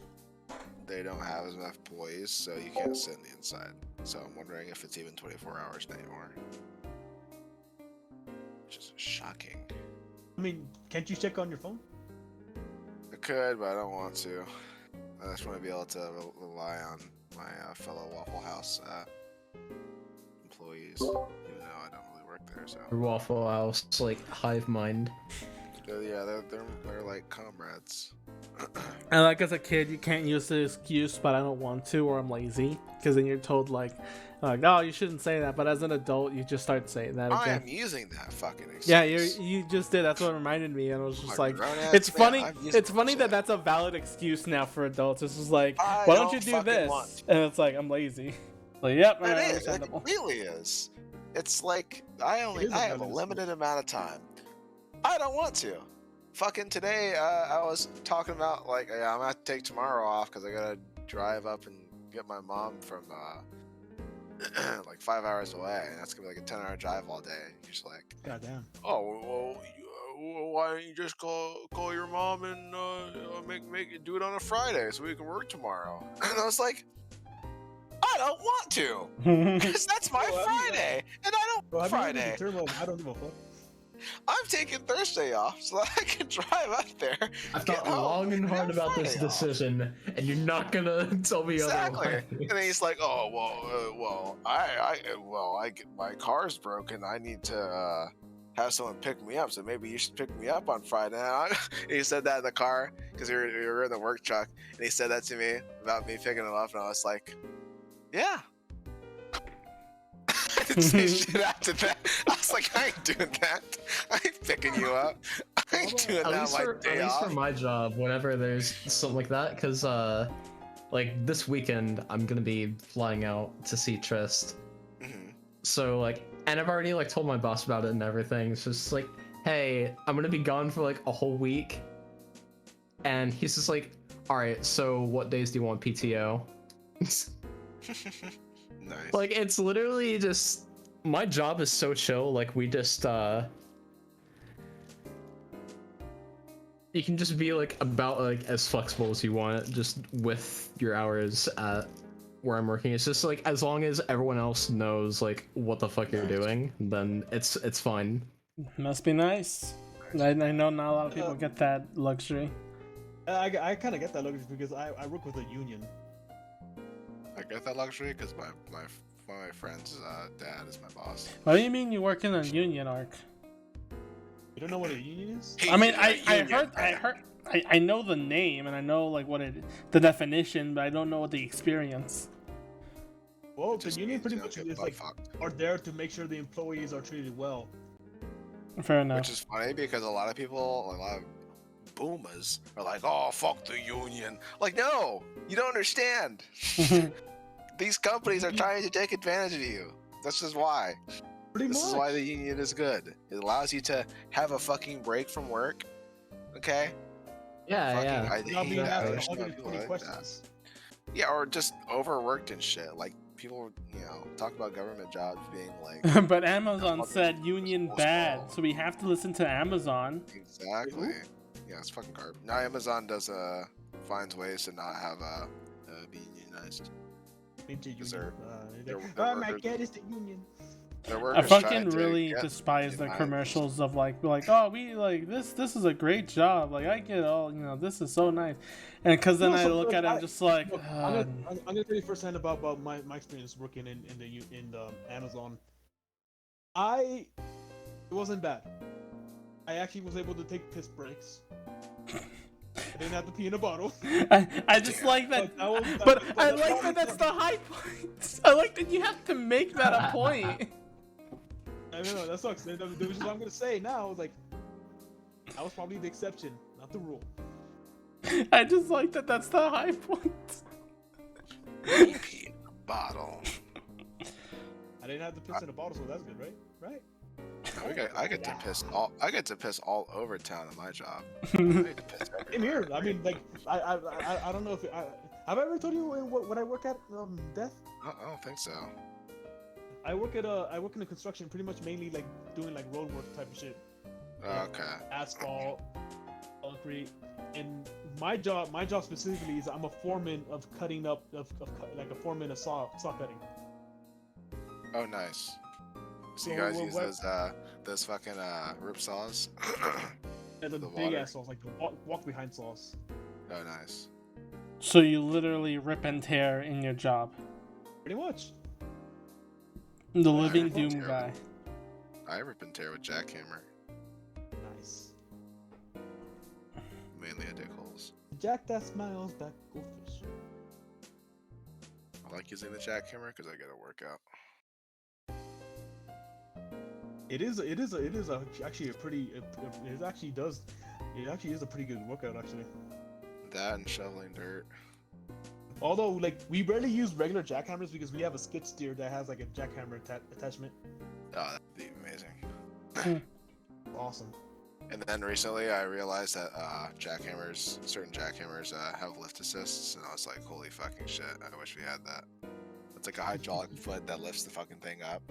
They don't have enough employees, so you can't sit in the inside. So I'm wondering if it's even 24 hours anymore. Which is shocking. I mean, can't you check on your phone? I could, but I don't want to. I just want to be able to rely on my fellow Waffle House employees, even though I don't really work there. So Waffle House, like hive mind. yeah, they're like comrades. And like as a kid, you can't use the excuse, but I don't want to, or I'm lazy, because then you're told like, oh, you shouldn't say that. But as an adult, you just start saying that I again. am using that fucking excuse. Yeah, you just did. That's what reminded me, and I was just I'm a like, grown-ass it's man, funny. I'm using It's funny shit. that that's a valid excuse now for adults. It's just like, I why don't don't you do fucking this? want to. And it's like, I'm lazy. Like, yep, It alright, is. It understandable. really is. It's like I is a have a valid limited amount of time. I don't want to. Fucking today, I was talking about like yeah, I'm gonna have to take tomorrow off because I gotta drive up and get my mom from like 5 hours away, and that's gonna be like a 10-hour drive all day. You're just like, Goddamn. oh well, why don't you just call your mom and make it do it on a Friday so we can work tomorrow? And I was like, I don't want to, because that's my Well, I mean, Friday, and I don't Well, Friday. I don't give a fuck. I'm taking Thursday off so that I can drive up there. I've get thought home, long and hard have about this Friday off. decision, and you're not gonna tell me Exactly. otherwise. And then he's like, "Oh well, my car's broken. I need to have someone pick me up. So maybe you should pick me up on Friday." And he said that in the car because we were in the work truck, and he said that to me about me picking him up, and I was like, "Yeah." I didn't say shit after that. I was like, I ain't doing that. I ain't picking you up. I ain't doing At that least, my for, day at least off. for my job, whenever there's something like that, because like this weekend I'm gonna be flying out to see Trist. Mhm. So like, and I've already like told my boss about it and everything. So it's just like, hey, I'm gonna be gone for like a whole week, and he's just like, all right, so what days do you want PTO? Nice. Like, it's literally just my job is so chill. Like, we just you can just be like about like as flexible as you want, just with your hours at where I'm working. It's just like as long as everyone else knows like what the fuck you're doing, then it's fine. Must be nice. I know not a lot of people get that luxury. I kind of get that luxury because I work with a union. I get that luxury because my friend's dad is my boss. What do you mean you work in a union, Arc? You don't know what a union is? I mean, I know the name and I know like the definition, but I don't know what the experience. Well, It the just union means pretty you don't much get is butt like fucked. are there to make sure the employees are treated well. Fair enough. Which is funny because a lot of boomers are like, oh, fuck the union. Like, no, you don't understand. These companies are trying to take advantage of you. This is why. Pretty This much. is why the union is good. It allows you to have a fucking break from work. Okay? Yeah, yeah. I Not hate being that. asked There's no 120 people like that. questions. Yeah, or just overworked and shit. Like people, talk about government jobs being like But Amazon fucking said union small. bad, so we have to listen to Amazon. Exactly. Yeah, it's fucking garbage. Now Amazon does finds ways to not have be unionized. Is they're- they're oh my workers. god, it's the union. Their I workers fucking trying to really get despise the unionized. commercials of like oh we like this is a great job, like I get all this is so nice, and because then No, I so, look like, at it, I'm just like Look, I'm gonna tell you firsthand about my experience working in the Amazon. It wasn't bad. I actually was able to take piss breaks. I didn't have to pee in a bottle. I just like that, but I like that that's the high point. I like that you have to make that a point. I don't know, that sucks. That was just what I'm gonna say now. Like, I was probably the exception, not the rule. I just like that that's the high point. Pee in a bottle. I didn't have to piss in a bottle, so that's good, right? Right? I get to piss all over town at my job. I get to piss In everywhere. here, I mean, like, I don't know if have I ever told you what I work at, Death? I don't think so. I work in the construction, pretty much mainly like doing like road work type of shit, Okay. asphalt, concrete. And my job specifically is I'm a foreman of cutting up like a foreman of saw cutting. Oh, nice. So you So, guys use what- those fucking rip saws? And the The big water. ass saws, like the walk behind saws. Oh, nice. So you literally rip and tear in your job. Pretty much. The Yeah, living rip and doom tear. guy. I rip and tear with jackhammer, Nice. mainly at dick holes. Jack that smiles back, go fish. I like using the jackhammer because I get a workout. It is actually a pretty. It actually is a pretty good workout actually. That and shoveling dirt. Although, like, we rarely use regular jackhammers because we have a skid steer that has like a jackhammer attachment. Oh, that'd be amazing. Awesome. And then recently I realized that certain jackhammers have lift assists, and I was like, holy fucking shit, I wish we had that. It's like a hydraulic foot that lifts the fucking thing up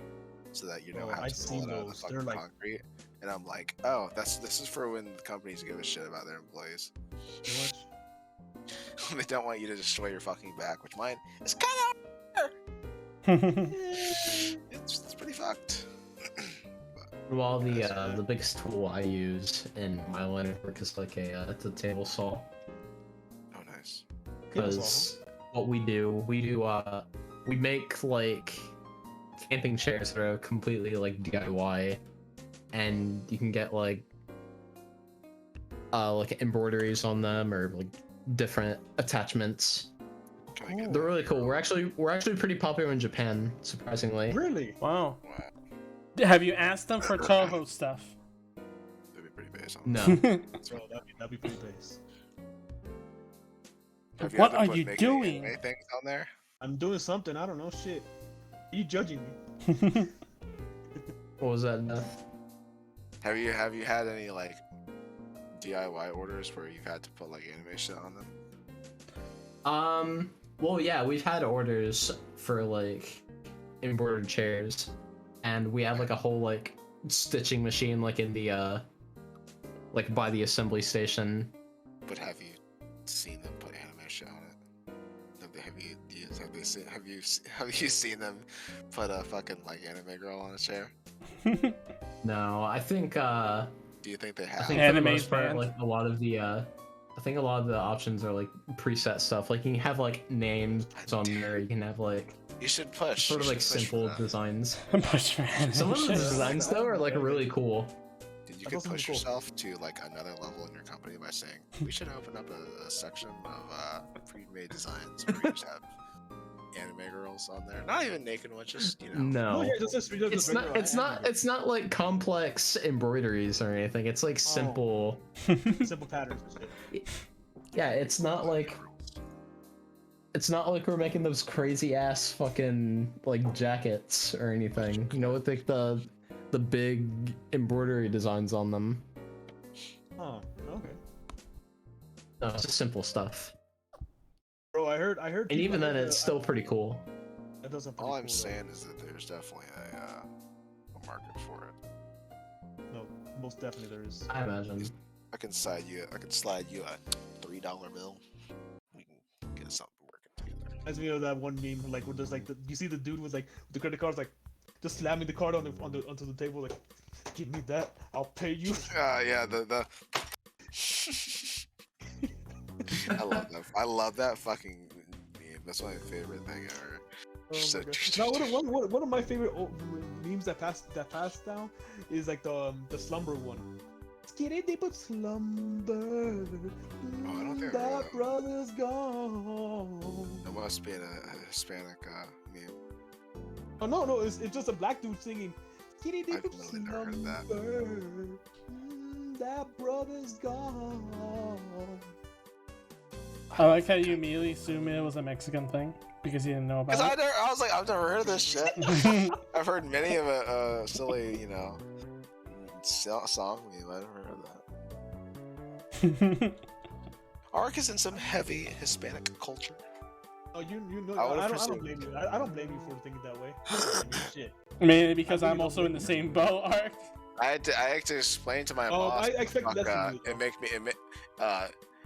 so that you don't Oh, have I've to pull seen it out of the those. fucking They're like- concrete. And I'm like, oh, this is for when companies give a shit about their employees. Pretty much. They don't want you to destroy your fucking back, which mine is kind of it's pretty fucked. Well, the biggest tool I use in my line of work is like it's a table saw. Oh, nice. Table saw, Because what we make like camping chairs that are completely like DIY, and you can get like embroideries on them or like different attachments. Can I get They're really cool. We're actually pretty popular in Japan, surprisingly. Really? Wow. Wow, Have you asked them for Toho stuff? that'd be pretty base on No. So that'd be pretty base. Have What ever are put you making doing? anime things on there? I'm doing something. I don't know. Shit. Are you judging me? What was that? Beth? Have you had any like DIY orders where you've had to put like animation on them? Well, yeah, we've had orders for like embroidered chairs, and we have like a whole like stitching machine like in the like by the assembly station. But have you seen them put animation on it? Have you seen them put a fucking like anime girl on a chair? No, I think Do you think they I have? think for the Anime most part fans. like a lot of the I think a lot of the options are like preset stuff. Like you can have like names on there. You can have like You should push. sort of you like should push for simple that. designs. Push for Some of the animation. designs though are like really cool. Dude, you That's could also push cool. yourself to like another level in your company by saying we should open up a section of pre-made designs where we just have anime girls on there. Not even naked ones, just No. yeah, just It's not like complex embroideries or anything. It's like simple. simple patterns and shit. Yeah, it's not like we're making those crazy ass fucking like jackets or anything. You know, with like the big embroidery designs on them. Oh, okay. No, it's just simple stuff. Bro, I heard. And people even then, hate it's the- still pretty cool. That doesn't. All I'm saying is that there's definitely a market for it. No, most definitely there is. I imagine. I can slide you a $3 bill. We can get something working together. As me of that one meme, like where there's like you see the dude with like the credit cards like just slamming the card onto the table, like, give me that, I'll pay you. Yeah, the I love that fucking meme. That's my favorite thing ever. Oh Just my like- God. Now, one of my favorite memes that passed down is like the slumber one. Skitty but slumber. I don't think I heard That that. brother's gone. That must be a Hispanic meme. Oh no, it's just a black dude singing. Skitty I've but literally never heard that. slumber. That brother's gone. I like how you immediately assumed it was a Mexican thing because you didn't know Cause about I was like, I've never heard of this shit. it. I've heard many of a silly, song meme. I never heard of that. Ark is in some heavy Hispanic culture. Oh, you know, I would've I don't presumed. blame you. I don't blame you for thinking that way. I don't blame you, shit. Mainly because I really I'm don't also in the same boat, Ark. I had to explain to my Oh, boss. I expected fuck, that from you, it make me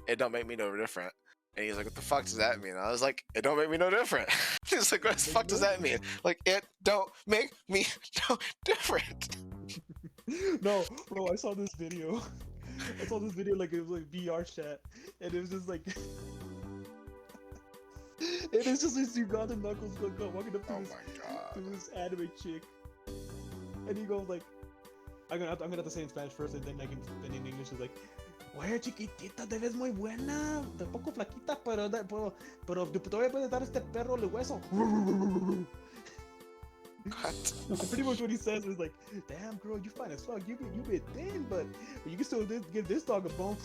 it don't make me no different. And he's like, what the fuck does that mean? I was like, it don't make me no different. He's like, what the fuck does that mean? Like, it don't make me no different. No, bro, I saw this video. Like it was like VR chat, and it was just like, and it's just this Ugandan knuckles walking up to Oh this my god. to this anime chick, and he goes like, I'm gonna have to say in Spanish first, and then then in English is like, "Oye, chiquitita, te ves muy buena, un poco flaquita, pero todavía puedes dar este perro el hueso." What? And pretty much what he says is like, "Damn, girl, you fine as fuck. You been thin, but you can still give this dog a bone."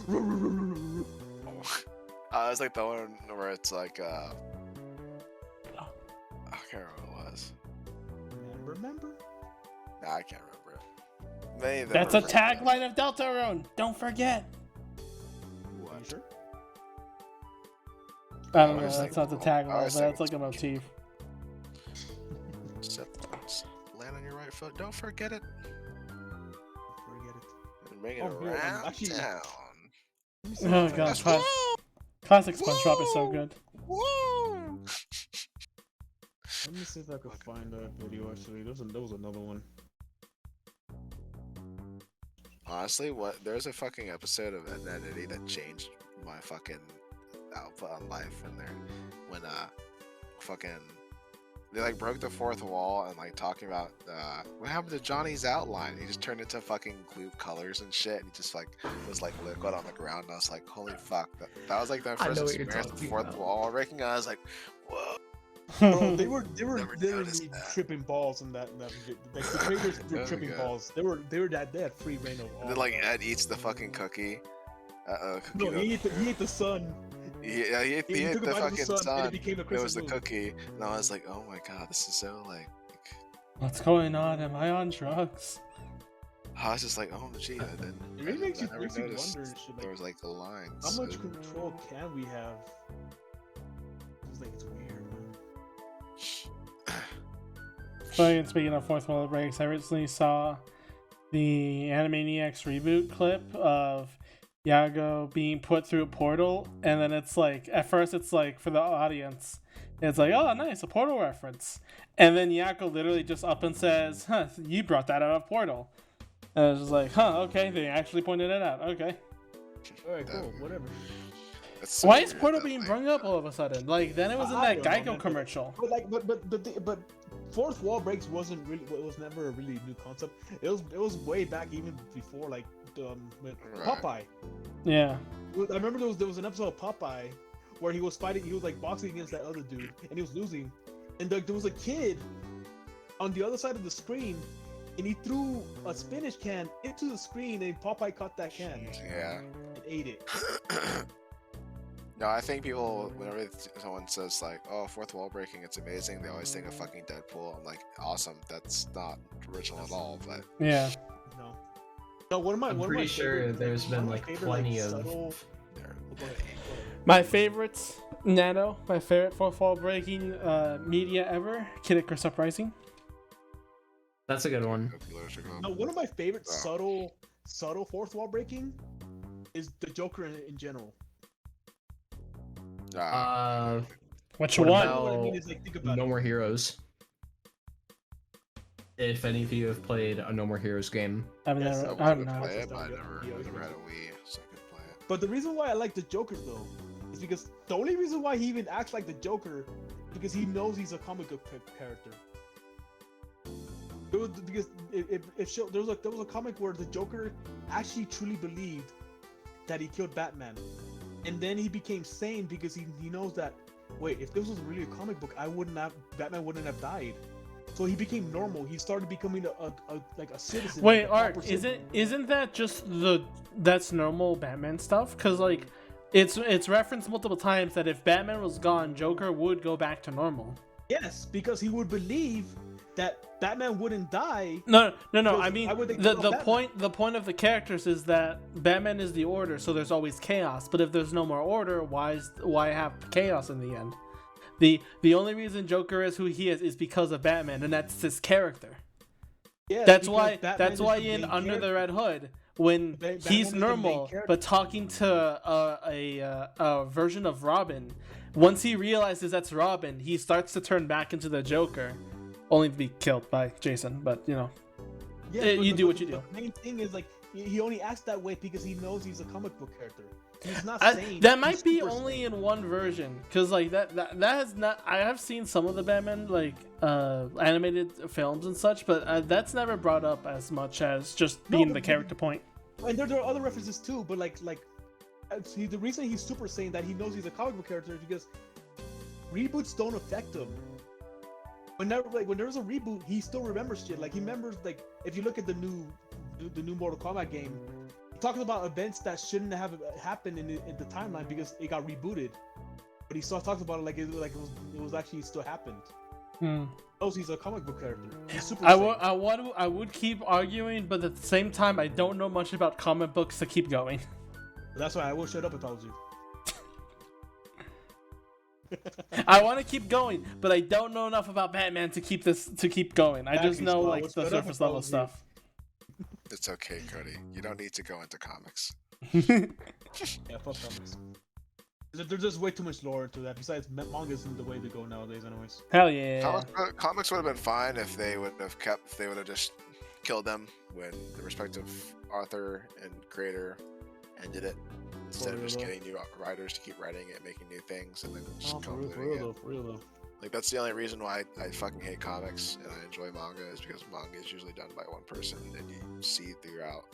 It's like the one where it's like I can't remember what it was. Remember? Nah, I can't remember it. Many of them That's a are very bad. tagline of Deltarune. Don't forget. Are you sure? I don't I know. was That's thinking- not the I tagline, was but that's like thinking- a motif. Step once, land on your right foot. Don't forget it. Forget it. And bring it Oh, here, around actually- town. Let me see Oh if I god, can- classic SpongeBob is so good. Woo! Let me see if I can find that video. Actually, there was another one. Honestly, there's a fucking episode of Identity that changed my fucking output on life when fucking they like broke the fourth wall and like talking about what happened to Johnny's outline. He just turned into fucking glue colors and shit, and he just like was like liquid on the ground. And I was like, holy fuck! That was like my I first know what you're experience with talking fourth about. wall breaking. And I was like, whoa. Bro, they were Never noticed literally that. tripping balls in that video. Like the creators were was tripping good. balls. They had free reign of all. And then like Ed eats the fucking cookie. No, he ate the sun. Yeah, he ate He the took a bite of fucking the sun, and it sun. became a It was crescent the moon. cookie, and I was like, "Oh my god, this is so like." What's going on? Am I on drugs? I was just like, "Oh gee," and then It really makes I you never noticed wonder, shit, there like, was like the lines. how much so- control can we have? It's like it's weird, man. Funny, and speaking of fourth wall breaks, I recently saw the Animaniacs reboot clip of Yago being put through a portal, and then it's like, at first it's like, for the audience, it's like, oh nice, a portal reference, and then Yago literally just up and says, huh, you brought that out of portal, and I was just like, huh, okay, they actually pointed it out, okay. Alright, cool, whatever. That's so Why is weird portal that, being like, brung up all of a sudden? Like, then it was in I that don't know, Geico man. commercial. But like, but fourth wall breaks wasn't really. It was never a really new concept. It was way back even before like with Right. Popeye. Yeah. I remember there was an episode of Popeye where he was fighting. He was like boxing against that other dude, and he was losing. And like, there was a kid on the other side of the screen, and he threw a spinach can into the screen, and Popeye caught that can Yeah. and ate it. No, I think people, whenever someone says like, "Oh, fourth wall breaking, it's amazing," they always think of fucking Deadpool. I'm like, awesome. That's not original at all, but Yeah. No. No, one of my I'm one of my pretty sure favorite- there's one been of my like favorite, plenty of. subtle- they're Go ahead. My favorites, Nano. My favorite fourth wall breaking media ever. Kid Icarus Uprising. That's a good one. No, one of my favorite Oh. subtle fourth wall breaking is the Joker in general. Which What one? about What I mean is, like, think about No it. More Heroes? If any of you have played a No More Heroes game. I've Yes, never. I I was don't know. play it, but I Yeah, never had a Wii, so I couldn't play it. But the reason why I like the Joker though is because the only reason why he even acts like the Joker is because he knows he's a comic book character. Because there was a comic where the Joker actually truly believed that he killed Batman, and then he became sane because he knows that, wait, if this was really a comic book, Batman wouldn't have died. So he became normal. He started becoming a citizen. Wait, like a proper Art, citizen. isn't that just that's normal Batman stuff? Cause like, it's referenced multiple times that if Batman was gone, Joker would go back to normal. Yes, because he would believe that Batman wouldn't die. No. Because I mean, why would they the kill Batman? point of the characters is that Batman is the order, so there's always chaos. But if there's no more order, why have chaos in the end? The only reason Joker is who he is because of Batman, and that's his character. Yeah, That's because why Batman is the in main Under the character. Red Hood, when Batman he's is the main normal character. but talking to a version of Robin, once he realizes that's Robin, he starts to turn back into the Joker, only to be killed by Jason. But you know, Yeah, you do what you do. The main thing is, like, he only acts that way because he knows he's a comic book character. He's not sane. that He's might be super only sane. in one version, because like that has not. I have seen some of the Batman like animated films and such, but that's never brought up as much as just No, being but- the character point. And there are other references too, but see, the reason he's super sane that he knows he's a comic book character is because reboots don't affect him. Whenever when there's a reboot, he still remembers shit. Like, he remembers, like, if you look at the new Mortal Kombat game, he talks about events that shouldn't have happened in the timeline because it got rebooted. But he still talks about it it was actually still happened. Hmm. He knows he's a comic book character. He's super I sane. would keep arguing, but at the same time, I don't know much about comic books to keep going. That's why I will shut up if I was you. I want to keep going, but I don't know enough about Batman to keep going. I just Exactly, know so I like would the shut up surface if I level was you. stuff. It's okay, Cody. You don't need to go into comics. Yeah, fuck comics. There's just way too much lore into that. Besides, manga isn't the way to go nowadays, anyways. Hell yeah! Comics would have been fine if they would have just killed them when the respective author and creator ended it, instead of just real, getting new writers to keep writing it, making new things, and then just Oh, for concluding real it. though. Like, that's the only reason why I fucking hate comics and I enjoy manga, is because manga is usually done by one person and you see throughout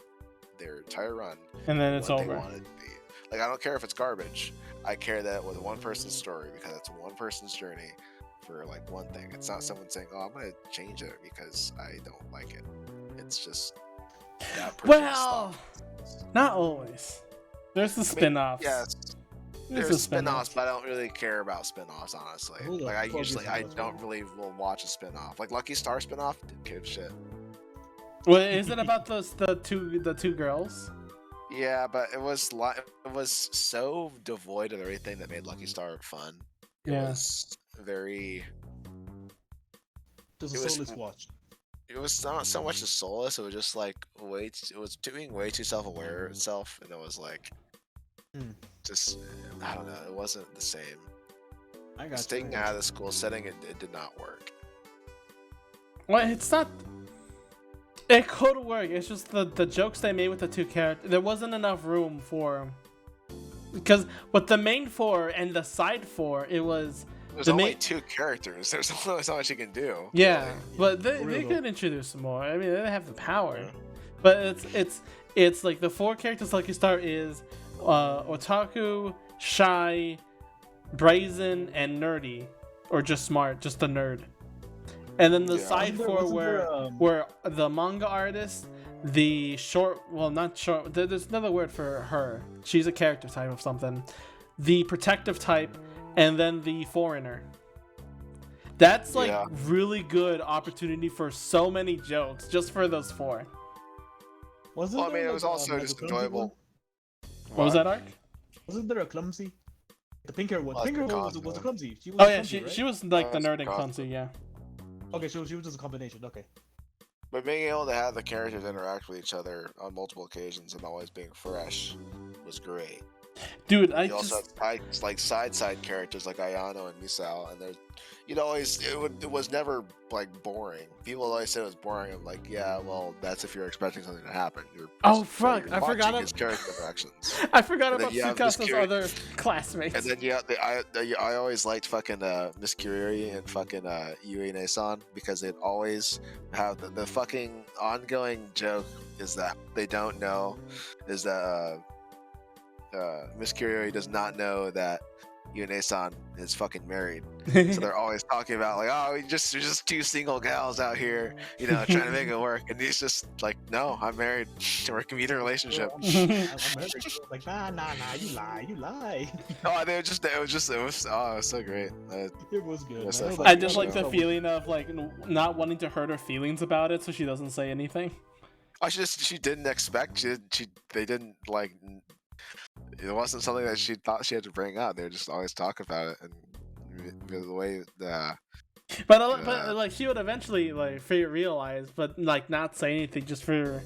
their entire run And then it's what they over. want it to be. Like, I don't care if it's garbage. I care that it was one person's story, because it's one person's journey for like one thing. It's not someone saying, "Oh, I'm gonna change it because I don't like it." It's just that person's Well, thoughts. not always. There's the I mean, spin-offs. Yes, There's there's the spin-offs, but I don't really care about spin-offs, honestly. Who the Like, I fuck is usually that? don't really will watch a spin-off. Like Lucky Star spin-off, didn't give a shit. Well, is it about the two girls? Yeah, but it was so devoid of everything that made Lucky Star fun. It Yeah. was very. Just a It was- soulless watch. It was not so much a soulless. It was just like it was being way too self-aware of itself, and it was like, just, I don't know. It wasn't the same. I got Just taking it out of the school setting, it did not work. Well, it's not. It could work. It's just the jokes they made with the two characters. There wasn't enough room for. Because with the main four and the side four, it was. There's The only main- two characters. There's only so much you can do. Yeah, Like, but they real could though. introduce some more. I mean, they have the power. Yeah. But it's like the four characters Lucky Star is otaku, shy, brazen, and nerdy, or just smart, just a nerd. And then the Yeah. side four were the manga artist, the not short. There's another word for her. She's a character type of something. The protective type, and then the foreigner. That's like Yeah. really good opportunity for so many jokes just for those four. Wasn't Well, I there, mean, it was like, also like a just clumsy enjoyable. one? What was that, Ark? Wasn't there a clumsy? The pink hair one. Well, Pink hair that's one the was con, clumsy. She was Oh yeah, clumsy, right? she was like the That's nerd and awesome. clumsy, yeah. Okay, she was just a combination. Okay. But being able to have the characters interact with each other on multiple occasions and always being fresh was great. Dude, I You also just have side characters like Ayano and Misao, and there's it was never like boring. People always say it was boring. I'm like, yeah, well, that's if you're expecting something to happen. Oh fuck, you're I forgot watching his character interactions. I forgot And then about you have this Tsukasa's curi- other classmates. And then I always liked fucking Miss Kiriri and fucking Yui Nesan because they'd always have the fucking ongoing joke is that they don't know is that Miss Kiriri does not know that Yune-san is fucking married. So they're always talking about like, oh, we're just two single gals out here, trying to make it work. And he's just like, no, I'm married. We're a commuter relationship. I'm married. Like, nah, you lie. Oh, it was so great. It was good. That's Man. so It was funny. I just like the so- feeling of like not wanting to hurt her feelings about it, so she doesn't say anything. Oh, she didn't expect. They didn't like. It wasn't something that she thought she had to bring up. They would just always talk about it, and the way But like she would eventually like realize, but like not say anything just for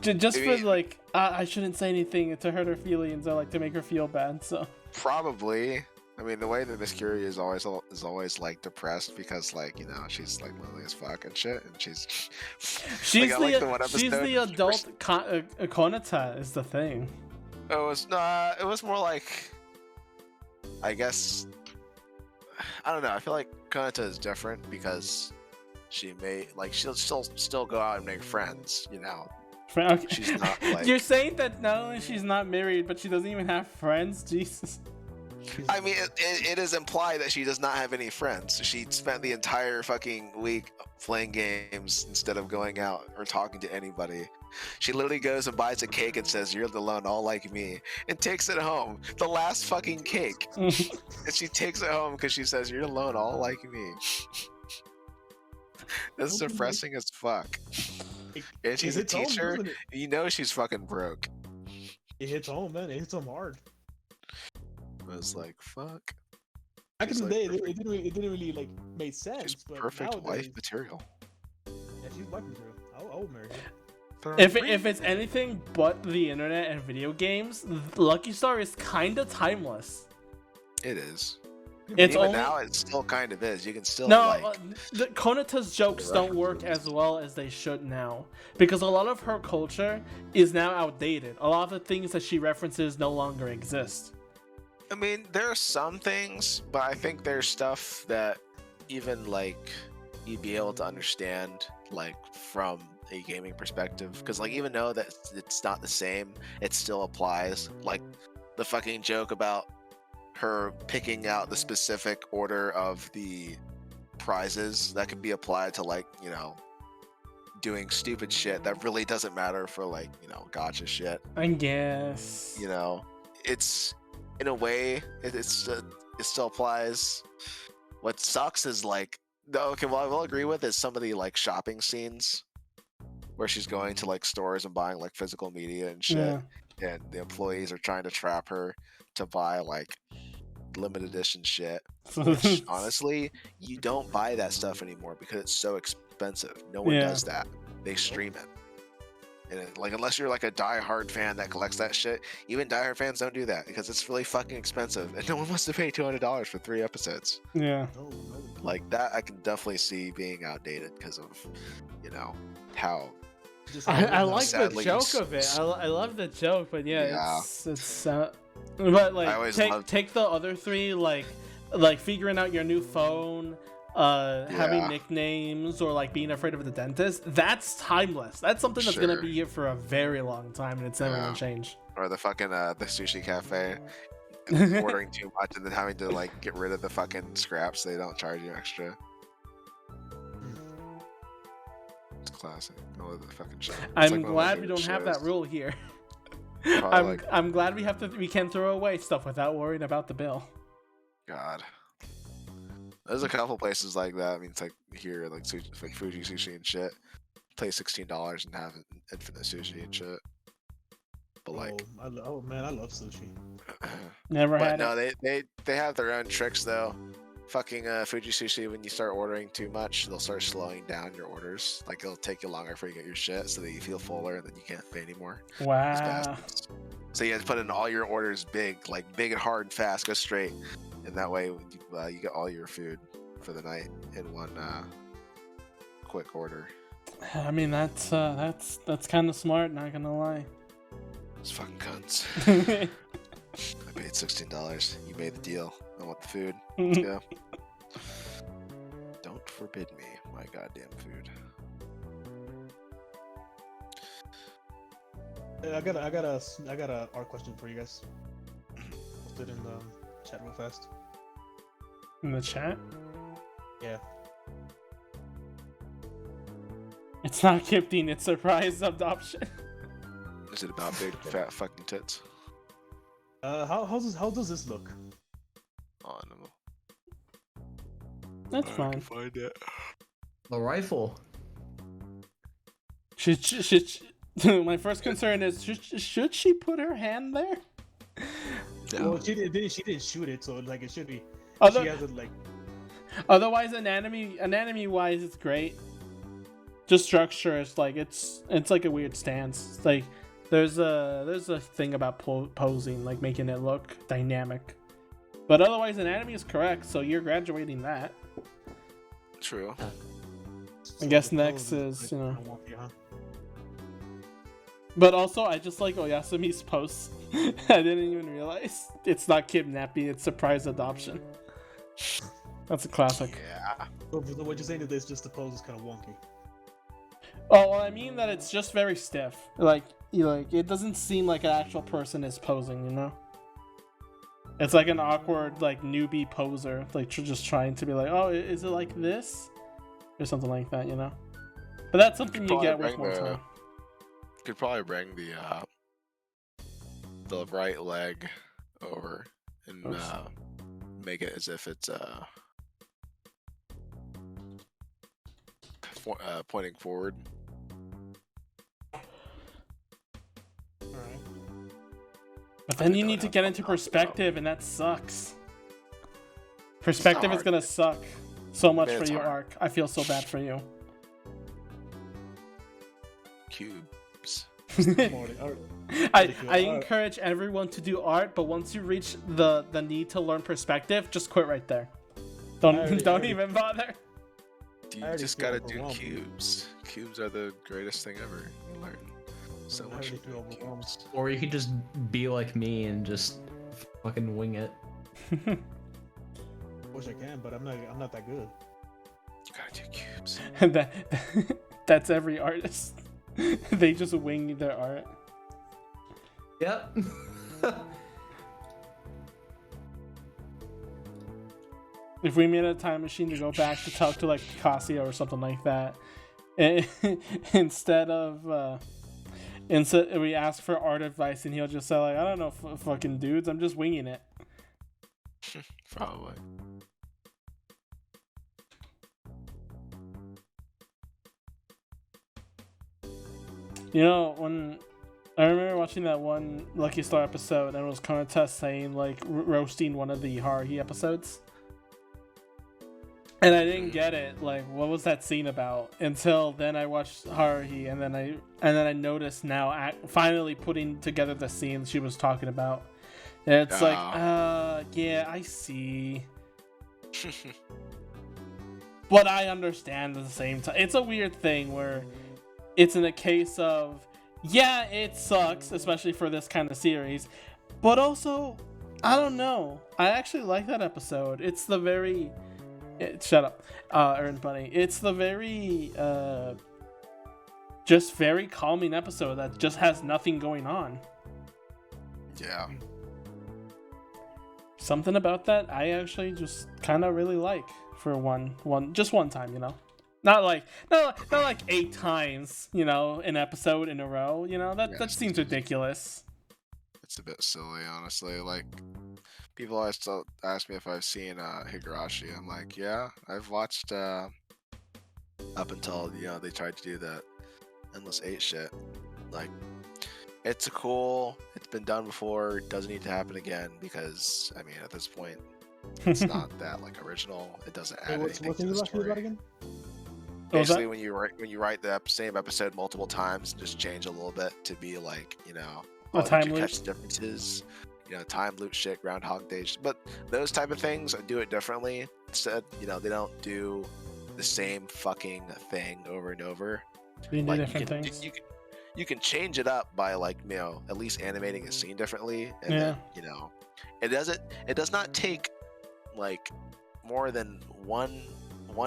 Maybe- like I shouldn't say anything to hurt her feelings or like to make her feel bad. So probably. I mean, the way that Miss Curie is always like depressed because like she's like lonely as fuck and shit, and she's she's I like the one she's episode the adult Konata is the thing. It was not. It was more like, I guess, I don't know. I feel like Konata is different because she'll still go out and make friends. Okay. She's not like. You're saying that not only she's not married, but she doesn't even have friends. Jesus. I mean, it is implied that she does not have any friends. She spent the entire fucking week playing games instead of going out or talking to anybody. She literally goes and buys a cake and says, "You're the lone, all like me," and takes it home. The last fucking cake, and she takes it home because she says, "You're alone, all like me." That's depressing as fuck. And she's a hits home, teacher. doesn't it? She's fucking broke. It hits home, man. It hits home hard. I was like, fuck. Back in She's the like day, perfect. it didn't really like make sense. She's but perfect nowadays, wife material. Yeah, she's wife material. I would marry her. If it's anything but the internet and video games, Lucky Star is kind of timeless. It is. It's Even only now, it still kind of is. You can still no. like. The Konata's jokes don't work as well as they should now because a lot of her culture is now outdated. A lot of the things that she references no longer exist. I mean, there are some things, but I think there's stuff that even like you'd be able to understand like from a gaming perspective, because like even though that it's not the same, it still applies. Like the fucking joke about her picking out the specific order of the prizes that could be applied to like doing stupid shit that really doesn't matter for like gotcha shit. I guess. It's in a way it still applies. What sucks is like okay, well I will agree with is some of the like shopping scenes where she's going to like stores and buying like physical media and shit, Yeah. and the employees are trying to trap her to buy like limited edition shit, which honestly you don't buy that stuff anymore because it's so expensive. No one Yeah. does that. They stream it. And like unless you're like a die-hard fan that collects that shit, even die-hard fans don't do that because it's really fucking expensive and no one wants to pay $200 for 3 episodes. Yeah. No. Like that I can definitely see being outdated because of how Just I like the Sadly, joke of it. I love the joke, but yeah. Yeah. It's but I like always loved- take the other three like figuring out your new phone, having Yeah. nicknames or like being afraid of the dentist. That's timeless. That's something that's gonna Sure. be here for a very long time, and it's never Yeah. gonna change. or the fucking the sushi cafe ordering too much and then having to like get rid of the fucking scraps so they don't charge you extra. It's classic. I love the fucking shit. It's I'm like one of my glad we favorite don't have that shows. rule here. Probably I'm glad we can throw away stuff without worrying about the bill. God. There's a couple places like that. I mean, it's like here, like Fuji Sushi and shit. Pay $16 and have infinite sushi and shit. but like, Oh man, I love sushi. Never but had no, it. they have their own tricks though. Fucking Fuji Sushi, when you start ordering too much, they'll start slowing down your orders. Like it'll take you longer before you get your shit, so that you feel fuller and then you can't pay anymore. These Wow. bastards. So you have to put in all your orders big and hard and fast, go straight, and that way you get all your food for the night in one quick order. I mean, that's kind of smart. Not gonna lie. It's fucking cunts. I paid $16. You made the deal. I want the food. Let's go. Don't forbid me my goddamn food. I got a art question for you guys. Posted in the chat real fast. In the chat. Yeah. It's not gifting. It's surprise adoption. Is it about big fat fucking tits? How does this look? Oh, I don't know. That's I fine. can find it. The rifle. My first concern is should she put her hand there? No. Well, she didn't shoot it, so like it should be. Other- She has it like. Otherwise, anatomy wise, it's great. Just structure is like it's like a weird stance. It's like there's a thing about posing, like making it look dynamic. But otherwise, anatomy is correct, so you're graduating that. True. I guess the next pose is, you know. kinda wonky, huh? But also, I just like Oyasumi's post. I didn't even realize it's not kidnapping; it's surprise adoption. That's a classic. Yeah. So what you're saying is this, just the pose is kind of wonky. Oh, well, I mean that it's just very stiff. Like it doesn't seem like an actual person is posing, you know? It's like an awkward, like, newbie poser, like, just trying to be like, oh, is it like this? Or something like that, you know? But that's something you Probably get with bring more the- time. Could probably bring the right leg over and Oops. make it as if it's pointing forward. Alright. But then you don't need to have get to into knock it out. perspective, and that sucks. Perspective is hard. gonna suck so much Man, for it's your hard. arc. I feel so bad for you. Cubes. I Pretty cool. encourage everyone to do art, but once you reach the need to learn perspective, just quit right there. Don't already- even bother. You I already just feel gotta do overwhelmed. cubes. Cubes are the greatest thing ever. You learn so I much already from feel doing overwhelmed. cubes. Or you could just be like me and just fucking wing it. Wish I can, but I'm not that good. You gotta do cubes. That's every artist. They just wing their art. Yep. If we made a time machine to go back to talk to like Picasso or something like that, and instead we ask for art advice and he'll just say like, I don't know, fucking dudes, I'm just winging it. Probably. You know, when I remember watching that one Lucky Star episode and it was Konata saying like roasting one of the Haruhi episodes. And I didn't get it, like what was that scene about? Until then I watched Haruhi and then I noticed now finally putting together the scenes she was talking about. And it's like, yeah, I see. But I understand at the same time. It's a weird thing where it's in a case of, yeah, it sucks, especially for this kind of series. But also, I don't know. I actually like that episode. It's the very... shut up, Earn Bunny. It's the very... just very calming episode that just has nothing going on. Yeah. Something about that I actually just kind of really like for one time, you know. Not like 8 times, you know, an episode in a row, you know. That seems ridiculous. It's a bit silly, honestly. Like, people always ask me if I've seen Higurashi. I'm like, yeah, I've watched up until, you know, they tried to do that Endless 8 shit. Like, it's cool. It's been done before. It doesn't need to happen again because I mean, at this point, it's not that like original. It doesn't add anything What's to the the last about story. again? What was Basically, that? when you write the same episode multiple times, just change a little bit to be like, you know, A time did you loop? catch the differences? You know, time loop shit, Groundhog Day. But those type of things, I do it differently. Instead, you know, they don't do the same fucking thing over and over. You do Like different things. you can change it up by like, you know, at least animating a scene differently, and Yeah. then, you know, it does not take like more than one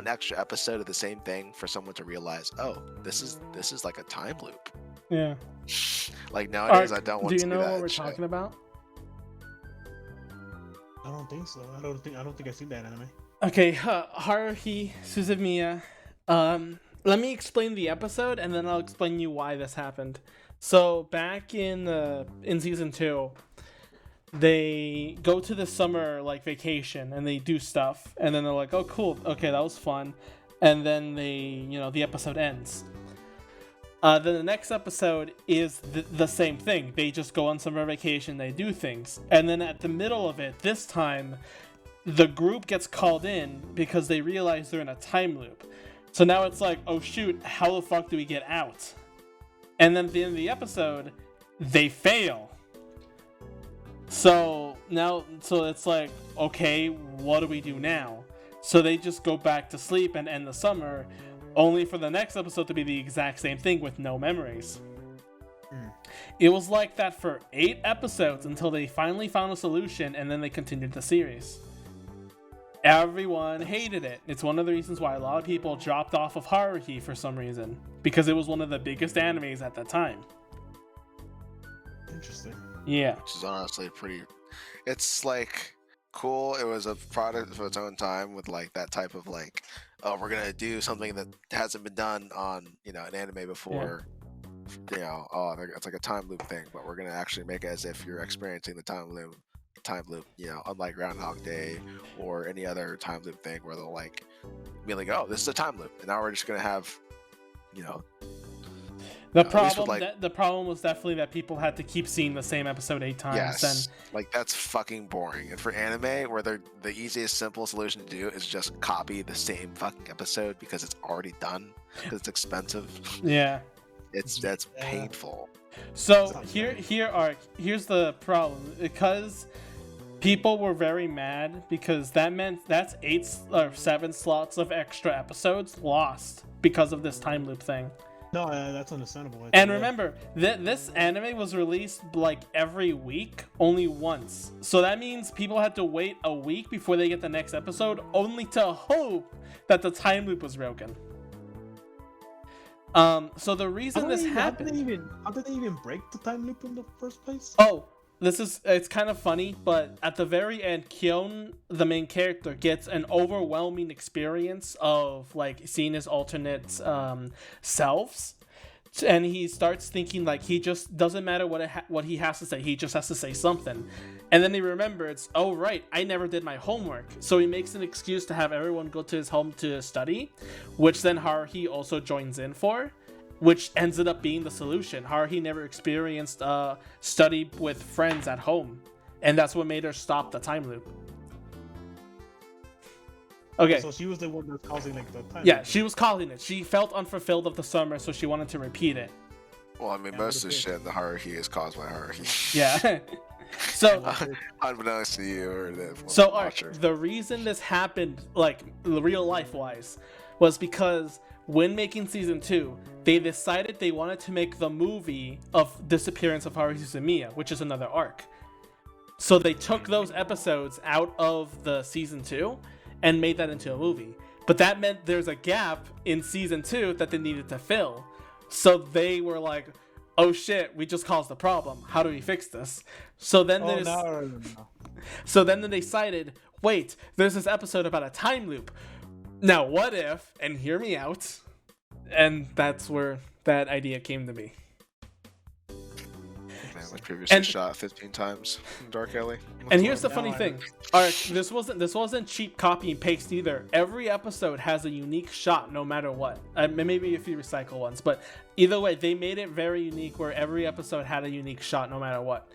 extra episode of the same thing for someone to realize, oh, this is like a time loop. Yeah. Like nowadays, Ark, I don't want do you to know that what we're shit. talking about? I don't think so. I don't think I've seen that anime. Okay, Haruhi Suzumiya. Let me explain the episode, and then I'll explain you why this happened. So back in season 2, they go to the summer like vacation and they do stuff, and then they're like, "Oh, cool. Okay, that was fun." And then the episode ends. Then the next episode is the same thing. They just go on summer vacation, they do things, and then at the middle of it, this time, the group gets called in because they realize they're in a time loop. So now it's like, oh shoot, how the fuck do we get out? And then at the end of the episode, they fail. So it's like, okay, what do we do now? So they just go back to sleep and end the summer, only for the next episode to be the exact same thing with no memories. It was like that for 8 episodes until they finally found a solution, and then they continued the series. Everyone hated it. It's one of the reasons why a lot of people dropped off of Haruhi for some reason, because it was one of the biggest animes at that time. Interesting. Yeah. Which is honestly pretty. It's like cool. It was a product of its own time with like that type of like, oh, we're gonna do something that hasn't been done on, you know, an anime before. You know, oh, it's like a time loop thing, but we're gonna actually make it as if you're experiencing the time loop. You know, unlike Groundhog Day or any other time loop thing where they'll like be like, oh, this is a time loop, and now we're just gonna have, you know. The at least with, problem like- the problem was definitely that people had to keep seeing the same episode 8 times. Yes, like that's fucking boring. And for anime, where the easiest, simple solution to do is just copy the same fucking episode because it's already done, because it's expensive. And yeah. That's painful. So here's the problem, because people were very mad because that meant that's 8 or 7 slots of extra episodes lost because of this time loop thing. No, that's understandable. And remember, this anime was released like every week, only once. So that means people had to wait a week before they get the next episode, only to hope that the time loop was broken. So the reason this happened... How did they even break the time loop in the first place? Oh, it's kind of funny, but at the very end, Kyon, the main character, gets an overwhelming experience of like seeing his alternate selves, and he starts thinking like he just doesn't matter what he has to say, he just has to say something, and then he remembers, oh right, I never did my homework, so he makes an excuse to have everyone go to his home to study, which then Haruhi also joins in for. Which ended up being the solution. Haruhi never experienced study with friends at home, and that's what made her stop the time loop. Okay. So she was the one that was causing like the time. Yeah, she was causing it. She felt unfulfilled of the summer, so she wanted to repeat it. Well, I mean, most of the shit in the Haruhi is caused by Haruhi. Yeah. So, Unbeknownst to you or the watcher. The reason this happened, like real life wise, was because when making season 2, they decided they wanted to make the movie of Disappearance of Haruhi Suzumiya, which is another arc. So they took those episodes out of the season 2 and made that into a movie. But that meant there's a gap in season 2 that they needed to fill. So they were like, oh shit, we just caused the problem. How do we fix this? So then So then they decided, wait, there's this episode about a time loop. Now what if, and hear me out, and that's where that idea came to me. was previously And- shot 15 times in Dark Alley. And here's the Now funny I thing. Alright, this wasn't cheap copy and paste either. Every episode has a unique shot no matter what. Maybe a few recycle ones, but either way, they made it very unique where every episode had a unique shot no matter what.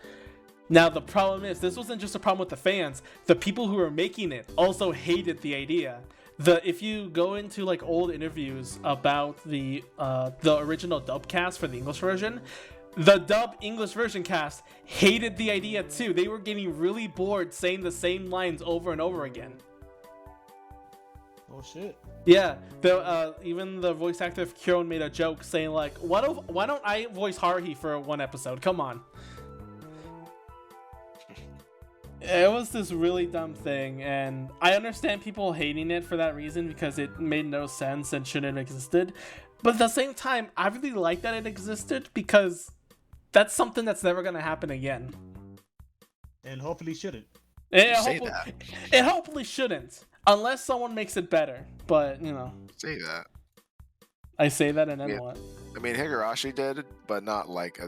Now the problem is, this wasn't just a problem with the fans. The people who were making it also hated the idea. If you go into like old interviews about the original dub cast for the English version, the dub English version cast hated the idea too. They were getting really bored saying the same lines over and over again. Oh shit. Yeah, even the voice actor of Kieran made a joke saying like, why don't I voice Haruhi for one episode? Come on. It was this really dumb thing, and I understand people hating it for that reason because it made no sense and shouldn't have existed. But at the same time, I really like that it existed because that's something that's never gonna happen again. And hopefully shouldn't. It hopefully shouldn't, unless someone makes it better. But you know, Say that. I say that and then Yeah. what? I mean, Higurashi did, but not like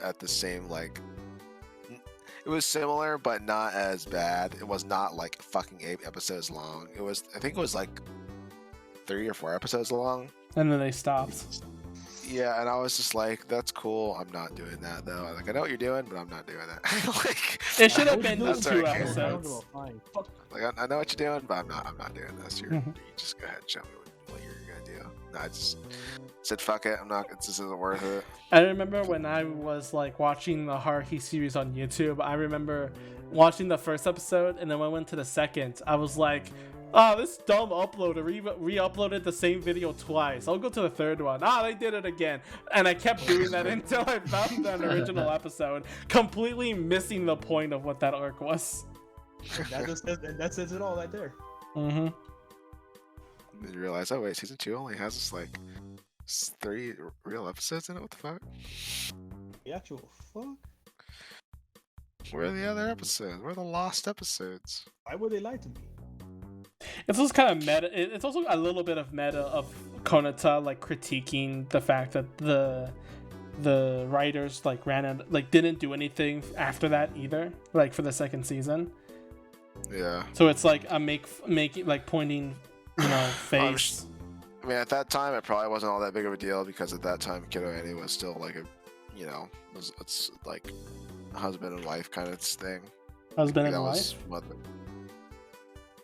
at the same like. It was similar, but not as bad. It was not like fucking 8 episodes long. I think it was like 3 or 4 episodes long. And then they stopped. Yeah, and I was just like, that's cool. I'm not doing that though. Like, I know what you're doing, but I'm not doing that. Like, It should have been That's just what 2 I care about. episodes. Fine. Fuck. like I know what you're doing, but I'm not doing this. You Mhm. just go ahead and show me what you're gonna do. No, I just said fuck it. This isn't worth it. I remember when I was like watching the Haruhi series on YouTube, I remember watching the first episode, and then when I went to the second, I was like, oh, this dumb uploader re-uploaded the same video twice. I'll go to the third one. They did it again. And I kept doing that until I found an original episode, completely missing the point of what that arc was. That says it all right there. Mm-hmm. Then you realize, oh wait, season 2 only has like 3 real episodes in it. What the fuck? The actual fuck? Where are the other episodes? Where are the lost episodes? Why would they lie to me? It's also kind of meta. It's also a little bit of meta of Konata like critiquing the fact that the writers like didn't do anything after that either, like for the second season. Yeah. So it's like a making like pointing, face. I mean, at that time, it probably wasn't all that big of a deal because at that time, Kiddo Annie was still like it's like a husband and wife kind of thing. Husband That and wife. was what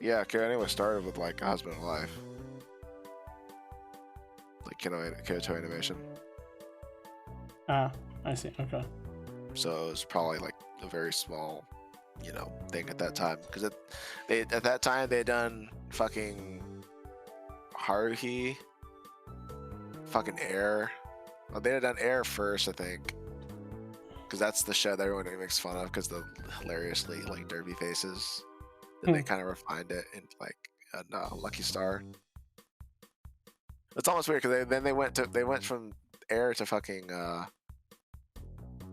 yeah, Kiddo Annie was started with like a husband and wife. Like Kyoto Animation. Ah, I see. Okay. So it was probably like a very small, thing at that time. Because at that time they had done fucking Haruhi, fucking Air. Well, they had done Air first, I think. Because that's the show that everyone makes fun of because the hilariously like derby faces. Then they kind of refined it into like Lucky Star. It's almost weird because they went from Air to fucking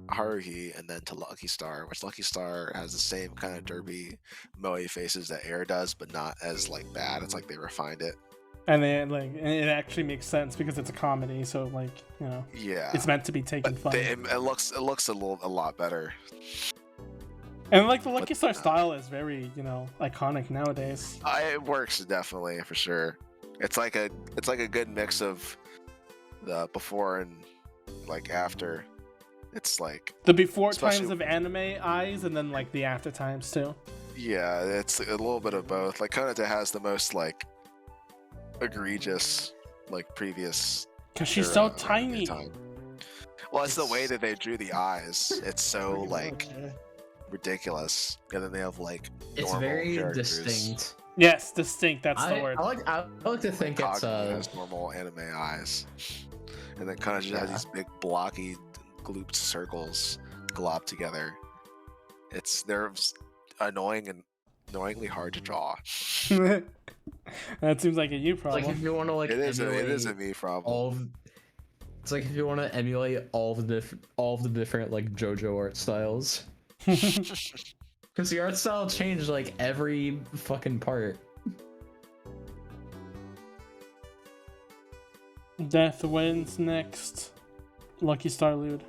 Haruhi and then to Lucky Star, which Lucky Star has the same kind of derby moe faces that Air does, but not as like bad. It's like they refined it. And and it actually makes sense because it's a comedy, so Yeah, it's meant to be taken but fun. it looks a lot better. And like the Lucky Star style is very iconic nowadays. It works definitely for sure. It's like a good mix of the before and like after. It's like The before especially- times of anime eyes, and then like the after times too. Yeah, it's a little bit of both. Like Konata has the most like egregious like previous. Cause she's era so of anime tiny. time. Well, it's the way that they drew the eyes. It's so Pretty like much, yeah. ridiculous, and then they have like It's normal very characters. distinct. Yes, distinct. That's the I word. like to think it's Kagami has normal anime eyes, and then Konata just has Yeah. these big blocky, glooped circles globbed together. They're annoyingly hard to draw. That seems like a you like problem. if you want to like It is emulate a me problem. all of, it's like if you want to emulate all of the different like JoJo art styles, because the art style changed like every fucking part. Death wins next. Lucky Star Lude.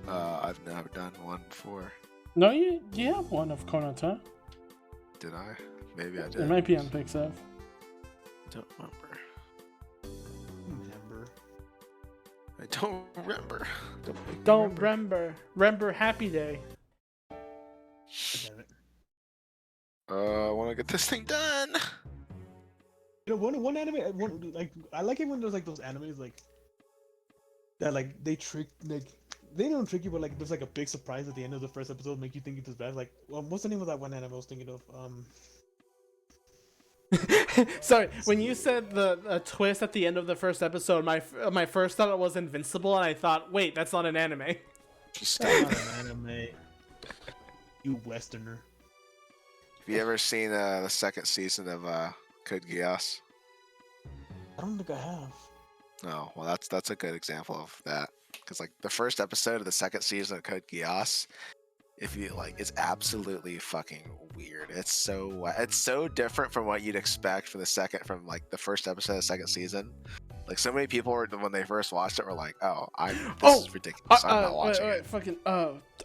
I've never done one before. No, you have one of Konata. Did I? Maybe I It did. might be on Pixel. Don't remember. Remember. I don't remember. Don't make me Don't remember. remember Happy Day. Damn it. I want to get this thing done. You know, one anime, like I like it when there's like those animes like that, like they trick, like they don't trick you, but like there's like a big surprise at the end of the first episode, make you think it's bad. Like, what's the name of that one anime I was thinking of? Sorry, when you said the twist at the end of the first episode, my first thought it was Invincible, and I thought, wait, that's not an anime. That's not an anime. You Westerner. Have you ever seen the second season of Code Geass? I don't think I have. No, well that's a good example of that. Because like the first episode of the second season of Code Geass, if you like, it's absolutely fucking weird. It's so different from what you'd expect from the first episode of the second season. Like so many people were, when they first watched it, were like, "Oh, this is ridiculous. I'm not watching it." Fucking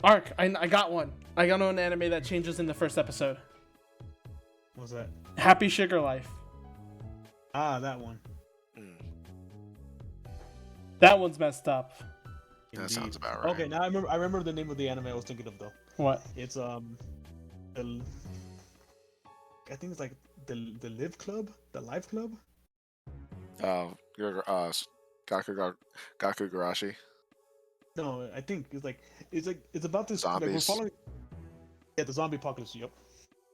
Arc. I got one. I got an anime that changes in the first episode. What's that? Happy Sugar Life. Ah, that one. That one's messed up. That Indeed. sounds about right. Okay, now I remember the name of the anime I was thinking of though. What? It's I think it's like the Live Club, the Live Club. Gakugarashi. No, I think it's about this. Like, we're Zombies. following. Yeah, the zombie apocalypse. Yep.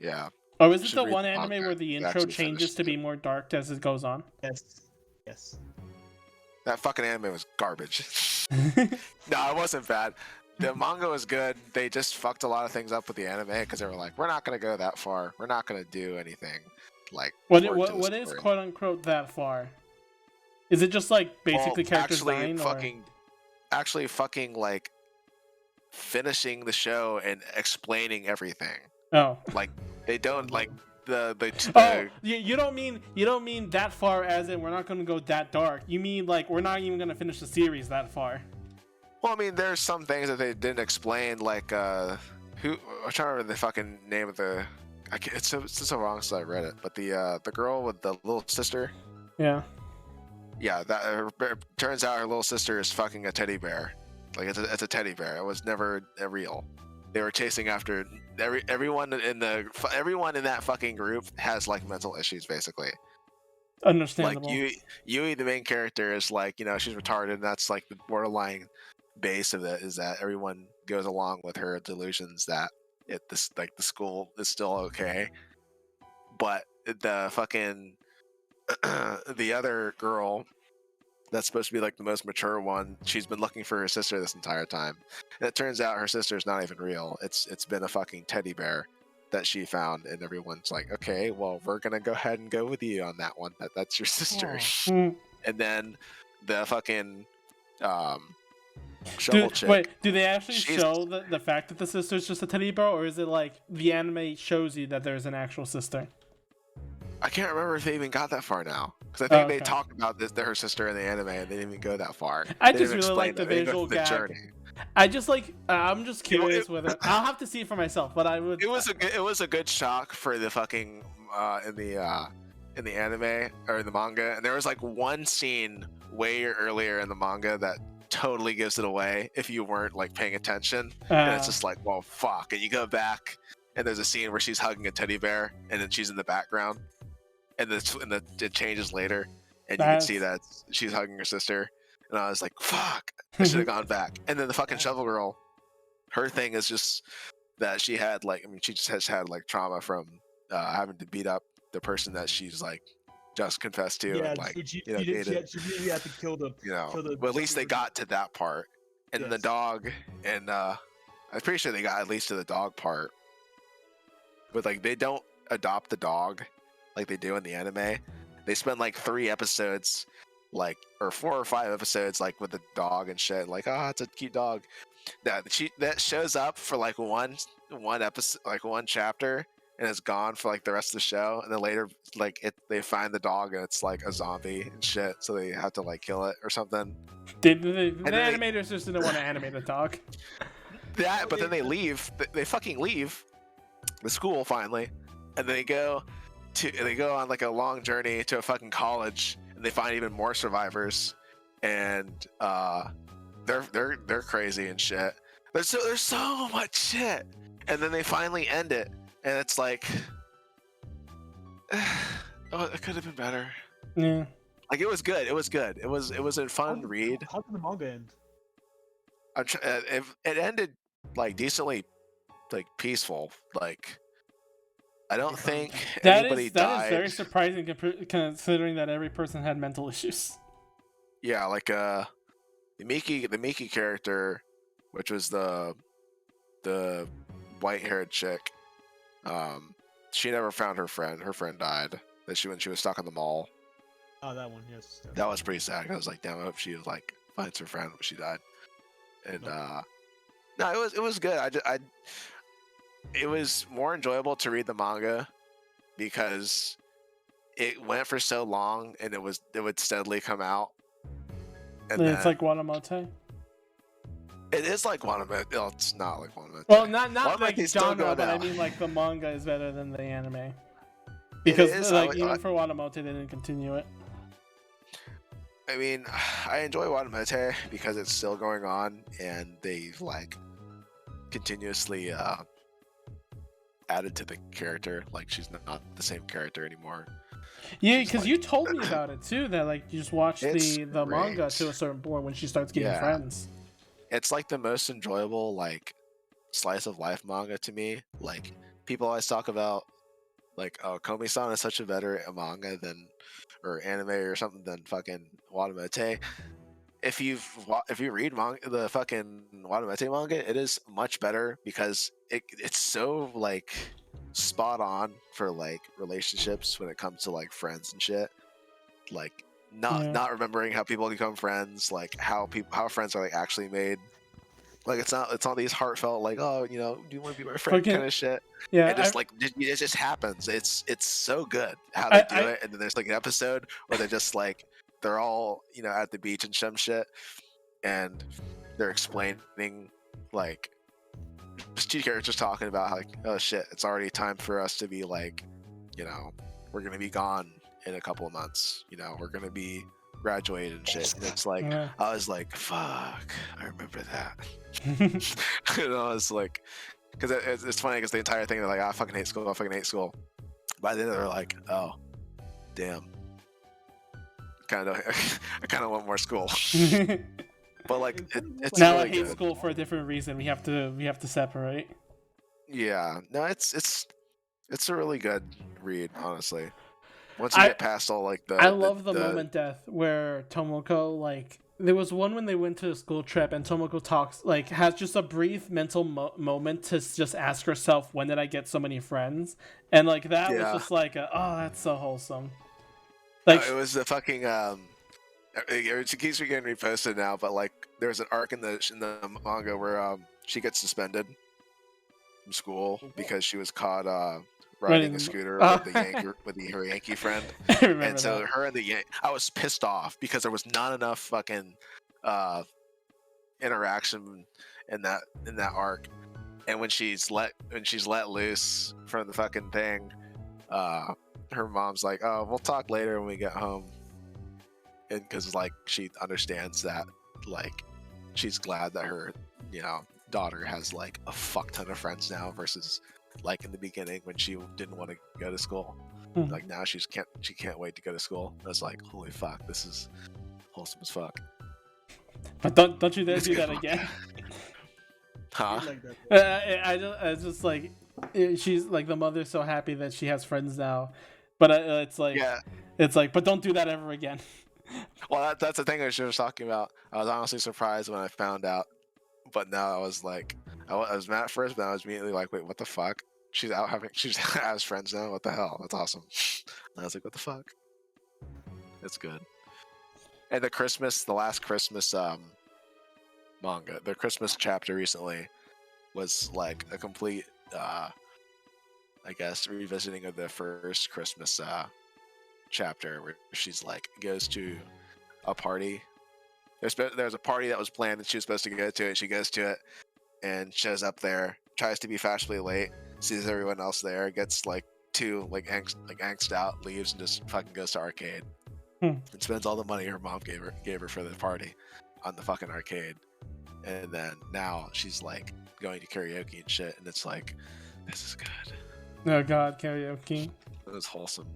Yeah. Oh, is it Should the read one the anime manga. where the You intro actually changes finished to be it. more dark as it goes on? Yes. Yes. That fucking anime was garbage. No, it wasn't bad. The manga was good. They just fucked a lot of things up with the anime because they were like, "We're not gonna go that far. We're not gonna do anything." Like, forward to the What is story." quote unquote that far? Is it just like basically Well, characters actually dying? actually fucking like finishing the show and explaining everything. Oh. Like they don't like the Oh, you don't mean that far as in we're not gonna go that dark. You mean like we're not even gonna finish the series that far. Well, I mean, there's some things that they didn't explain, like I'm trying to remember the fucking name of the. It's so wrong since I read it, but the girl with the little sister. Yeah. Yeah, that turns out her little sister is fucking a teddy bear. Like it's a teddy bear. It was never real. They were chasing after everyone in that fucking group has like mental issues basically. Understandable. Like Yui, the main character, is like, she's retarded, and that's like the borderline base of it, is that everyone goes along with her delusions that the school is still okay, but the fucking the other girl that's supposed to be like the most mature one, she's been looking for her sister this entire time, and it turns out her sister's not even real. It's been a fucking teddy bear that she found, and everyone's like, okay, well, we're gonna go ahead and go with you on that one. That's your sister. Mm. And then the fucking shovel chick. Wait, do they actually she's- show the fact that the sister's just a teddy bear, or is it like the anime shows you that there's an actual sister? I can't remember if they even got that far now, because I think they Okay. talked about her sister in the anime, and they didn't even go that far. I They just didn't really explain like the that. They didn't go visual through the gag. journey. I just like I'm just curious whether I'll have to see it for myself, but I would. It was a good shock for the fucking in the anime or in the manga, and there was like one scene way earlier in the manga that totally gives it away if you weren't like paying attention, and it's just like, well, fuck. And you go back, and there's a scene where she's hugging a teddy bear, and then she's in the background, and it changes later, and you can see that she's hugging her sister, and I was like, fuck, I should have gone back. And then the fucking shovel girl, her thing is just that she had she just has had like trauma from having to beat up the person that she's like just confessed to, Yeah, and like so she dated. really had to kill the. kill the But at least they zombie. got to that part, and the Yes. dog, and I'm pretty sure they got at least to the dog part. But like they don't adopt the dog like they do in the anime. They spend like 3 episodes, like, or 4 or 5 episodes, like with the dog and shit. Like, it's a cute dog. That shows up for like one episode, like one chapter, and it's gone for like the rest of the show, and then later like they find the dog and it's like a zombie and shit, so they have to like kill it or something. The And then animators just didn't want to animate a dog. but then they leave. They fucking leave the school finally, and they go on like a long journey to a fucking college, and they find even more survivors, and they're crazy and shit. There's so much shit, and then they finally end it, and it's like, oh, it could have been better. Yeah. Like it was good. It was a fun read. How did the manga end? It ended like decently, like peaceful. Like I don't think anybody that is died. very surprising considering that every person had mental issues. Yeah, like the Miki character, which was the white-haired chick. She never found her friend. Her friend died. When she was stuck in the mall. Oh, that one, yes. That was pretty sad. I was like, damn, I hope she like finds her friend when she died. And no, it was good. It was more enjoyable to read the manga because it went for so long and it would steadily come out. And It's like Watamote. It is like Watamote. No, it's not like Watamote. Well, not like Watamote's still genre, going but I out. mean like the manga is better than the anime. Because is, like even for Watamote they didn't continue it. I mean, I enjoy Watamote because it's still going on and they've like continuously added to the character. Like she's not the same character anymore. Yeah, She's because like- you told me about it too. That like you just watch It's the manga great. to a certain point when she starts getting Yeah. friends. It's like the most enjoyable like slice of life manga to me. Like people always talk about like, oh, Komi-san is such a better manga than or anime or something than fucking Watamote. If you read the fucking Watamote manga, it is much better because it's so like spot on for like relationships when it comes to like friends and shit. Like not remembering how people become friends, like how friends are like actually made. Like it's not these heartfelt like, oh, you know, do you want to be my friend Fucking- kind of shit. Yeah, It just it just happens. It's so good how they do it. And then there's like an episode where they're just like they're all, you know, at the beach and some shit, and they're explaining like just two characters talking about how, like, oh shit, it's already time for us to be like, you know, we're gonna be gone in a couple of months. You know, we're gonna be graduated and shit. And it's like Yeah. I was like, fuck, I remember that. And I was like, because it's funny because the entire thing they're like, I fucking hate school. I fucking hate school. By the end they're like, oh, damn. I kind of want more school. But like, it's now really I hate good. school for a different reason. We have to separate. Yeah, no, it's a really good read, honestly. Once you I- get past all like the I love the moment death where Tomoko like there was one when they went to a school trip and Tomoko talks like has just a brief mental moment to just ask herself, when did I get so many friends? And like that was Yeah. just like oh, that's so wholesome. No, Like it was the fucking it keeps getting reposted now, but like there's an arc in the manga where she gets suspended from school because she was caught riding a scooter with her Yankee friend. I remember And so that. her and I was pissed off because there was not enough fucking interaction in that arc. And when she's let loose from the fucking thing, her mom's like, "Oh, we'll talk later when we get home," and because like she understands that like she's glad that her daughter has like a fuck ton of friends now versus like in the beginning when she didn't want to go to school. Mhm. Like now she can't wait to go to school. I was like, holy fuck, this is wholesome as fuck. But don't you dare It's do good. that again. Huh? Like that. I just like she's like the mother's so happy that she has friends now, but it's like Yeah. it's like but don't do that ever again. Well, that's the thing that she was talking about. I was honestly surprised when I found out, but now I was like, I was mad at first, but I was immediately like, wait, what the fuck? She has friends now. What the hell? That's awesome. And I was like, what the fuck? It's good. And the last Christmas manga, the Christmas chapter recently was like a complete I guess, revisiting of the first Christmas chapter where she's like goes to a party. There's a party that was planned that she was supposed to go to, and she goes to it and shows up there, tries to be fashionably late, sees everyone else there, gets like angst out, leaves, and just fucking goes to arcade and spends all the money her mom gave her for the party on the fucking arcade. And then now she's like going to karaoke and shit, and it's like, this is good. Oh god, karaoke. It was wholesome.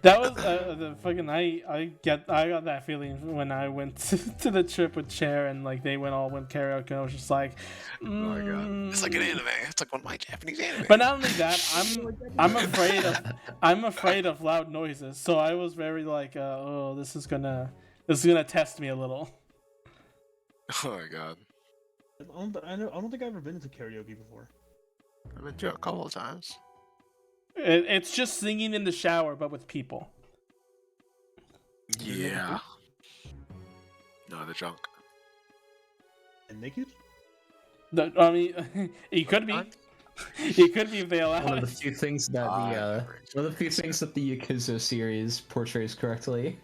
That was the fucking I got that feeling when I went to the trip with Cher and like they all went karaoke. And I was just like, Oh my god, it's like an anime. It's like one of my Japanese anime. But not only that, I'm afraid of loud noises. So I was very like, oh, this is gonna test me a little. Oh my god, I don't think I've ever been to karaoke before. I've been to it a couple of times. It's just singing in the shower, but with people. Yeah. No, the drunk. And naked? I mean, it could be. It could be if they allow One of it. the few things that one of the few things that the Yakuza series portrays correctly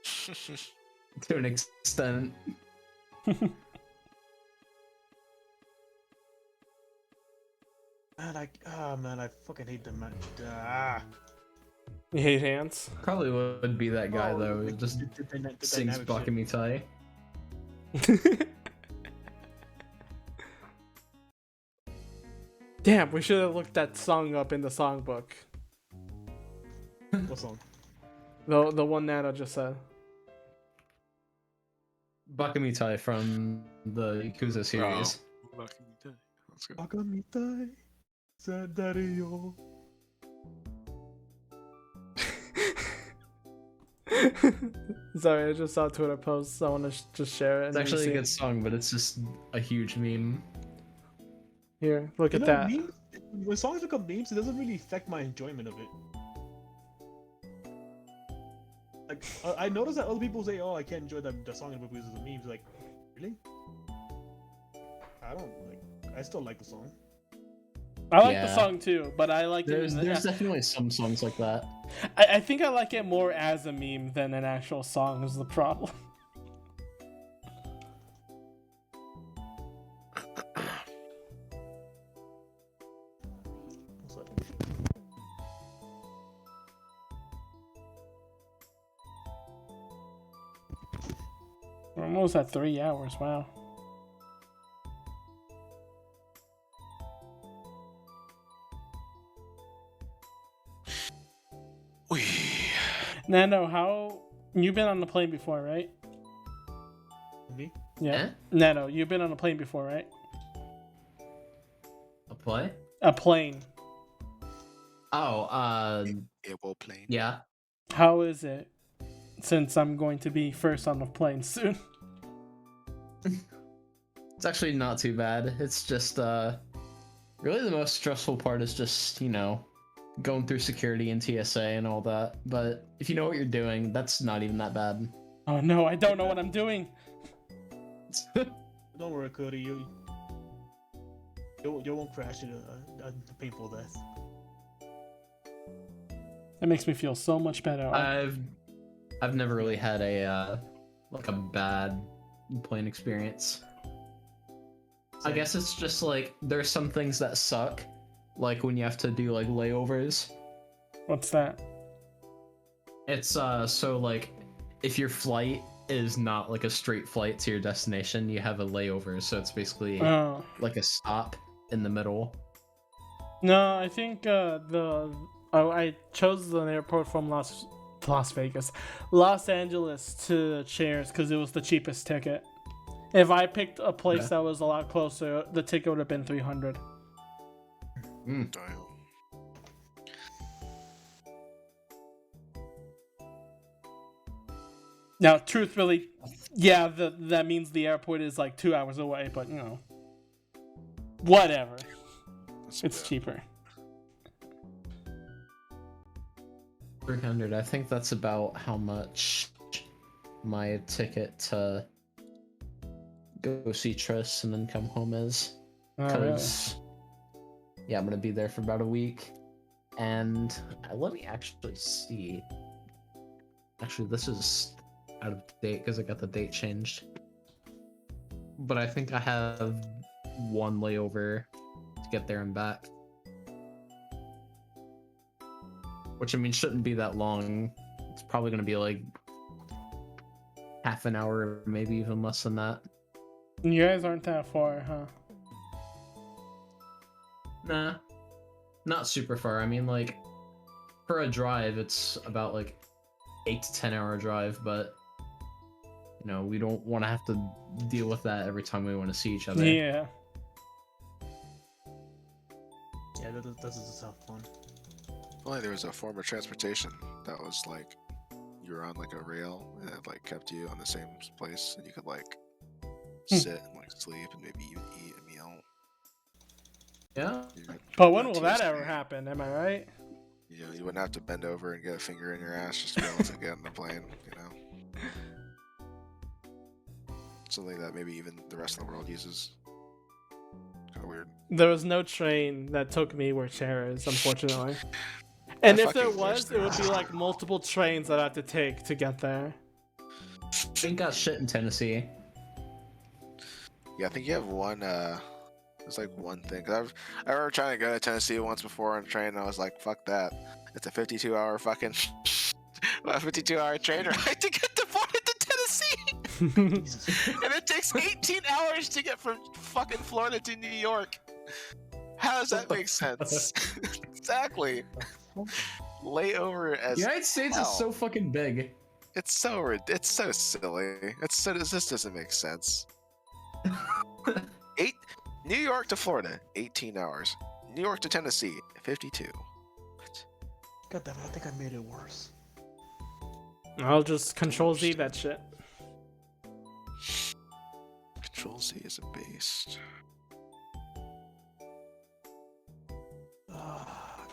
to an extent. Man, I fucking hate them. You hate hands? Probably would be that guy though. Who just the sings dynamic shit. Bakamitai. Damn, we should have looked that song up in the songbook. What song? The one Nana just said. Bakamitai from the Yakuza series. Let's go. Bakamitai, Sadario. Sorry, I just saw a Twitter post. I want to just share it. It's actually a good song, but it's just a huge meme. Here, look You at know, that. memes, when songs become memes, it doesn't really affect my enjoyment of it. Like, I notice that other people say, "Oh, I can't enjoy the song because of the memes." Like, really? I don't like. I still like the song. I like the Yeah. song too, but I like There's it. definitely some songs like that. I think I like it more as a meme than an actual song is the problem. What's that? We're almost at 3 hours. Wow. Wee. Nano, how you've been on the plane before, right? Me? Yeah. Eh? Nano, you've been on a plane before, right? A play? A plane. Oh, It will play. yeah. How is it? Since I'm going to be first on the plane soon. It's actually not too bad. It's just, really the most stressful part is just, going through security and TSA and all that. But if you know what you're doing, that's not even that bad. Oh no, I don't know what I'm doing. Don't worry, Cody. You won't crash in a painful death. That makes me feel so much better. I've never really had a bad plane experience. I guess it's just like there's some things that suck, like when you have to do like layovers. What's that? It's so like if your flight is not like a straight flight to your destination, you have a layover, so it's basically Oh. like a stop in the middle. No, I think I chose the airport from Los Angeles to Chairs because it was the cheapest ticket. If I picked a place Yeah. that was a lot closer, the ticket would have been $300. Damn. Now, truthfully, yeah, that means the airport is like 2 hours away, but whatever. That's It's bad. cheaper. 300. I think that's about how much my ticket to go see Triss and then come home is. Oh, really? Because yeah, I'm gonna be there for about a week. And let me actually see. Actually, this is out of date because I got the date changed. But I think I have one layover to get there and back. Which, I mean, shouldn't be that long. It's probably going to be like half an hour, maybe even less than that. You guys aren't that far, huh? Nah, not super far. I mean, like, for a drive, it's about like 8 to 10 hour drive, but you know, we don't want to have to deal with that every time we want to see each other. Yeah. Yeah, this is a tough one. If only there was a form of transportation that was like you were on like a rail and it like kept you on the same place and you could like sit and like sleep and maybe even eat a meal. Yeah. But when will that ever happen? Am I right? You know, you wouldn't have to bend over and get a finger in your ass just to be able to get on the plane, you know? Something that maybe even the rest of the world uses. Kind of weird. There was no train that took me where Cher is, unfortunately. And I if there fucking wish was, there it would was. be like multiple trains that I had to take to get there. We ain't got shit in Tennessee. Yeah, I think you have one, there's like one thing. 'Cause I remember trying to go to Tennessee once before on a train and I was like, fuck that. It's a 52-hour fucking, 52-hour train ride to get to Florida to Tennessee! And it takes 18 hours to get from fucking Florida to New York. How does that make sense? Exactly. Layover as The United States hell. is so fucking big. It's so silly. This doesn't make sense. New York to Florida, 18 hours. New York to Tennessee, 52. What? God damn it, I think I made it worse. I'll just Control Z that shit. Control Z is a beast. Oh, God.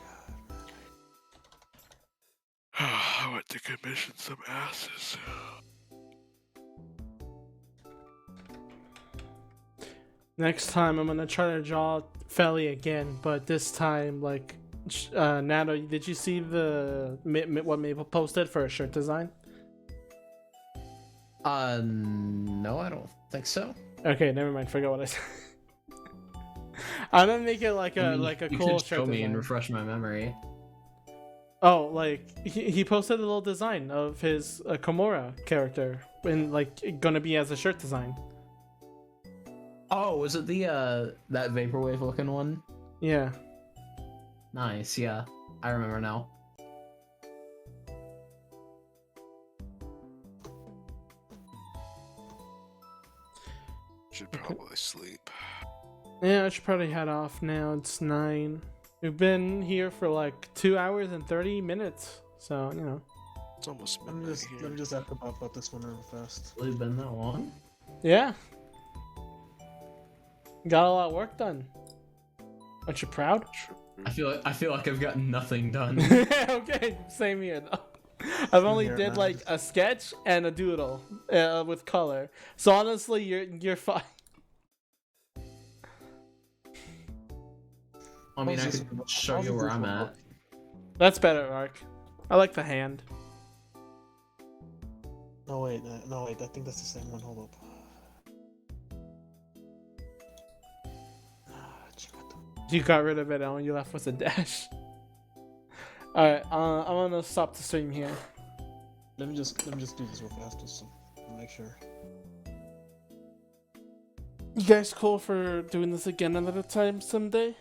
I went to commission some asses. Next time I'm gonna try to draw Felly again, but this time, like, Nato, did you see the what Maple posted for a shirt design? No, I don't think so. Okay, never mind. Forget what I said. I'm gonna make it like a I mean, you cool could show shirt me design. and refresh my memory. Oh, like he posted a little design of his Komora character, and like gonna be as a shirt design. Oh, was it the that vaporwave looking one? Yeah. Nice, yeah. I remember now. Should probably sleep. Yeah, I should probably head off now. It's 9. We've been here for like 2 hours and 30 minutes, so you know. It's almost Let me midnight just here. let me just ask about this one real fast. Really been that long? Yeah. Got a lot of work done. Aren't you proud? I feel like I've gotten nothing done. Okay, same here though. I've only Here, did man. like a sketch and a doodle with color. So honestly, you're fine. I mean, I How's could this- show how's you where this I'm one at. look? That's better, Ark. I like the hand. No wait, I think that's the same one. Hold up. Ah, You got rid of it, and all you left was a dash. Alright, I'm gonna stop the stream here. Let me just do this real fast just to make sure. You guys cool for doing this again another time someday?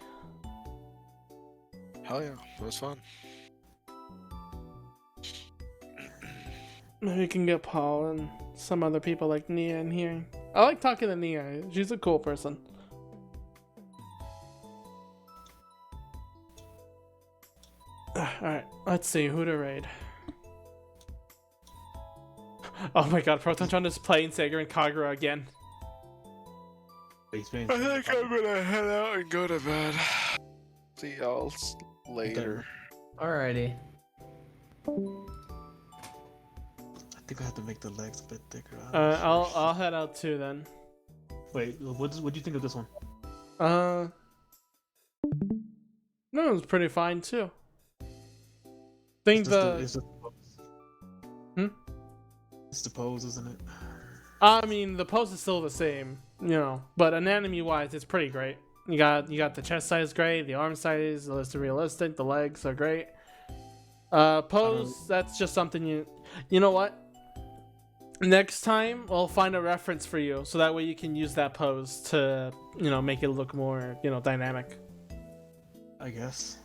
Hell yeah, it was fun. Maybe we can get Paul and some other people like Nia in here. I like talking to Nia. She's a cool person. Alright, let's see who to raid. Oh my god, Protontron is playing Sega and Kagura again. I think I'm gonna head out and go to bed. See y'all later. Alrighty. I think I have to make the legs a bit thicker. I'll head out too then. Wait, what do you think of this one? No, it was pretty fine too. Think the It's just Hmm? It's the pose, isn't it? I mean, the pose is still the same, you know, but anatomy-wise, it's pretty great. You got the chest size great, the arm size is realistic, the legs are great. Pose, that's just something you know what? Next time, I'll find a reference for you, so that way you can use that pose to, you know, make it look more, you know, dynamic. I guess.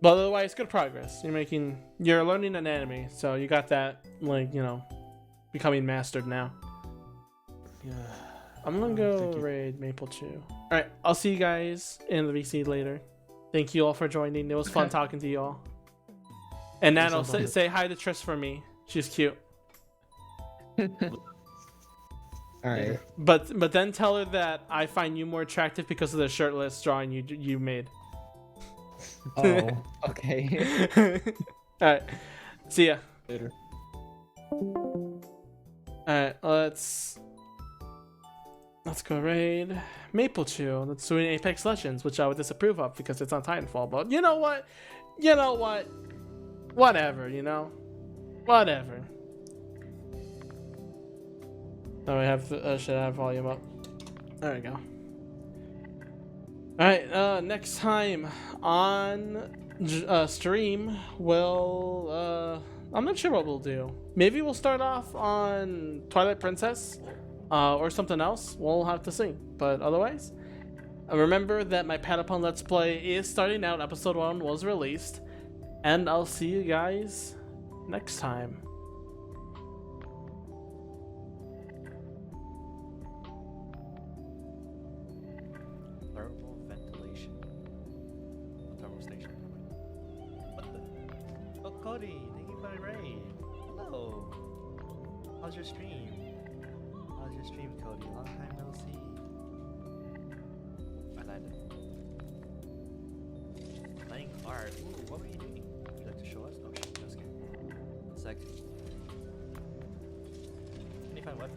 But otherwise, good progress. You're learning anatomy, so you got that, like, you know, becoming mastered now. Yeah. I'm gonna go raid Maple Chew. Alright, I'll see you guys in the VC later. Thank you all for joining. It was fun talking to you all. And Nano, say hi to Triss for me. She's cute. Alright. But then tell her that I find you more attractive because of the shirtless drawing you made. Oh, okay. Alright. See ya. Later. Alright, let's go raid Maple Chew. Let's do an Apex Legends, which I would disapprove of because it's on Titanfall. But you know what? Whatever, you know? Whatever. Oh, I have should I have volume up? There we go. Alright, next time on stream, we'll I'm not sure what we'll do. Maybe we'll start off on Twilight Princess, or something else. We'll have to see. But otherwise, remember that my Patapon Let's Play is starting out. Episode 1 was released. And I'll see you guys next time. Thermal ventilation. Thermal station. What the? Oh, Cody, thank you for the raid. Hello. How's your stream? How's your stream, Cody? Long time no see. I landed. Playing art. Ooh, what were you doing? Would you like to show us? Oh shit, just kidding. 1 sec. Can you find what?